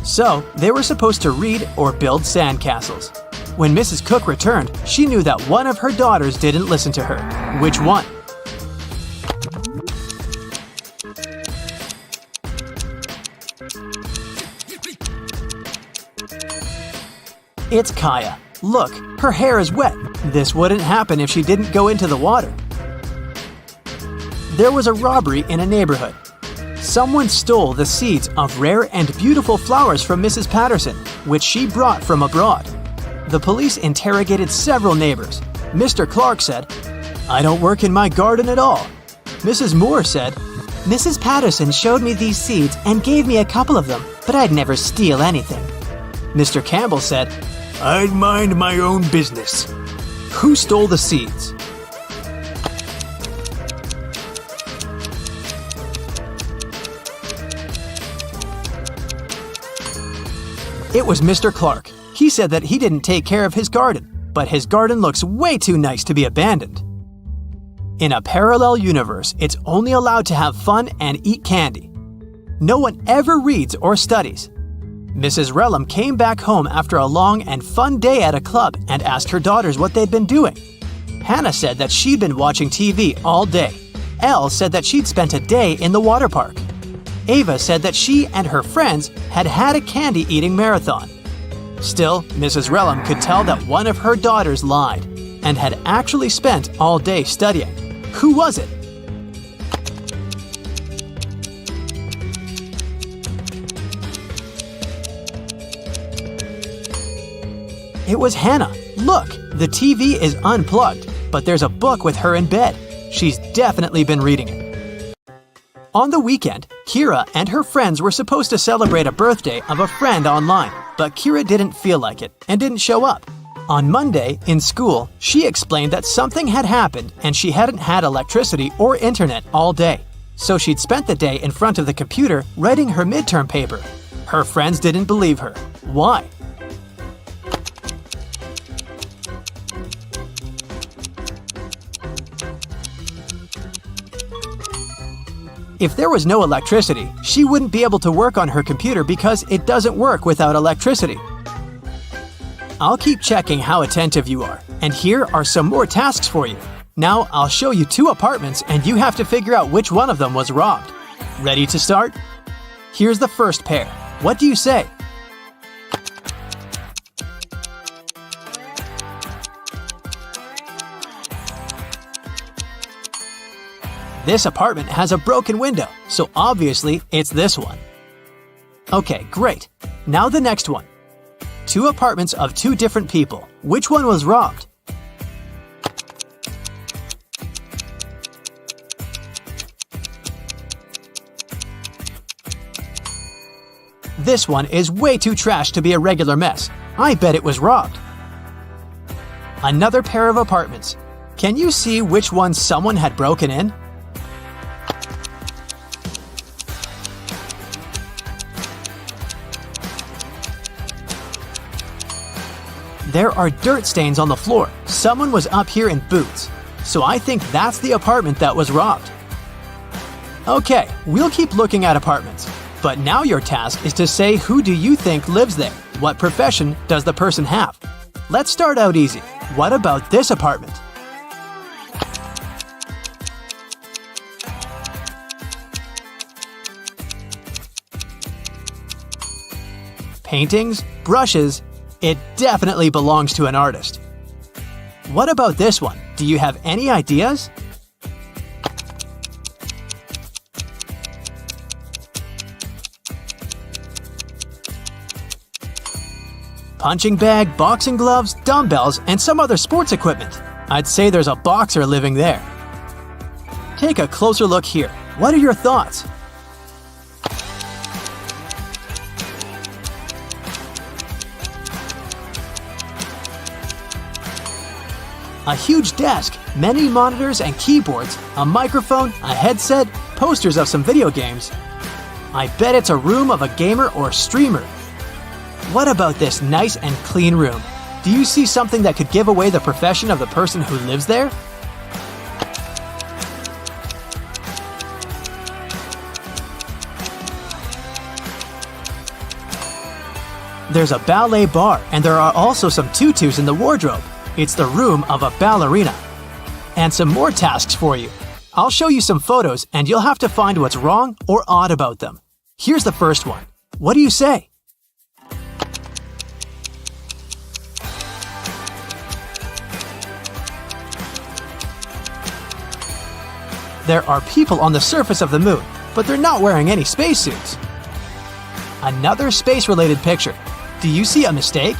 So, they were supposed to read or build sandcastles. When Mrs. Cook returned, she knew that one of her daughters didn't listen to her. Which one? It's Kaya. Look, her hair is wet. This wouldn't happen if she didn't go into the water. There was a robbery in a neighborhood. Someone stole the seeds of rare and beautiful flowers from Mrs. Patterson, which she brought from abroad. The police interrogated several neighbors. Mr. Clark said, "I don't work in my garden at all." Mrs. Moore said, "Mrs. Patterson showed me these seeds and gave me a couple of them, but I'd never steal anything." Mr. Campbell said, "I'd mind my own business." Who stole the seeds? It was Mr. Clark. He said that he didn't take care of his garden, but his garden looks way too nice to be abandoned. In a parallel universe, it's only allowed to have fun and eat candy. No one ever reads or studies. Mrs. Relham came back home after a long and fun day at a club and asked her daughters what they'd been doing. Hannah said that she'd been watching TV all day. Elle said that she'd spent a day in the water park. Ava said that she and her friends had had a candy-eating marathon. Still, Mrs. Relham could tell that one of her daughters lied and had actually spent all day studying. Who was it? It was Hannah. Look, the TV is unplugged, but there's a book with her in bed. She's definitely been reading it. On the weekend, Kira and her friends were supposed to celebrate a birthday of a friend online, but Kira didn't feel like it and didn't show up. On Monday, in school, she explained that something had happened and she hadn't had electricity or internet all day. So she'd spent the day in front of the computer writing her midterm paper. Her friends didn't believe her. Why? If there was no electricity, she wouldn't be able to work on her computer because it doesn't work without electricity. I'll keep checking how attentive you are, and here are some more tasks for you. Now I'll show you 2 apartments and you have to figure out which one of them was robbed. Ready to start? Here's the first pair. What do you say? This apartment has a broken window, so obviously it's this one. Okay, great. Now the next one. 2 apartments of 2 different people. Which one was robbed? This one is way too trash to be a regular mess. I bet it was robbed. Another pair of apartments. Can you see which one someone had broken in? There are dirt stains on the floor. Someone was up here in boots. So I think that's the apartment that was robbed. Okay, we'll keep looking at apartments. But now your task is to say who do you think lives there? What profession does the person have? Let's start out easy. What about this apartment? Paintings, brushes, it definitely belongs to an artist. What about this one? Do you have any ideas? Punching bag, boxing gloves, dumbbells, and some other sports equipment. I'd say there's a boxer living there. Take a closer look here. What are your thoughts? A huge desk, many monitors and keyboards, a microphone, a headset, posters of some video games. I bet it's a room of a gamer or streamer. What about this nice and clean room? Do you see something that could give away the profession of the person who lives there? There's a ballet bar, and there are also some tutus in the wardrobe. It's the room of a ballerina. And some more tasks for you. I'll show you some photos and you'll have to find what's wrong or odd about them. Here's the first one. What do you say? There are people on the surface of the moon, but they're not wearing any spacesuits. Another space-related picture. Do you see a mistake?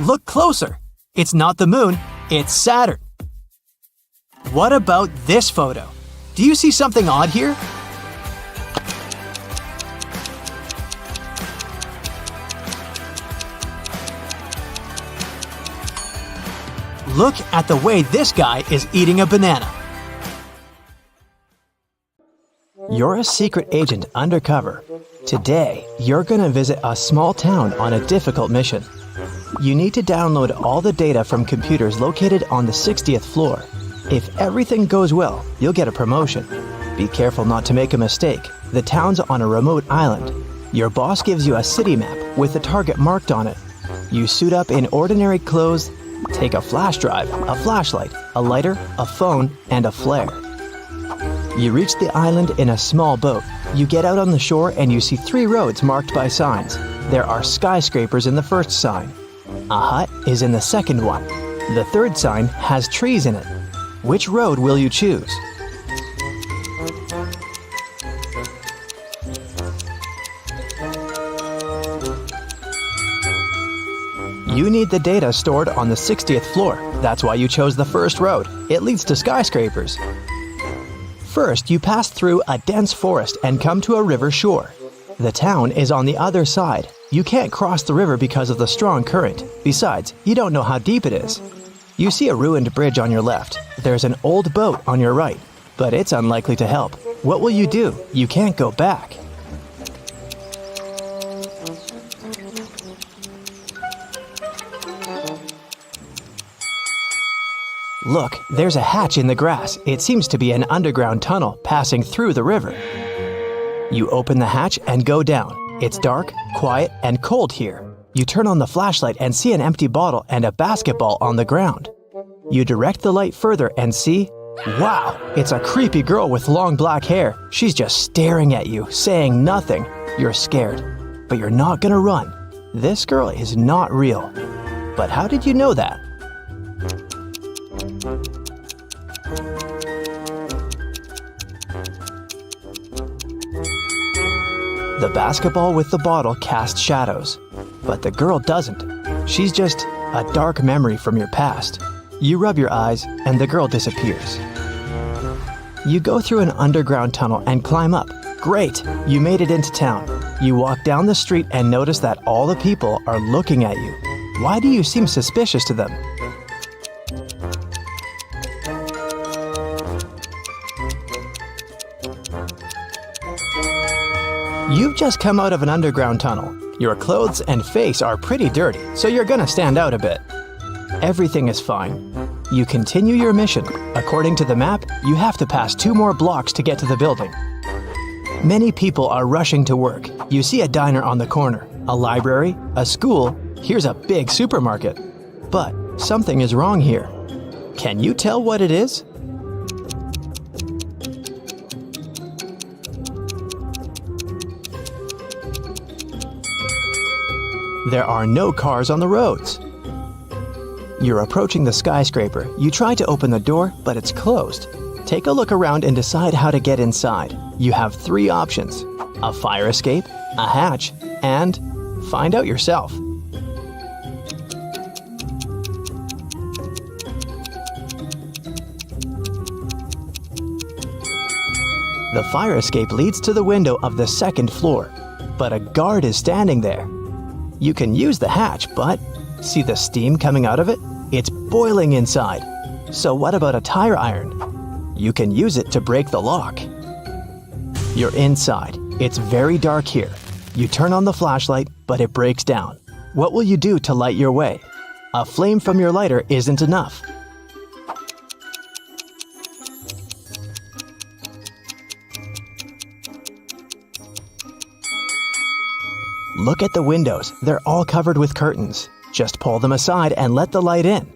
Look closer. It's not the moon, it's Saturn. What about this photo? Do you see something odd here? Look at the way this guy is eating a banana. You're a secret agent undercover. Today, you're gonna visit a small town on a difficult mission. You need to download all the data from computers located on the 60th floor. If everything goes well, you'll get a promotion. Be careful not to make a mistake. The town's on a remote island. Your boss gives you a city map with the target marked on it. You suit up in ordinary clothes, take a flash drive, a flashlight, a lighter, a phone, and a flare. You reach the island in a small boat. You get out on the shore and you see 3 roads marked by signs. There are skyscrapers in the first sign. A hut is in the second one. The third sign has trees in it. Which road will you choose? You need the data stored on the 60th floor. That's why you chose the first road. It leads to skyscrapers. First, you pass through a dense forest and come to a river shore. The town is on the other side. You can't cross the river because of the strong current. Besides, you don't know how deep it is. You see a ruined bridge on your left. There's an old boat on your right, but it's unlikely to help. What will you do? You can't go back. Look, there's a hatch in the grass. It seems to be an underground tunnel passing through the river. You open the hatch and go down. It's dark, quiet, and cold here. You turn on the flashlight and see an empty bottle and a basketball on the ground. You direct the light further and see, wow, it's a creepy girl with long black hair. She's just staring at you, saying nothing. You're scared, but you're not gonna run. This girl is not real. But how did you know that? The basketball with the bottle casts shadows, but the girl doesn't. She's just a dark memory from your past. You rub your eyes and the girl disappears. You go through an underground tunnel and climb up. Great, you made it into town. You walk down the street and notice that all the people are looking at you. Why do you seem suspicious to them? You've just come out of an underground tunnel. Your clothes and face are pretty dirty, so you're gonna stand out a bit. Everything is fine. You continue your mission. According to the map, you have to pass 2 more blocks to get to the building. Many people are rushing to work. You see a diner on the corner, a library, a school. Here's a big supermarket. But something is wrong here. Can you tell what it is? There are no cars on the roads. You're approaching the skyscraper. You try to open the door, but it's closed. Take a look around and decide how to get inside. You have 3 options: a fire escape, a hatch, and find out yourself. The fire escape leads to the window of the 2nd floor, but a guard is standing there. You can use the hatch, but see the steam coming out of it? It's boiling inside. So what about a tire iron? You can use it to break the lock. You're inside. It's very dark here. You turn on the flashlight, but it breaks down. What will you do to light your way? A flame from your lighter isn't enough. Look at the windows. They're all covered with curtains. Just pull them aside and let the light in.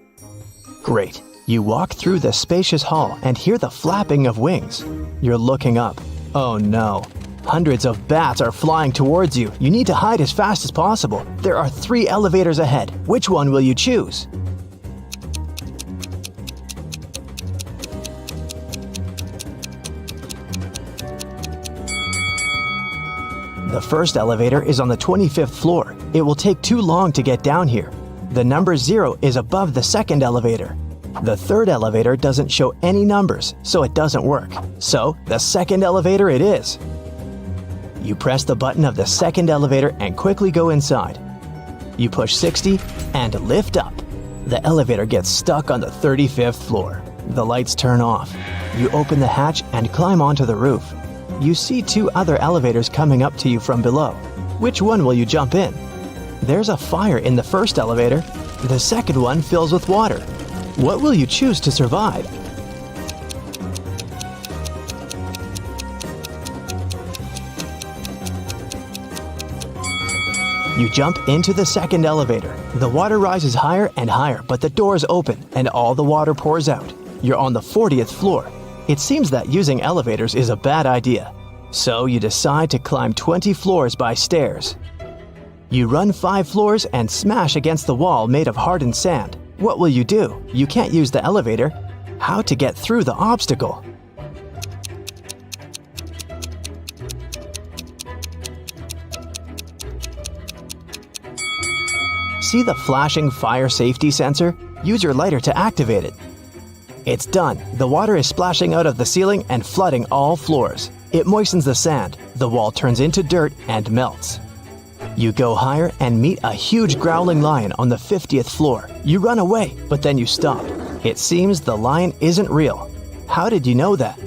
Great. You walk through the spacious hall and hear the flapping of wings. You're looking up. Oh no. Hundreds of bats are flying towards you. You need to hide as fast as possible. There are 3 elevators ahead. Which one will you choose? The first elevator is on the 25th floor. It will take too long to get down here. The number 0 is above the 2nd elevator. The 3rd elevator doesn't show any numbers, so it doesn't work. So, the 2nd elevator it is. You press the button of the 2nd elevator and quickly go inside. You push 60 and lift up. The elevator gets stuck on the 35th floor. The lights turn off. You open the hatch and climb onto the roof. You see 2 other elevators coming up to you from below. Which one will you jump in? There's a fire in the 1st elevator. The 2nd one fills with water. What will you choose to survive? You jump into the 2nd elevator. The water rises higher and higher, but the doors open and all the water pours out. You're on the 40th floor. It seems that using elevators is a bad idea. So you decide to climb 20 floors by stairs. You run 5 floors and smash against the wall made of hardened sand. What will you do? You can't use the elevator. How to get through the obstacle? See the flashing fire safety sensor? Use your lighter to activate it. It's done. The water is splashing out of the ceiling and flooding all floors. It moistens the sand. The wall turns into dirt and melts. You go higher and meet a huge growling lion on the 50th floor. You run away, but then you stop. It seems the lion isn't real. How did you know that?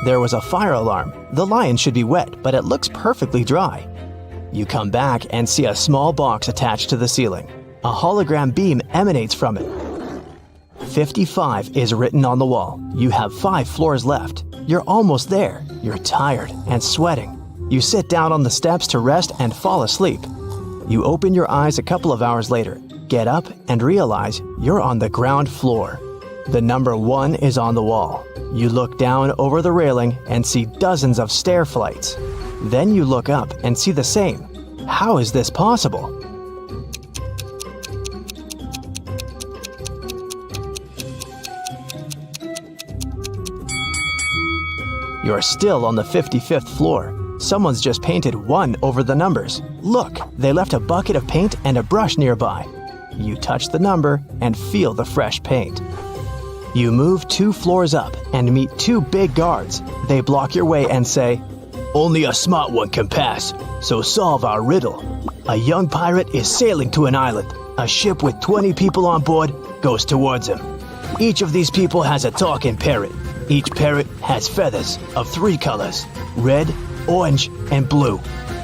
There was a fire alarm. The lion should be wet, but it looks perfectly dry. You come back and see a small box attached to the ceiling. A hologram beam emanates from it. 55 is written on the wall. You have 5 floors left. You're almost there. You're tired and sweating. You sit down on the steps to rest and fall asleep. You open your eyes a couple of hours later, get up, and realize you're on the ground floor. The number 1 is on the wall. You look down over the railing and see dozens of stair flights. Then you look up and see the same. How is this possible? You're still on the 55th floor. Someone's just painted 1 over the numbers. Look, they left a bucket of paint and a brush nearby. You touch the number and feel the fresh paint. You move 2 floors up and meet 2 big guards. They block your way and say, "Only a smart one can pass, so solve our riddle." A young pirate is sailing to an island. A ship with 20 people on board goes towards him. Each of these people has a talking parrot. Each parrot has feathers of 3 colors: red, orange, and blue.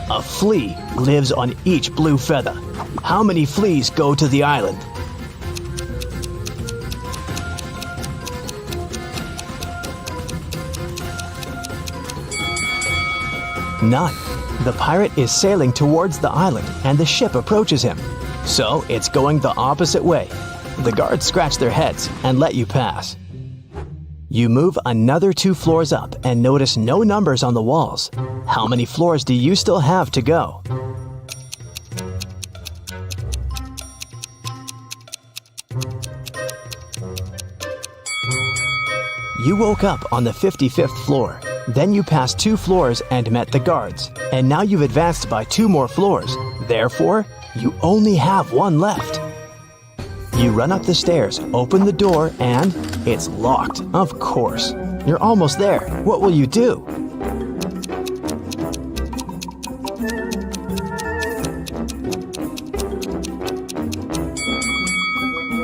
A flea lives on each blue feather. How many fleas go to the island? None. The pirate is sailing towards the island and the ship approaches him. So it's going the opposite way. The guards scratch their heads and let you pass. You move another 2 floors up and notice no numbers on the walls. How many floors do you still have to go? You woke up on the 55th floor. Then you passed 2 floors and met the guards. And now you've advanced by 2 more floors. Therefore, you only have 1 left. You run up the stairs, open the door, and it's locked, of course. You're almost there. What will you do?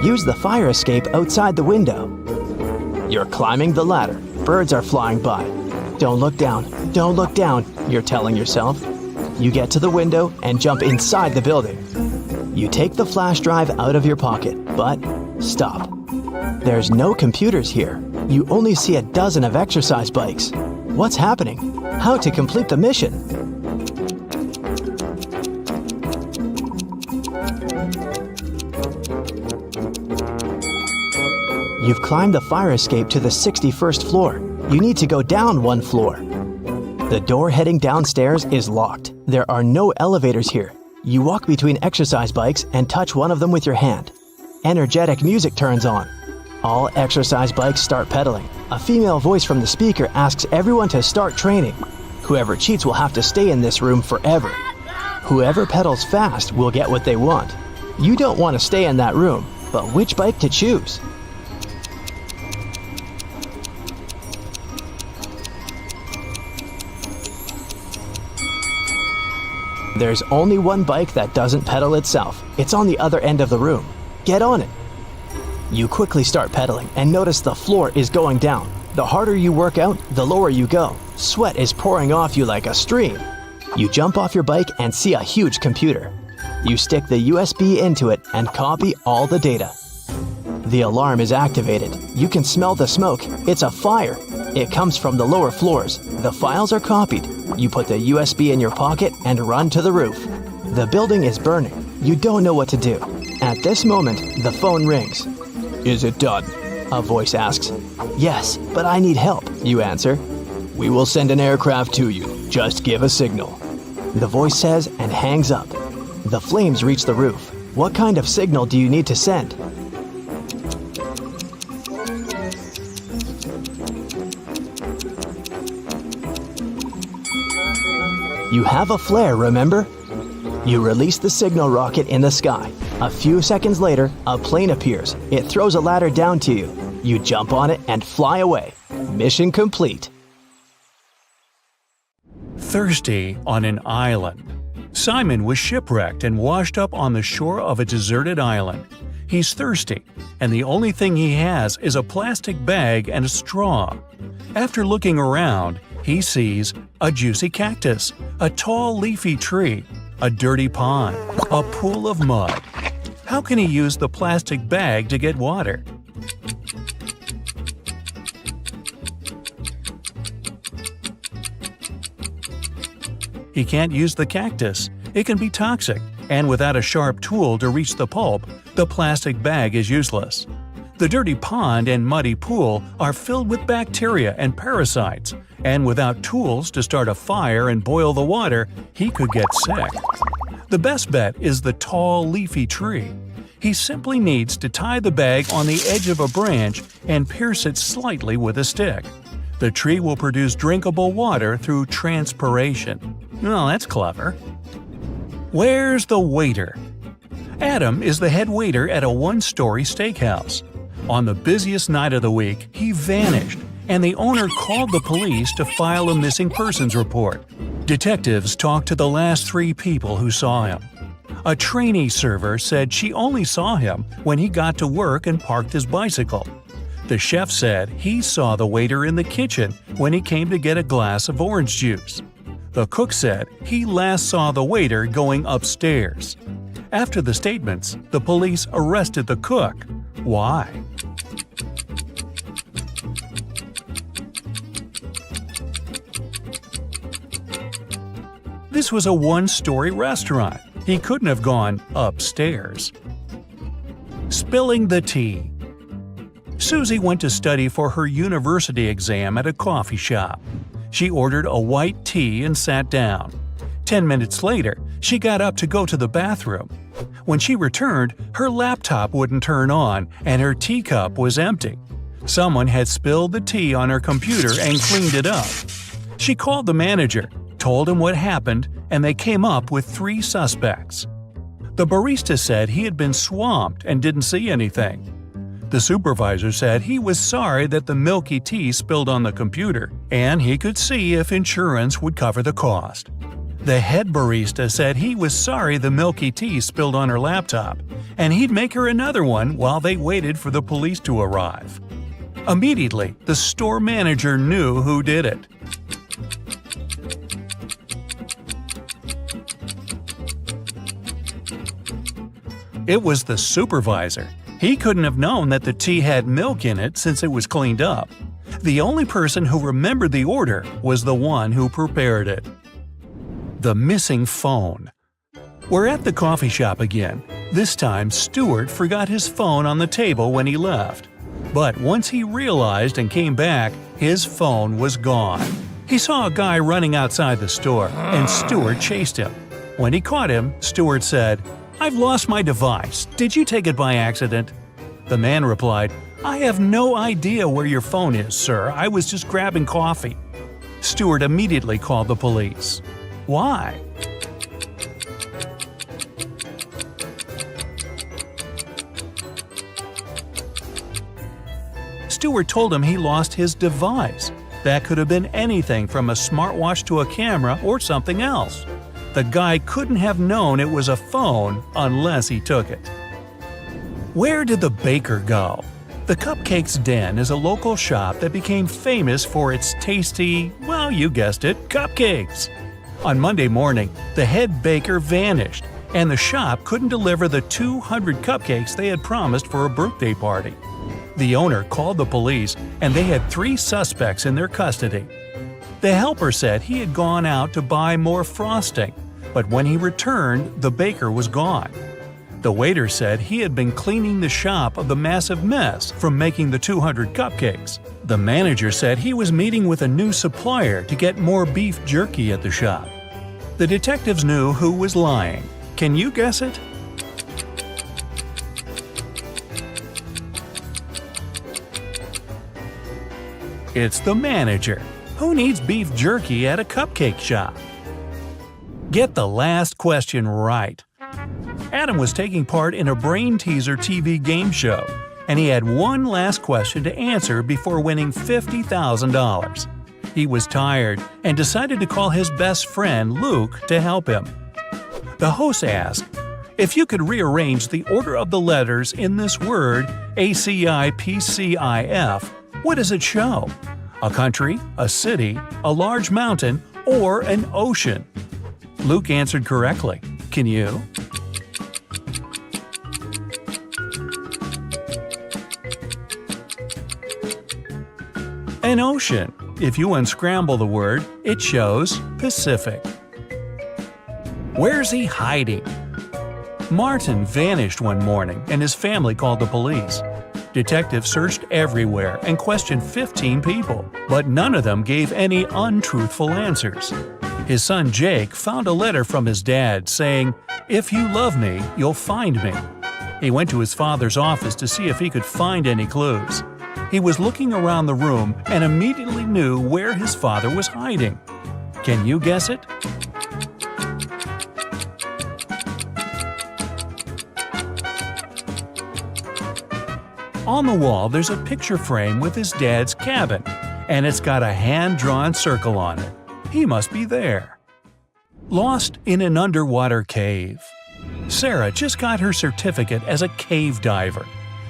Use the fire escape outside the window. You're climbing the ladder. Birds are flying by. Don't look down. Don't look down, you're telling yourself. You get to the window and jump inside the building. You take the flash drive out of your pocket, but stop. There's no computers here. You only see a dozen of exercise bikes. What's happening? How to complete the mission? You've climbed the fire escape to the 61st floor. You need to go down 1 floor. The door heading downstairs is locked. There are no elevators here. You walk between exercise bikes and touch one of them with your hand. Energetic music turns on. All exercise bikes start pedaling. A female voice from the speaker asks everyone to start training. Whoever cheats will have to stay in this room forever. Whoever pedals fast will get what they want. You don't want to stay in that room, but which bike to choose? There's only one bike that doesn't pedal itself. It's on the other end of the room. Get on it. You quickly start pedaling and notice the floor is going down. The harder you work out, the lower you go. Sweat is pouring off you like a stream. You jump off your bike and see a huge computer. You stick the USB into it and copy all the data. The alarm is activated. You can smell the smoke. It's a fire. It comes from the lower floors. The files are copied. You put the USB in your pocket and run to the roof. The building is burning. You don't know what to do. At this moment, the phone rings. "Is it done?" a voice asks. "Yes, but I need help," you answer. "We will send an aircraft to you. Just give a signal," the voice says and hangs up. The flames reach the roof. What kind of signal do you need to send? You have a flare, remember? You release the signal rocket in the sky. A few seconds later, a plane appears. It throws a ladder down to you. You jump on it and fly away. Mission complete. Thirsty on an island. Simon was shipwrecked and washed up on the shore of a deserted island. He's thirsty, and the only thing he has is a plastic bag and a straw. After looking around, he sees a juicy cactus, a tall leafy tree, a dirty pond, a pool of mud. How can he use the plastic bag to get water? He can't use the cactus. It can be toxic, and without a sharp tool to reach the pulp, the plastic bag is useless. The dirty pond and muddy pool are filled with bacteria and parasites, and without tools to start a fire and boil the water, he could get sick. The best bet is the tall, leafy tree. He simply needs to tie the bag on the edge of a branch and pierce it slightly with a stick. The tree will produce drinkable water through transpiration. Well, that's clever. Where's the waiter? Adam is the head waiter at a one-story steakhouse. On the busiest night of the week, he vanished, and the owner called the police to file a missing persons report. Detectives talked to the last 3 people who saw him. A trainee server said she only saw him when he got to work and parked his bicycle. The chef said he saw the waiter in the kitchen when he came to get a glass of orange juice. The cook said he last saw the waiter going upstairs. After the statements, the police arrested the cook. Why? This was a one-story restaurant. He couldn't have gone upstairs. Spilling the tea. Susie went to study for her university exam at a coffee shop. She ordered a white tea and sat down. 10 minutes later, she got up to go to the bathroom. When she returned, her laptop wouldn't turn on and her teacup was empty. Someone had spilled the tea on her computer and cleaned it up. She called the manager, told him what happened, and they came up with 3 suspects. The barista said he had been swamped and didn't see anything. The supervisor said he was sorry that the milky tea spilled on the computer, and he could see if insurance would cover the cost. The head barista said he was sorry the milky tea spilled on her laptop, and he'd make her another one while they waited for the police to arrive. Immediately, the store manager knew who did it. It was the supervisor. He couldn't have known that the tea had milk in it since it was cleaned up. The only person who remembered the order was the one who prepared it. The missing phone. We're at the coffee shop again. This time, Stuart forgot his phone on the table when he left. But once he realized and came back, his phone was gone. He saw a guy running outside the store, and Stuart chased him. When he caught him, Stuart said, "I've lost my device. Did you take it by accident?" The man replied, "I have no idea where your phone is, sir. I was just grabbing coffee." Stuart immediately called the police. Why? Stuart told him he lost his device. That could have been anything from a smartwatch to a camera or something else. The guy couldn't have known it was a phone unless he took it. Where did the baker go? The Cupcakes Den is a local shop that became famous for its tasty, well, you guessed it, cupcakes. On Monday morning, the head baker vanished, and the shop couldn't deliver the 200 cupcakes they had promised for a birthday party. The owner called the police, and they had 3 suspects in their custody. The helper said he had gone out to buy more frosting, but when he returned, the baker was gone. The waiter said he had been cleaning the shop of the massive mess from making the 200 cupcakes. The manager said he was meeting with a new supplier to get more beef jerky at the shop. The detectives knew who was lying. Can you guess it? It's the manager. Who needs beef jerky at a cupcake shop? Get the last question right. Adam was taking part in a brain teaser TV game show, and he had one last question to answer before winning $50,000. He was tired and decided to call his best friend Luke to help him. The host asked, If you could rearrange the order of the letters in this word, ACIPCIF, what does it show? A country, a city, a large mountain, or an ocean? Luke answered correctly. Can you? An ocean. If you unscramble the word, it shows Pacific. Where's he hiding? Martin vanished one morning and his family called the police. Detectives searched everywhere and questioned 15 people, but none of them gave any untruthful answers. His son Jake found a letter from his dad saying, "If you love me, you'll find me." He went to his father's office to see if he could find any clues. He was looking around the room and immediately knew where his father was hiding. Can you guess it? On the wall, there's a picture frame with his dad's cabin, and it's got a hand-drawn circle on it. He must be there. Lost in an underwater cave. Sarah just got her certificate as a cave diver.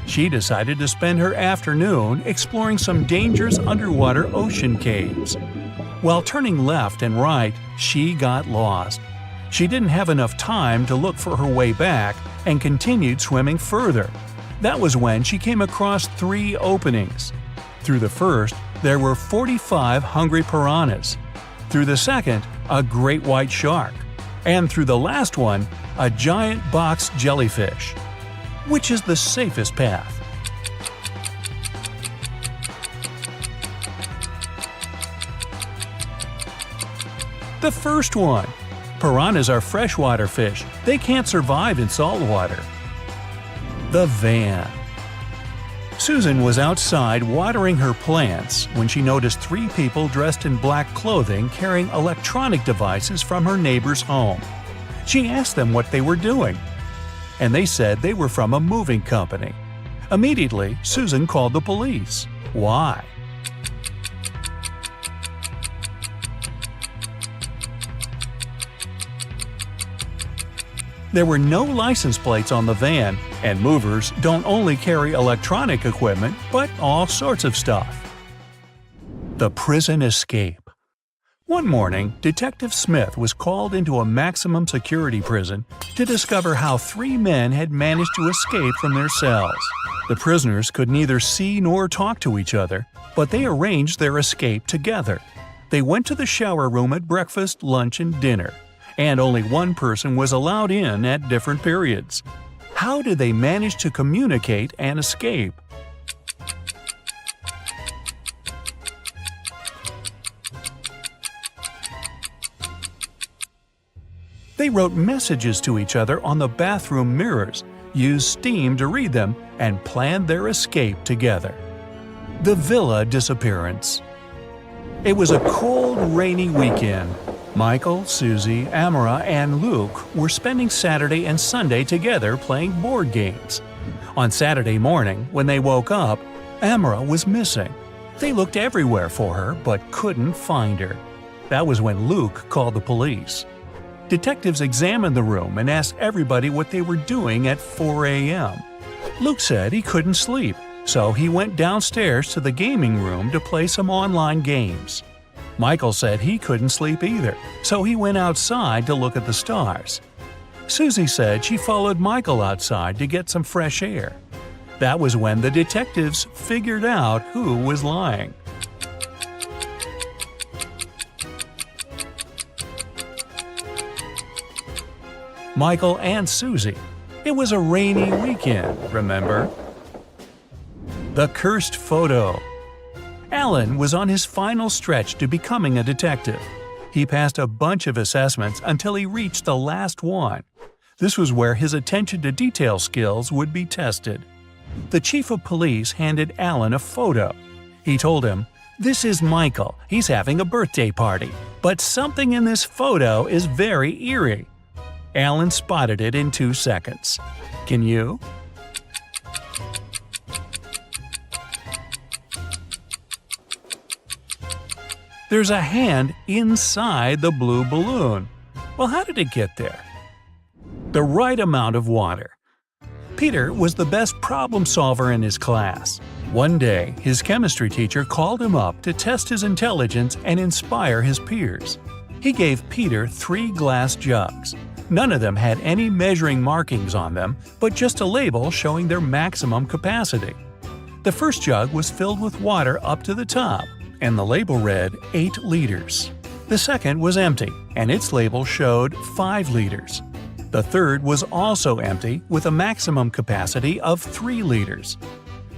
She decided to spend her afternoon exploring some dangerous underwater ocean caves. While turning left and right, she got lost. She didn't have enough time to look for her way back and continued swimming further. That was when she came across 3 openings. Through the first, there were 45 hungry piranhas. Through the second, a great white shark. And through the last one, a giant box jellyfish. Which is the safest path? The first one. Piranhas are freshwater fish. They can't survive in salt water. The van. Susan was outside watering her plants when she noticed 3 people dressed in black clothing carrying electronic devices from her neighbor's home. She asked them what they were doing, and they said they were from a moving company. Immediately, Susan called the police. Why? There were no license plates on the van, and movers don't only carry electronic equipment, but all sorts of stuff. The prison escape. One morning, Detective Smith was called into a maximum security prison to discover how 3 men had managed to escape from their cells. The prisoners could neither see nor talk to each other, but they arranged their escape together. They went to the shower room at breakfast, lunch, and dinner, and only one person was allowed in at different periods. How did they manage to communicate and escape? They wrote messages to each other on the bathroom mirrors, used steam to read them, and planned their escape together. The villa disappearance. It was a cold, rainy weekend. Michael, Susie, Amara, and Luke were spending Saturday and Sunday together playing board games. On Saturday morning, when they woke up, Amara was missing. They looked everywhere for her but couldn't find her. That was when Luke called the police. Detectives examined the room and asked everybody what they were doing at 4 a.m. Luke said he couldn't sleep, so he went downstairs to the gaming room to play some online games. Michael said he couldn't sleep either, so he went outside to look at the stars. Susie said she followed Michael outside to get some fresh air. That was when the detectives figured out who was lying. Michael and Susie. It was a rainy weekend, remember? The cursed photo. Alan was on his final stretch to becoming a detective. He passed a bunch of assessments until he reached the last one. This was where his attention to detail skills would be tested. The chief of police handed Alan a photo. He told him, "This is Michael. He's having a birthday party. But something in this photo is very eerie." Alan spotted it in 2 seconds. Can you? There's a hand inside the blue balloon. Well, how did it get there? the right amount of water. Peter was the best problem solver in his class. One day, his chemistry teacher called him up to test his intelligence and inspire his peers. He gave Peter 3 glass jugs. None of them had any measuring markings on them, but just a label showing their maximum capacity. The first jug was filled with water up to the top, and the label read 8 liters. The second was empty, and its label showed 5 liters. The third was also empty with a maximum capacity of 3 liters.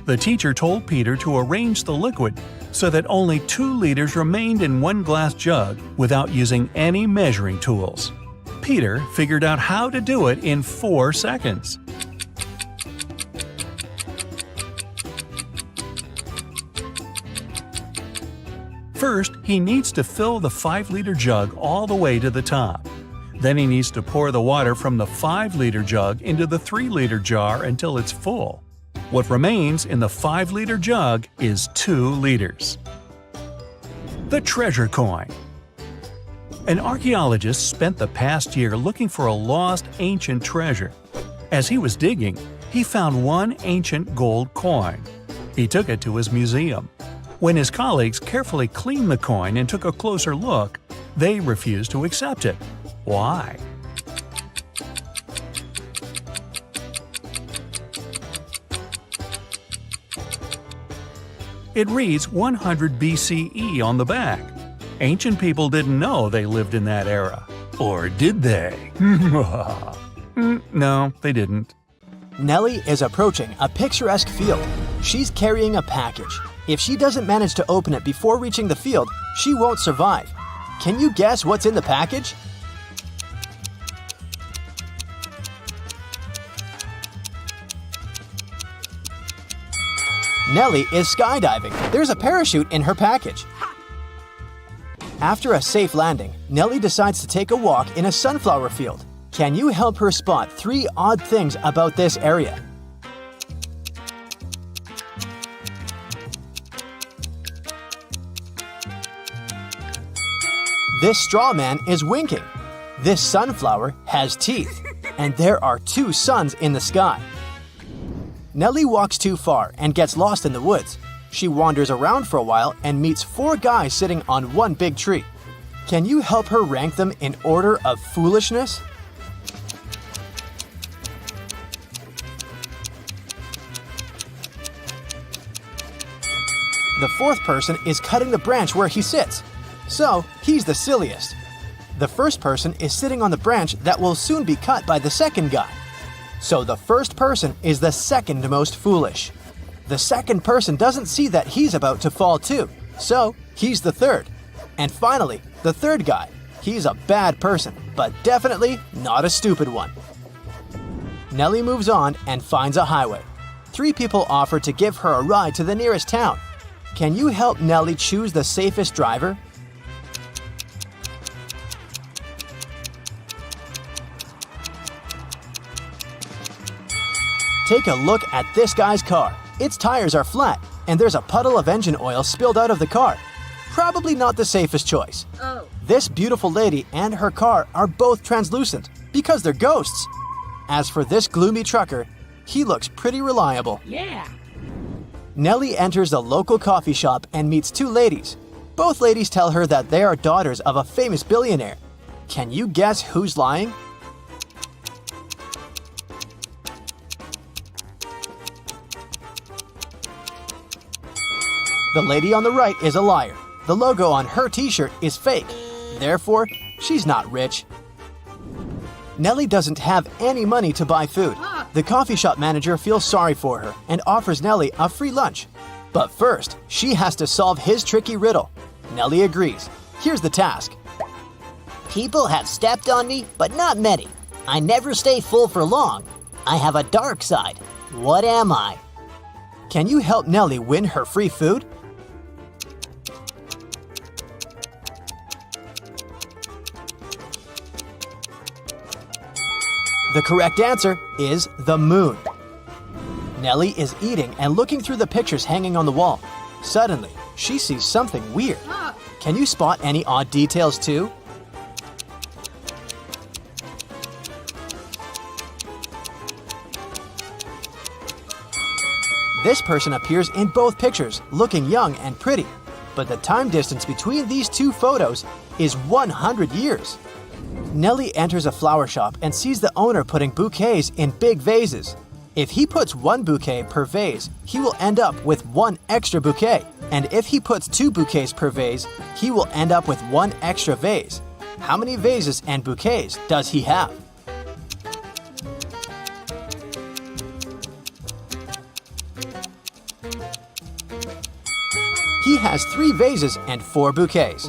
The teacher told Peter to arrange the liquid so that only 2 liters remained in one glass jug without using any measuring tools. Peter figured out how to do it in 4 seconds. First, he needs to fill the 5-liter jug all the way to the top. Then he needs to pour the water from the 5-liter jug into the 3-liter jar until it's full. What remains in the 5-liter jug is 2 liters. The treasure coin. An archaeologist spent the past year looking for a lost ancient treasure. As he was digging, he found one ancient gold coin. He took it to his museum. When his colleagues carefully cleaned the coin and took a closer look, they refused to accept it. Why? It reads 100 BCE on the back. Ancient people didn't know they lived in that era. Or did they? No, they didn't. Nelly is approaching a picturesque field. She's carrying a package. If she doesn't manage to open it before reaching the field, she won't survive. Can you guess what's in the package? Nelly is skydiving. There's a parachute in her package. After a safe landing, Nelly decides to take a walk in a sunflower field. Can you help her spot 3 odd things about this area? This straw man is winking. This sunflower has teeth. And there are 2 suns in the sky. Nelly walks too far and gets lost in the woods. She wanders around for a while and meets 4 guys sitting on one big tree. Can you help her rank them in order of foolishness? The 4th person is cutting the branch where he sits. So, he's the silliest. The first person is sitting on the branch that will soon be cut by the second guy. So the first person is the second most foolish. The second person doesn't see that he's about to fall too, so he's the third. And finally, the third guy. He's a bad person, but definitely not a stupid one. Nelly moves on and finds a highway. 3 people offer to give her a ride to the nearest town. Can you help Nelly choose the safest driver? Take a look at this guy's car. Its tires are flat, and there's a puddle of engine oil spilled out of the car. Probably not the safest choice. This beautiful lady and her car are both translucent because they're ghosts. As for this gloomy trucker, he looks pretty reliable. Yeah. Nelly enters a local coffee shop and meets 2 ladies. Both ladies tell her that they are daughters of a famous billionaire. Can you guess who's lying? The lady on the right is a liar. The logo on her t-shirt is fake. Therefore, she's not rich. Nelly doesn't have any money to buy food. The coffee shop manager feels sorry for her and offers Nelly a free lunch. But first, she has to solve his tricky riddle. Nelly agrees. Here's the task. People have stepped on me, but not many. I never stay full for long. I have a dark side. What am I? Can you help Nelly win her free food? The correct answer is the moon. Nelly is eating and looking through the pictures hanging on the wall. Suddenly, she sees something weird. Can you spot any odd details too? This person appears in both pictures, looking young and pretty, but the time distance between these two photos is 100 years. Nelly enters a flower shop and sees the owner putting bouquets in big vases. If he puts one bouquet per vase, he will end up with one extra bouquet. And if he puts 2 bouquets per vase, he will end up with 1 extra vase. How many vases and bouquets does he have? He has 3 vases and 4 bouquets.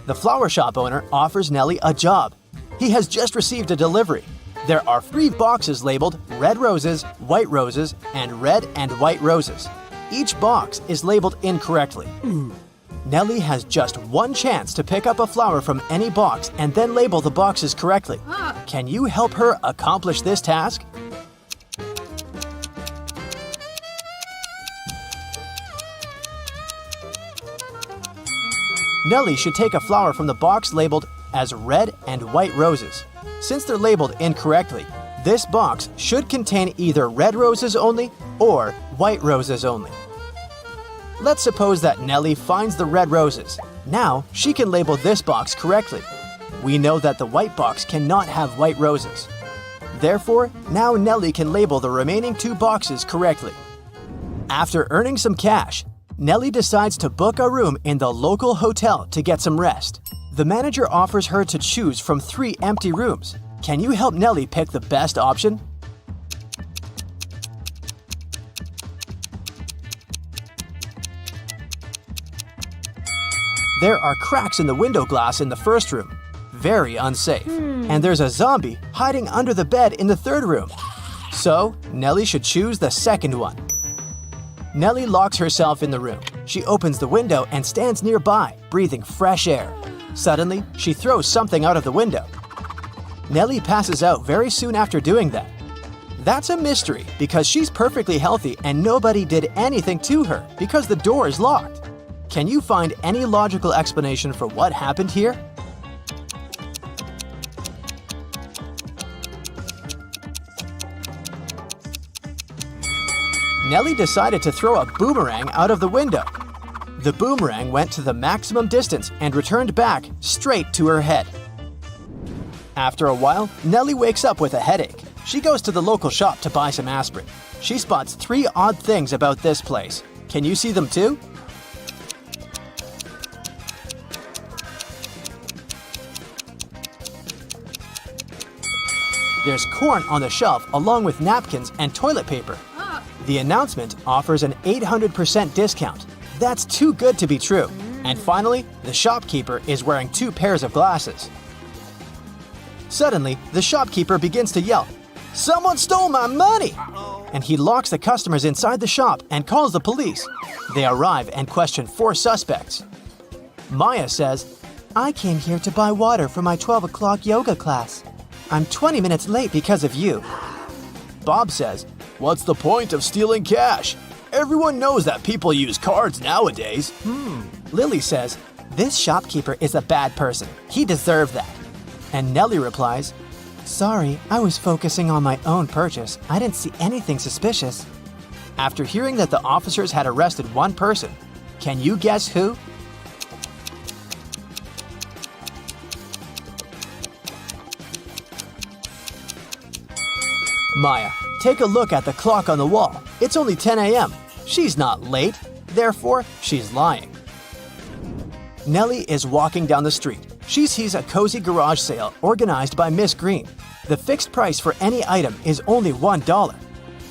The flower shop owner offers Nelly a job. He has just received a delivery. There are 3 boxes labeled red roses, white roses, and red and white roses. Each box is labeled incorrectly. Nelly has just one chance to pick up a flower from any box and then label the boxes correctly. Can you help her accomplish this task? Nelly should take a flower from the box labeled as red and white roses. Since they're labeled incorrectly, this box should contain either red roses only or white roses only. Let's suppose that Nelly finds the red roses. Now she can label this box correctly. We know that the white box cannot have white roses. Therefore, now Nelly can label the remaining 2 boxes correctly. After earning some cash, Nelly decides to book a room in the local hotel to get some rest. The manager offers her to choose from 3 empty rooms. Can you help Nelly pick the best option? There are cracks in the window glass in the first room. Very unsafe. And there's a zombie hiding under the bed in the third room. So, Nelly should choose the second one. Nelly locks herself in the room. She opens the window and stands nearby, breathing fresh air. Suddenly, she throws something out of the window. Nelly passes out very soon after doing that. That's a mystery because she's perfectly healthy and nobody did anything to her because the door is locked. Can you find any logical explanation for what happened here? Nelly decided to throw a boomerang out of the window. The boomerang went to the maximum distance and returned back straight to her head. After a while, Nelly wakes up with a headache. She goes to the local shop to buy some aspirin. She spots 3 odd things about this place. Can you see them too? There's corn on the shelf along with napkins and toilet paper. The announcement offers an 800% discount. That's too good to be true. And finally, the shopkeeper is wearing 2 pairs of glasses. Suddenly, the shopkeeper begins to yell, "Someone stole my money!" And he locks the customers inside the shop and calls the police. They arrive and question 4 suspects. Maya says, "I came here to buy water for my 12 o'clock yoga class. I'm 20 minutes late because of you." Bob says, "What's the point of stealing cash? Everyone knows that people use cards nowadays." Lily says, "This shopkeeper is a bad person. He deserved that." And Nelly replies, "Sorry, I was focusing on my own purchase. I didn't see anything suspicious." After hearing that the officers had arrested one person, can you guess who? Maya, take a look at the clock on the wall. It's only 10 a.m. She's not late, therefore she's lying. Nelly is walking down the street. She sees a cozy garage sale organized by Miss Green. The fixed price for any item is only $1.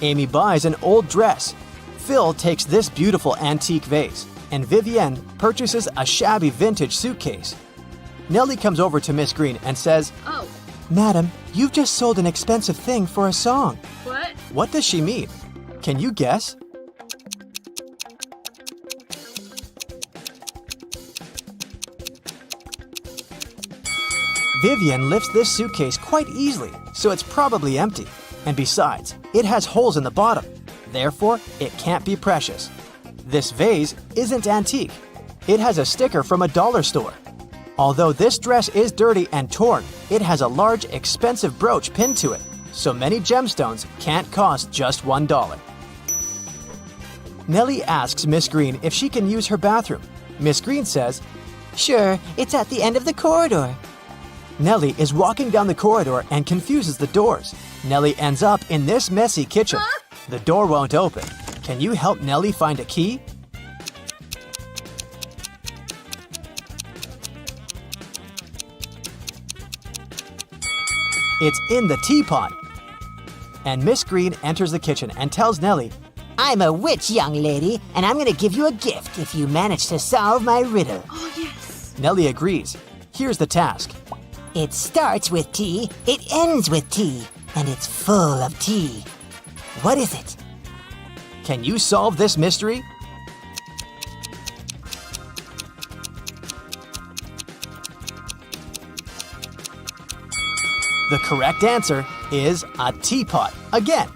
Amy buys an old dress. Phil takes this beautiful antique vase, and Vivienne purchases a shabby vintage suitcase. Nelly comes over to Miss Green and says, "Oh, "Madam, you've just sold an expensive thing for a song." what? What does she mean? Can you guess? Vivienne lifts this suitcase quite easily, so it's probably empty. And besides, it has holes in the bottom. Therefore, it can't be precious. This vase isn't antique. It has a sticker from a dollar store. Although this dress is dirty and torn, it has a large, expensive brooch pinned to it, so many gemstones can't cost just $1. Nelly asks Miss Green if she can use her bathroom. Miss Green says, Sure, it's at the end of the corridor. Nelly is walking down the corridor and confuses the doors. Nelly ends up in this messy kitchen. The door won't open. Can you help Nelly find a key? It's in the teapot. And Miss Green enters the kitchen and tells Nelly, I'm a witch, young lady, and I'm gonna give you a gift if you manage to solve my riddle. Oh, yes. Nelly agrees. Here's the task. It starts with T, it ends with T, and it's full of tea. What is it? Can you solve this mystery? The correct answer is a teapot again.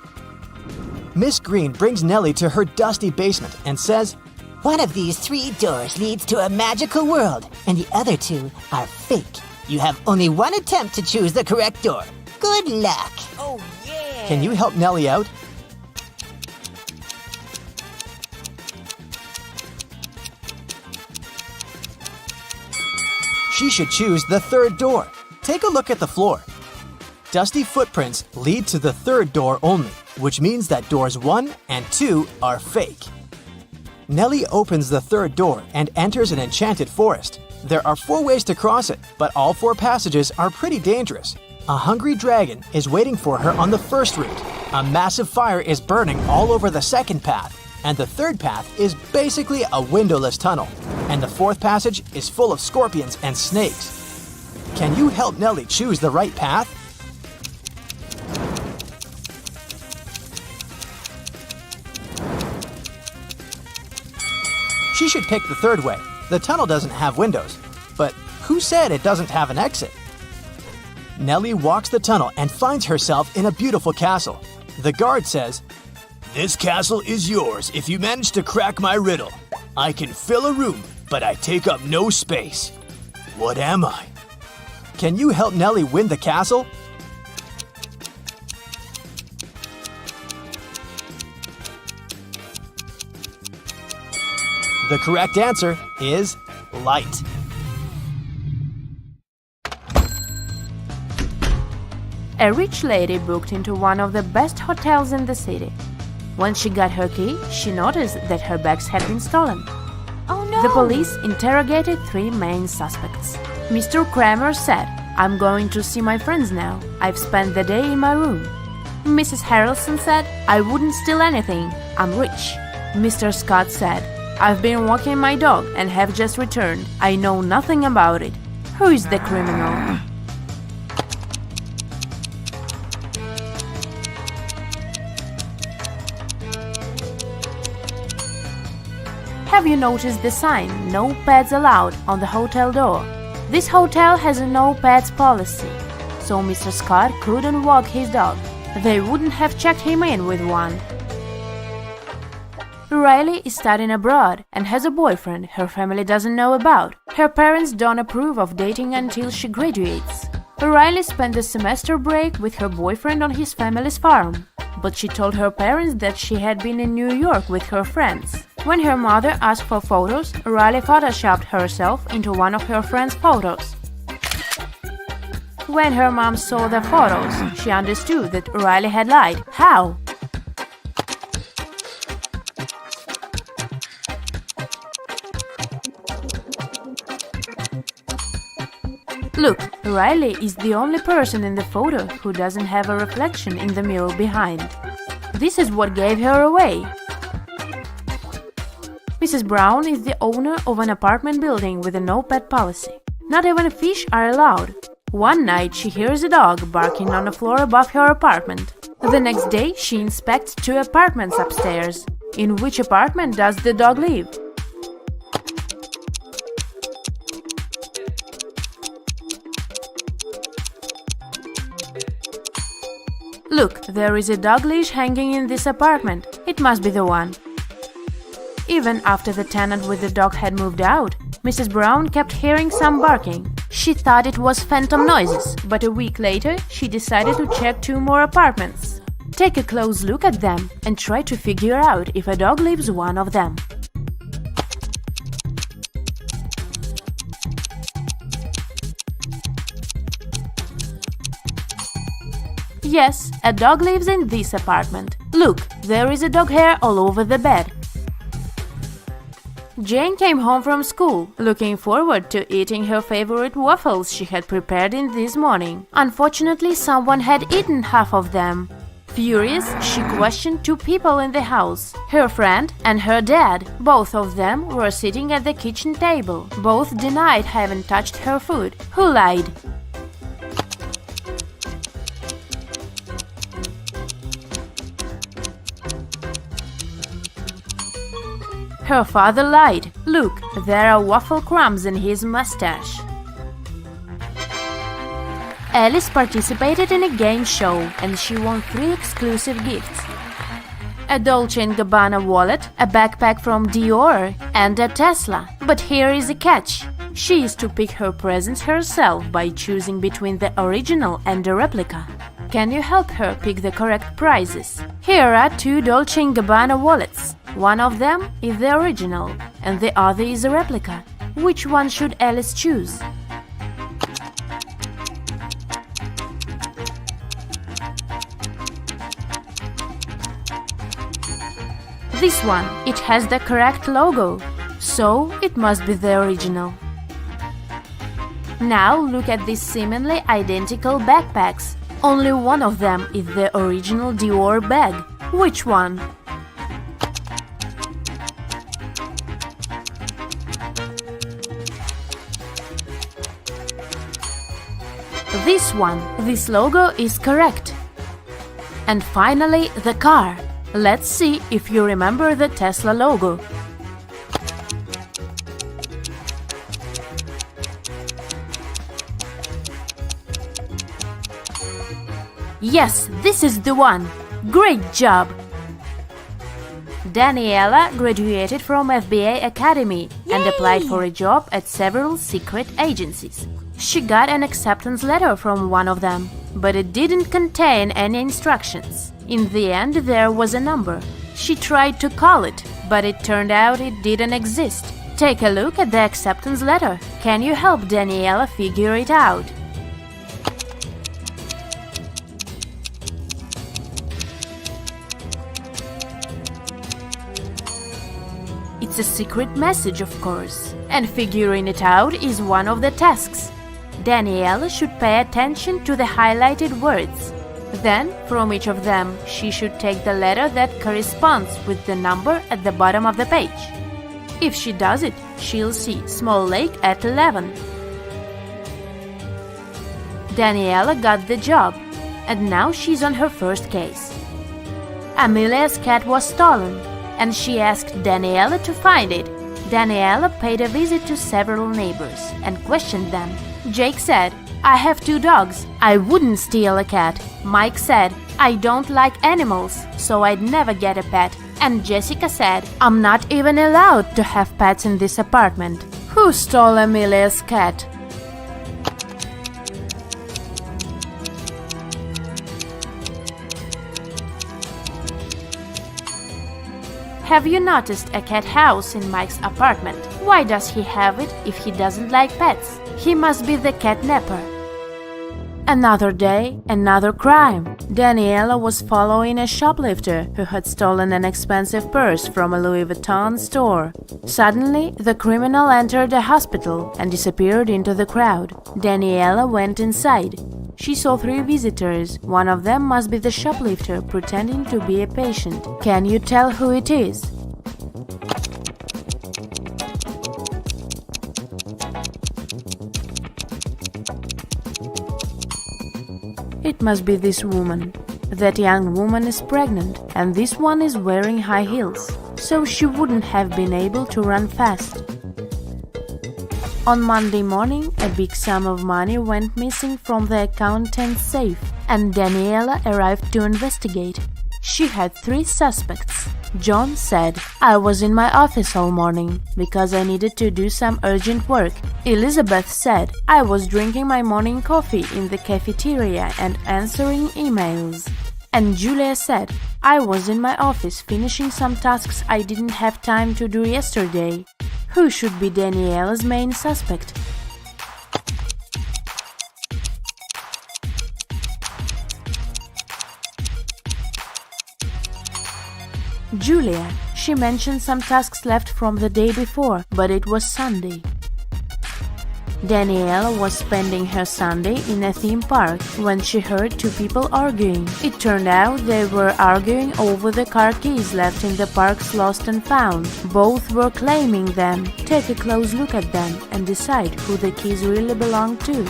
Miss Green brings Nelly to her dusty basement and says, One of these 3 doors leads to a magical world, and the other 2 are fake. You have only one attempt to choose the correct door. Good luck. Oh, yeah. Can you help Nelly out? She should choose the 3rd door. Take a look at the floor. Dusty footprints lead to the 3rd door only, which means that doors 1 and 2 are fake. Nelly opens the 3rd door and enters an enchanted forest. There are 4 ways to cross it, but all 4 passages are pretty dangerous. A hungry dragon is waiting for her on the first route. A massive fire is burning all over the 2nd path, and the 3rd path is basically a windowless tunnel. And the 4th passage is full of scorpions and snakes. Can you help Nelly choose the right path? She should pick the 3rd way. The tunnel doesn't have windows. But who said it doesn't have an exit? Nelly walks the tunnel and finds herself in a beautiful castle. The guard says, "This castle is yours if you manage to crack my riddle. I can fill a room, but I take up no space. What am I?" Can you help Nelly win the castle? The correct answer is light. A rich lady booked into one of the best hotels in the city. When she got her key, she noticed that her bags had been stolen. Oh, no. The police interrogated 3 main suspects. Mr. Kramer said, "I'm going to see my friends now. I've spent the day in my room." Mrs. Harrelson said, "I wouldn't steal anything. I'm rich." Mr. Scott said, "I've been walking my dog and have just returned. I know nothing about it." Who is the criminal? Have you noticed the sign, "No pets allowed," on the hotel door? This hotel has a no pets policy, so Mr. Scott couldn't walk his dog. They wouldn't have checked him in with one. Riley is studying abroad and has a boyfriend her family doesn't know about. Her parents don't approve of dating until she graduates. Riley spent the semester break with her boyfriend on his family's farm, but she told her parents that she had been in New York with her friends. When her mother asked for photos, Riley photoshopped herself into one of her friend's photos. When her mom saw the photos, she understood that Riley had lied. How? Look, Riley is the only person in the photo who doesn't have a reflection in the mirror behind. This is what gave her away. Mrs. Brown is the owner of an apartment building with a no-pet policy. Not even fish are allowed. One night she hears a dog barking on the floor above her apartment. The next day she inspects 2 apartments upstairs. In which apartment does the dog live? Look, there is a dog leash hanging in this apartment. It must be the one. Even after the tenant with the dog had moved out, Mrs. Brown kept hearing some barking. She thought it was phantom noises, but a week later she decided to check 2 more apartments. Take a close look at them and try to figure out if a dog leaves one of them. Yes, a dog lives in this apartment. Look, there is a dog hair all over the bed. Jane came home from school, looking forward to eating her favorite waffles she had prepared in this morning. Unfortunately, someone had eaten half of them. Furious, she questioned two people in the house, her friend and her dad. Both of them were sitting at the kitchen table. Both denied having touched her food. Who lied? Her father lied. Look, there are waffle crumbs in his mustache. Alice participated in a game show and she won 3 exclusive gifts: a Dolce & Gabbana wallet, a backpack from Dior, and a Tesla. But here is a catch. She is to pick her presents herself by choosing between the original and a replica. Can you help her pick the correct prizes? Here are 2 Dolce & Gabbana wallets. One of them is the original and the other is a replica. Which one should Alice choose? This one. It has the correct logo, so it must be the original. Now look at these seemingly identical backpacks. Only one of them is the original Dior bag. Which one? This one. This logo is correct. And finally, the car. Let's see if you remember the Tesla logo. Yes, this is the one. Great job! Daniela graduated from FBA Academy and applied for a job at several secret agencies. She got an acceptance letter from one of them, but it didn't contain any instructions. In the end, there was a number. She tried to call it, but it turned out it didn't exist. Take a look at the acceptance letter. Can you help Daniela figure it out? It's a secret message, of course, and figuring it out is one of the tasks. Daniela should pay attention to the highlighted words. Then, from each of them, she should take the letter that corresponds with the number at the bottom of the page. If she does it, she'll see Small Lake at 11. Daniela got the job, and now she's on her first case. Amelia's cat was stolen, and she asked Daniela to find it. Daniela paid a visit to several neighbors and questioned them. Jake said, "I have 2 dogs. I wouldn't steal a cat." Mike said, "I don't like animals, so I'd never get a pet." And Jessica said, "I'm not even allowed to have pets in this apartment." Who stole Amelia's cat? Have you noticed a cat house in Mike's apartment? Why does he have it if he doesn't like pets? He must be the catnapper. Another day, another crime. Daniela was following a shoplifter who had stolen an expensive purse from a Louis Vuitton store. Suddenly, the criminal entered a hospital and disappeared into the crowd. Daniela went inside. She saw 3 visitors. One of them must be the shoplifter pretending to be a patient. Can you tell who it is? It must be this woman. That young woman is pregnant, and this one is wearing high heels, so she wouldn't have been able to run fast. On Monday morning, a big sum of money went missing from the accountant's safe, and Daniela arrived to investigate. She had 3 suspects. John said, "I was in my office all morning because I needed to do some urgent work." Elizabeth said, "I was drinking my morning coffee in the cafeteria and answering emails." And Julia said, I was in my office finishing some tasks I didn't have time to do yesterday. Who should be Daniela's main suspect? Julia. She mentioned some tasks left from the day before, but it was Sunday. Daniela was spending her Sunday in a theme park when she heard two people arguing. It turned out they were arguing over the car keys left in the park's lost and found. Both were claiming them. Take a close look at them and decide who the keys really belong to.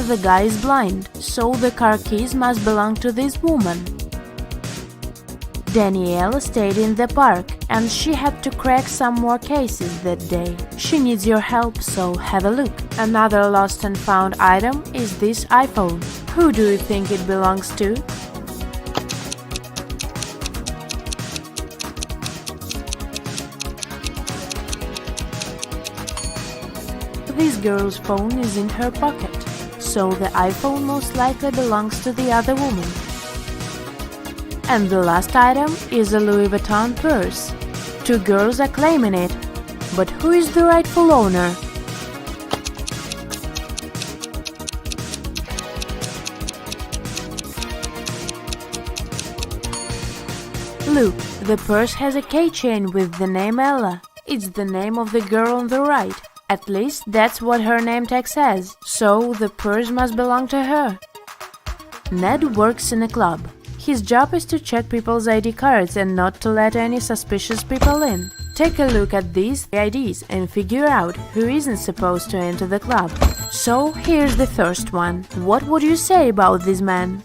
The guy is blind, so the car keys must belong to this woman. Danielle stayed in the park and she had to crack some more cases that day. She needs your help, so have a look. Another lost and found item is this iPhone. Who do you think it belongs to? This girl's phone is in her pocket, so the iPhone most likely belongs to the other woman. And the last item is a Louis Vuitton purse. Two girls are claiming it, but who is the rightful owner? Look, the purse has a keychain with the name Ella. It's the name of the girl on the right. At least that's what her name tag says, so the purse must belong to her. Ned works in a club. His job is to check people's ID cards and not to let any suspicious people in. Take a look at these IDs and figure out who isn't supposed to enter the club. So here's the first one. What would you say about this man?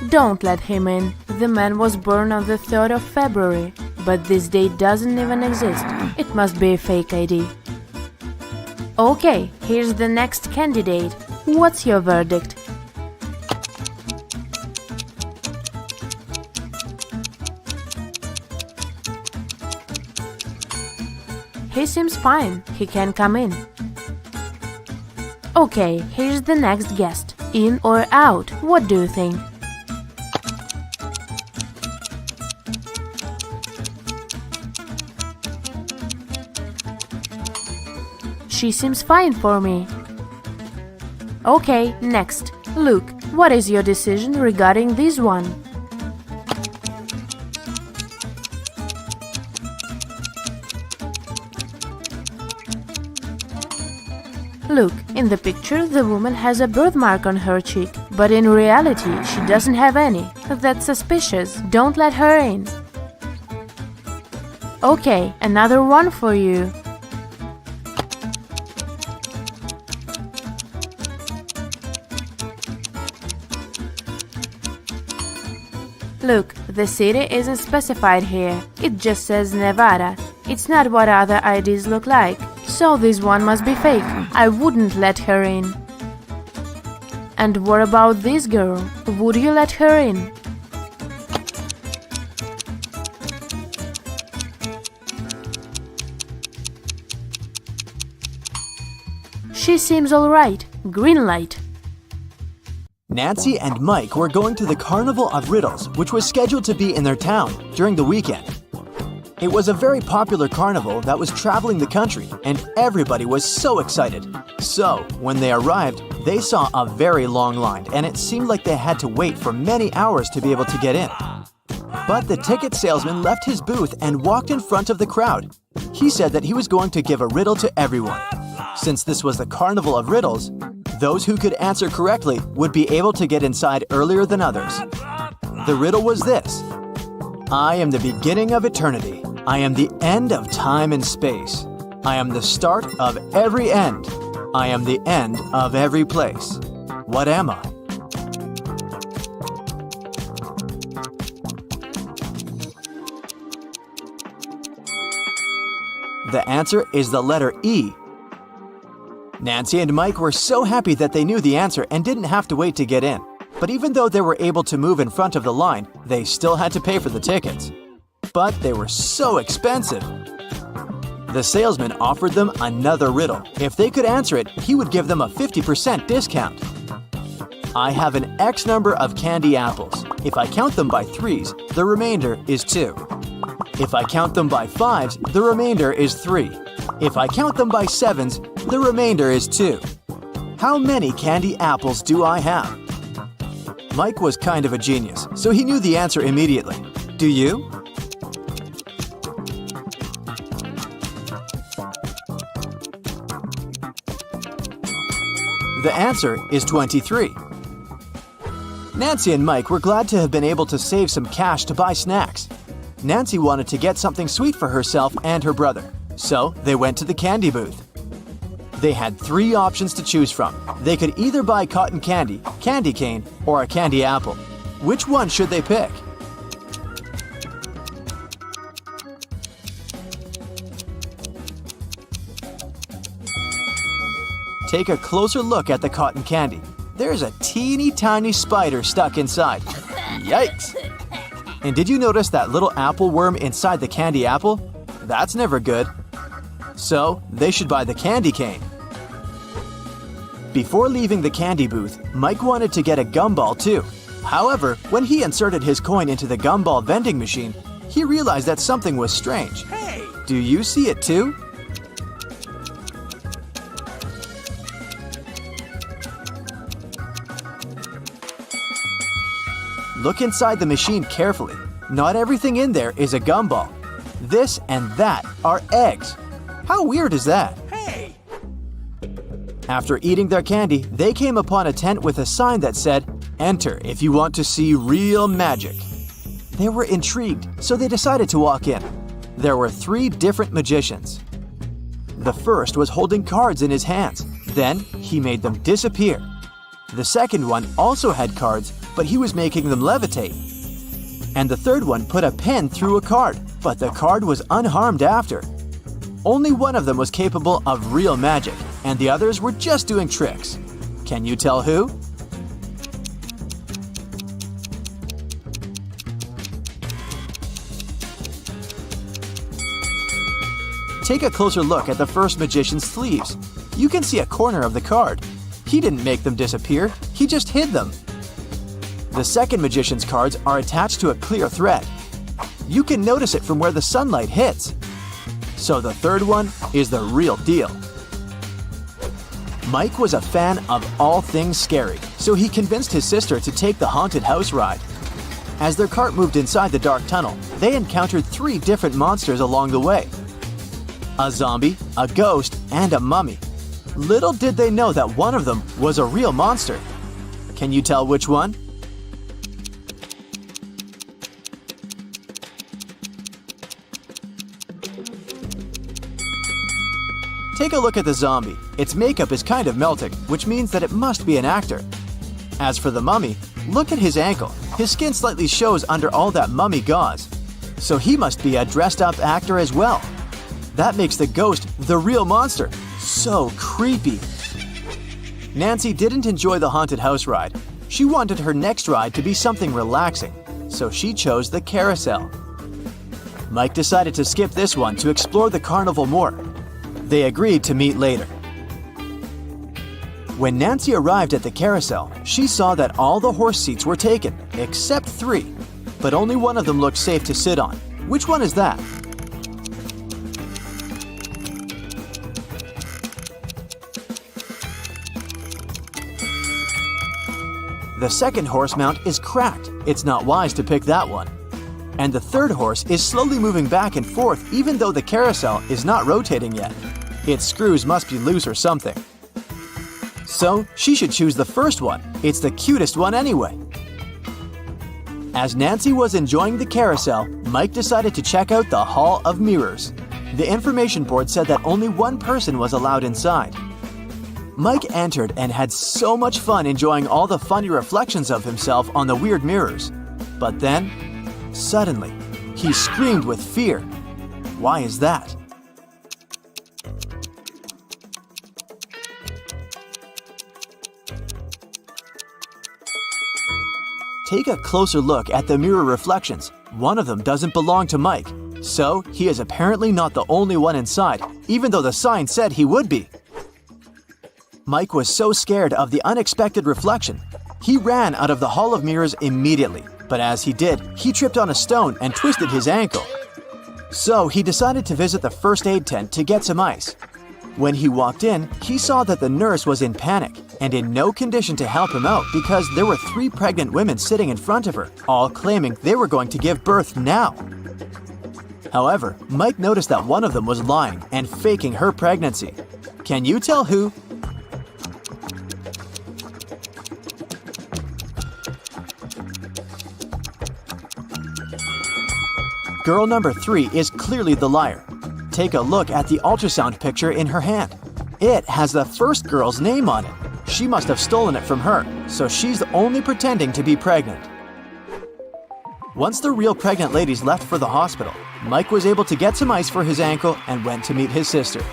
Don't let him in. The man was born on the 3rd of February, but this date doesn't even exist. It must be a fake ID. Okay, here's the next candidate. What's your verdict? He seems fine. He can come in. Okay, here's the next guest. In or out? What do you think? She seems fine for me. Okay, next. Luke, what is your decision regarding this one? Look, in the picture the woman has a birthmark on her cheek, but in reality she doesn't have any. That's suspicious. Don't let her in. Okay, another one for you. Look, the city isn't specified here. It just says Nevada. It's not what other IDs look like. So this one must be fake. I wouldn't let her in. And what about this girl? Would you let her in? She seems alright. Green light. Nancy and Mike were going to the Carnival of Riddles, which was scheduled to be in their town during the weekend. It was a very popular carnival that was traveling the country, and everybody was so excited. So, when they arrived, they saw a very long line, and it seemed like they had to wait for many hours to be able to get in. But the ticket salesman left his booth and walked in front of the crowd. He said that he was going to give a riddle to everyone. Since this was the Carnival of Riddles, those who could answer correctly would be able to get inside earlier than others. The riddle was this: I am the beginning of eternity. I am the end of time and space. I am the start of every end. I am the end of every place. What am I? The answer is the letter E. Nancy and Mike were so happy that they knew the answer and didn't have to wait to get in. but even though they were able to move in front of the line, they still had to pay for the tickets. But they were so expensive. The salesman offered them another riddle. If they could answer it, he would give them a 50% discount. I have an X number of candy apples. If I count them by threes, the remainder is 2. If I count them by fives, the remainder is 3. If I count them by sevens, the remainder is 2. How many candy apples do I have? Mike was kind of a genius, so he knew the answer immediately. Do you? The answer is 23. Nancy and Mike were glad to have been able to save some cash to buy snacks. Nancy wanted to get something sweet for herself and her brother, so they went to the candy booth. They had 3 options to choose from. They could either buy cotton candy, candy cane, or a candy apple. Which one should they pick? Take a closer look at the cotton candy. There's a teeny tiny spider stuck inside. Yikes! And did you notice that little apple worm inside the candy apple? That's never good. So, they should buy the candy cane. Before leaving the candy booth, Mike wanted to get a gumball too. However, when he inserted his coin into the gumball vending machine, he realized that something was strange. Hey! Do you see it too? Look inside the machine carefully. Not everything in there is a gumball. This and that are eggs. How weird is that? Hey! After eating their candy, they came upon a tent with a sign that said, "Enter if you want to see real magic." They were intrigued, so they decided to walk in. There were 3 different magicians. The first was holding cards in his hands. Then he made them disappear. The second one also had cards, but he was making them levitate. And the third one put a pen through a card, but the card was unharmed after. Only one of them was capable of real magic, and the others were just doing tricks. Can you tell who? Take a closer look at the first magician's sleeves. You can see a corner of the card. He didn't make them disappear, he just hid them. The second magician's cards are attached to a clear thread. You can notice it from where the sunlight hits. So the third one is the real deal. Mike was a fan of all things scary, so he convinced his sister to take the haunted house ride. As their cart moved inside the dark tunnel, they encountered 3 different monsters along the way. A zombie, a ghost, and a mummy. Little did they know that one of them was a real monster. Can you tell which one? Take a look at the zombie. Its makeup is kind of melting, which means that it must be an actor. As for the mummy, look at his ankle. His skin slightly shows under all that mummy gauze. So he must be a dressed-up actor as well. That makes the ghost the real monster. So creepy. Nancy didn't enjoy the haunted house ride. She wanted her next ride to be something relaxing, so she chose the carousel. Mike decided to skip this one to explore the carnival more. They agreed to meet later. When Nancy arrived at the carousel, she saw that all the horse seats were taken, except 3. But only one of them looked safe to sit on. Which one is that? The second horse mount is cracked. It's not wise to pick that one. And the third horse is slowly moving back and forth even though the carousel is not rotating yet. Its screws must be loose or something. So she should choose the first one. It's the cutest one anyway. As Nancy was enjoying the carousel, Mike decided to check out the Hall of Mirrors. The information board said that only one person was allowed inside. Mike entered and had so much fun enjoying all the funny reflections of himself on the weird mirrors. But then, suddenly, he screamed with fear. Why is that? Take a closer look at the mirror reflections. One of them doesn't belong to Mike, so he is apparently not the only one inside, even though the sign said he would be. Mike was so scared of the unexpected reflection, he ran out of the Hall of Mirrors immediately, but as he did, he tripped on a stone and twisted his ankle. So he decided to visit the first aid tent to get some ice. When he walked in, he saw that the nurse was in panic and in no condition to help him out because there were 3 pregnant women sitting in front of her, all claiming they were going to give birth now. However, Mike noticed that one of them was lying and faking her pregnancy. Can you tell who? Girl number 3 is clearly the liar. Take a look at the ultrasound picture in her hand. It has the first girl's name on it. She must have stolen it from her, so she's only pretending to be pregnant. Once the real pregnant ladies left for the hospital, Mike was able to get some ice for his ankle and went to meet his sister.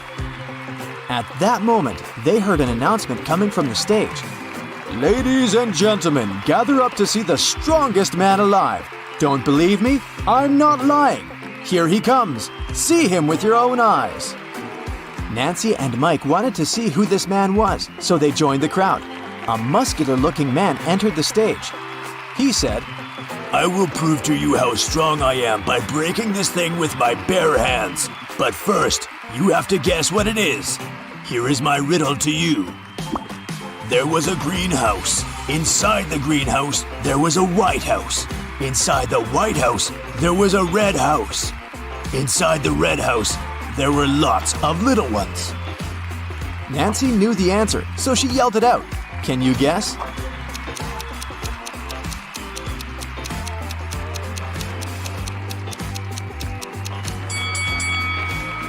At that moment, they heard an announcement coming from the stage. "Ladies and gentlemen, gather up to see the strongest man alive. Don't believe me? I'm not lying. Here he comes. See him with your own eyes." Nancy and Mike wanted to see who this man was, so they joined the crowd. A muscular-looking man entered the stage. He said, "I will prove to you how strong I am by breaking this thing with my bare hands. But first, you have to guess what it is. Here is my riddle to you. There was a greenhouse. Inside the greenhouse, there was a white house. Inside the white house, there was a red house. Inside the red house, there were lots of little ones." Nancy knew the answer, so she yelled it out. Can you guess?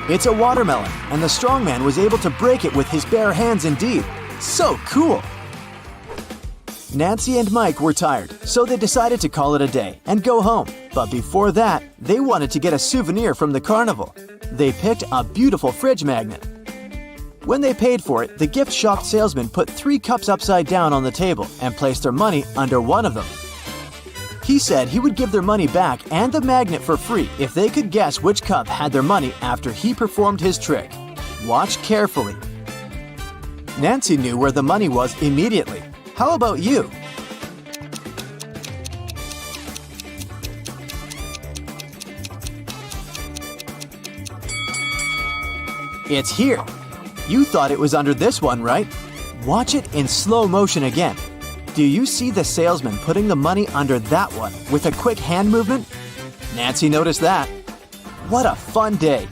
It's a watermelon, and the strongman was able to break it with his bare hands indeed. So cool! Nancy and Mike were tired, so they decided to call it a day and go home. But before that, they wanted to get a souvenir from the carnival. They picked a beautiful fridge magnet. When they paid for it, the gift shop salesman put 3 cups upside down on the table and placed their money under one of them. He said he would give their money back and the magnet for free if they could guess which cup had their money after he performed his trick. Watch carefully. Nancy knew where the money was immediately. How about you? It's here. You thought it was under this one, right? Watch it in slow motion again. Do you see the salesman putting the money under that one with a quick hand movement? Nancy noticed that. What a fun day!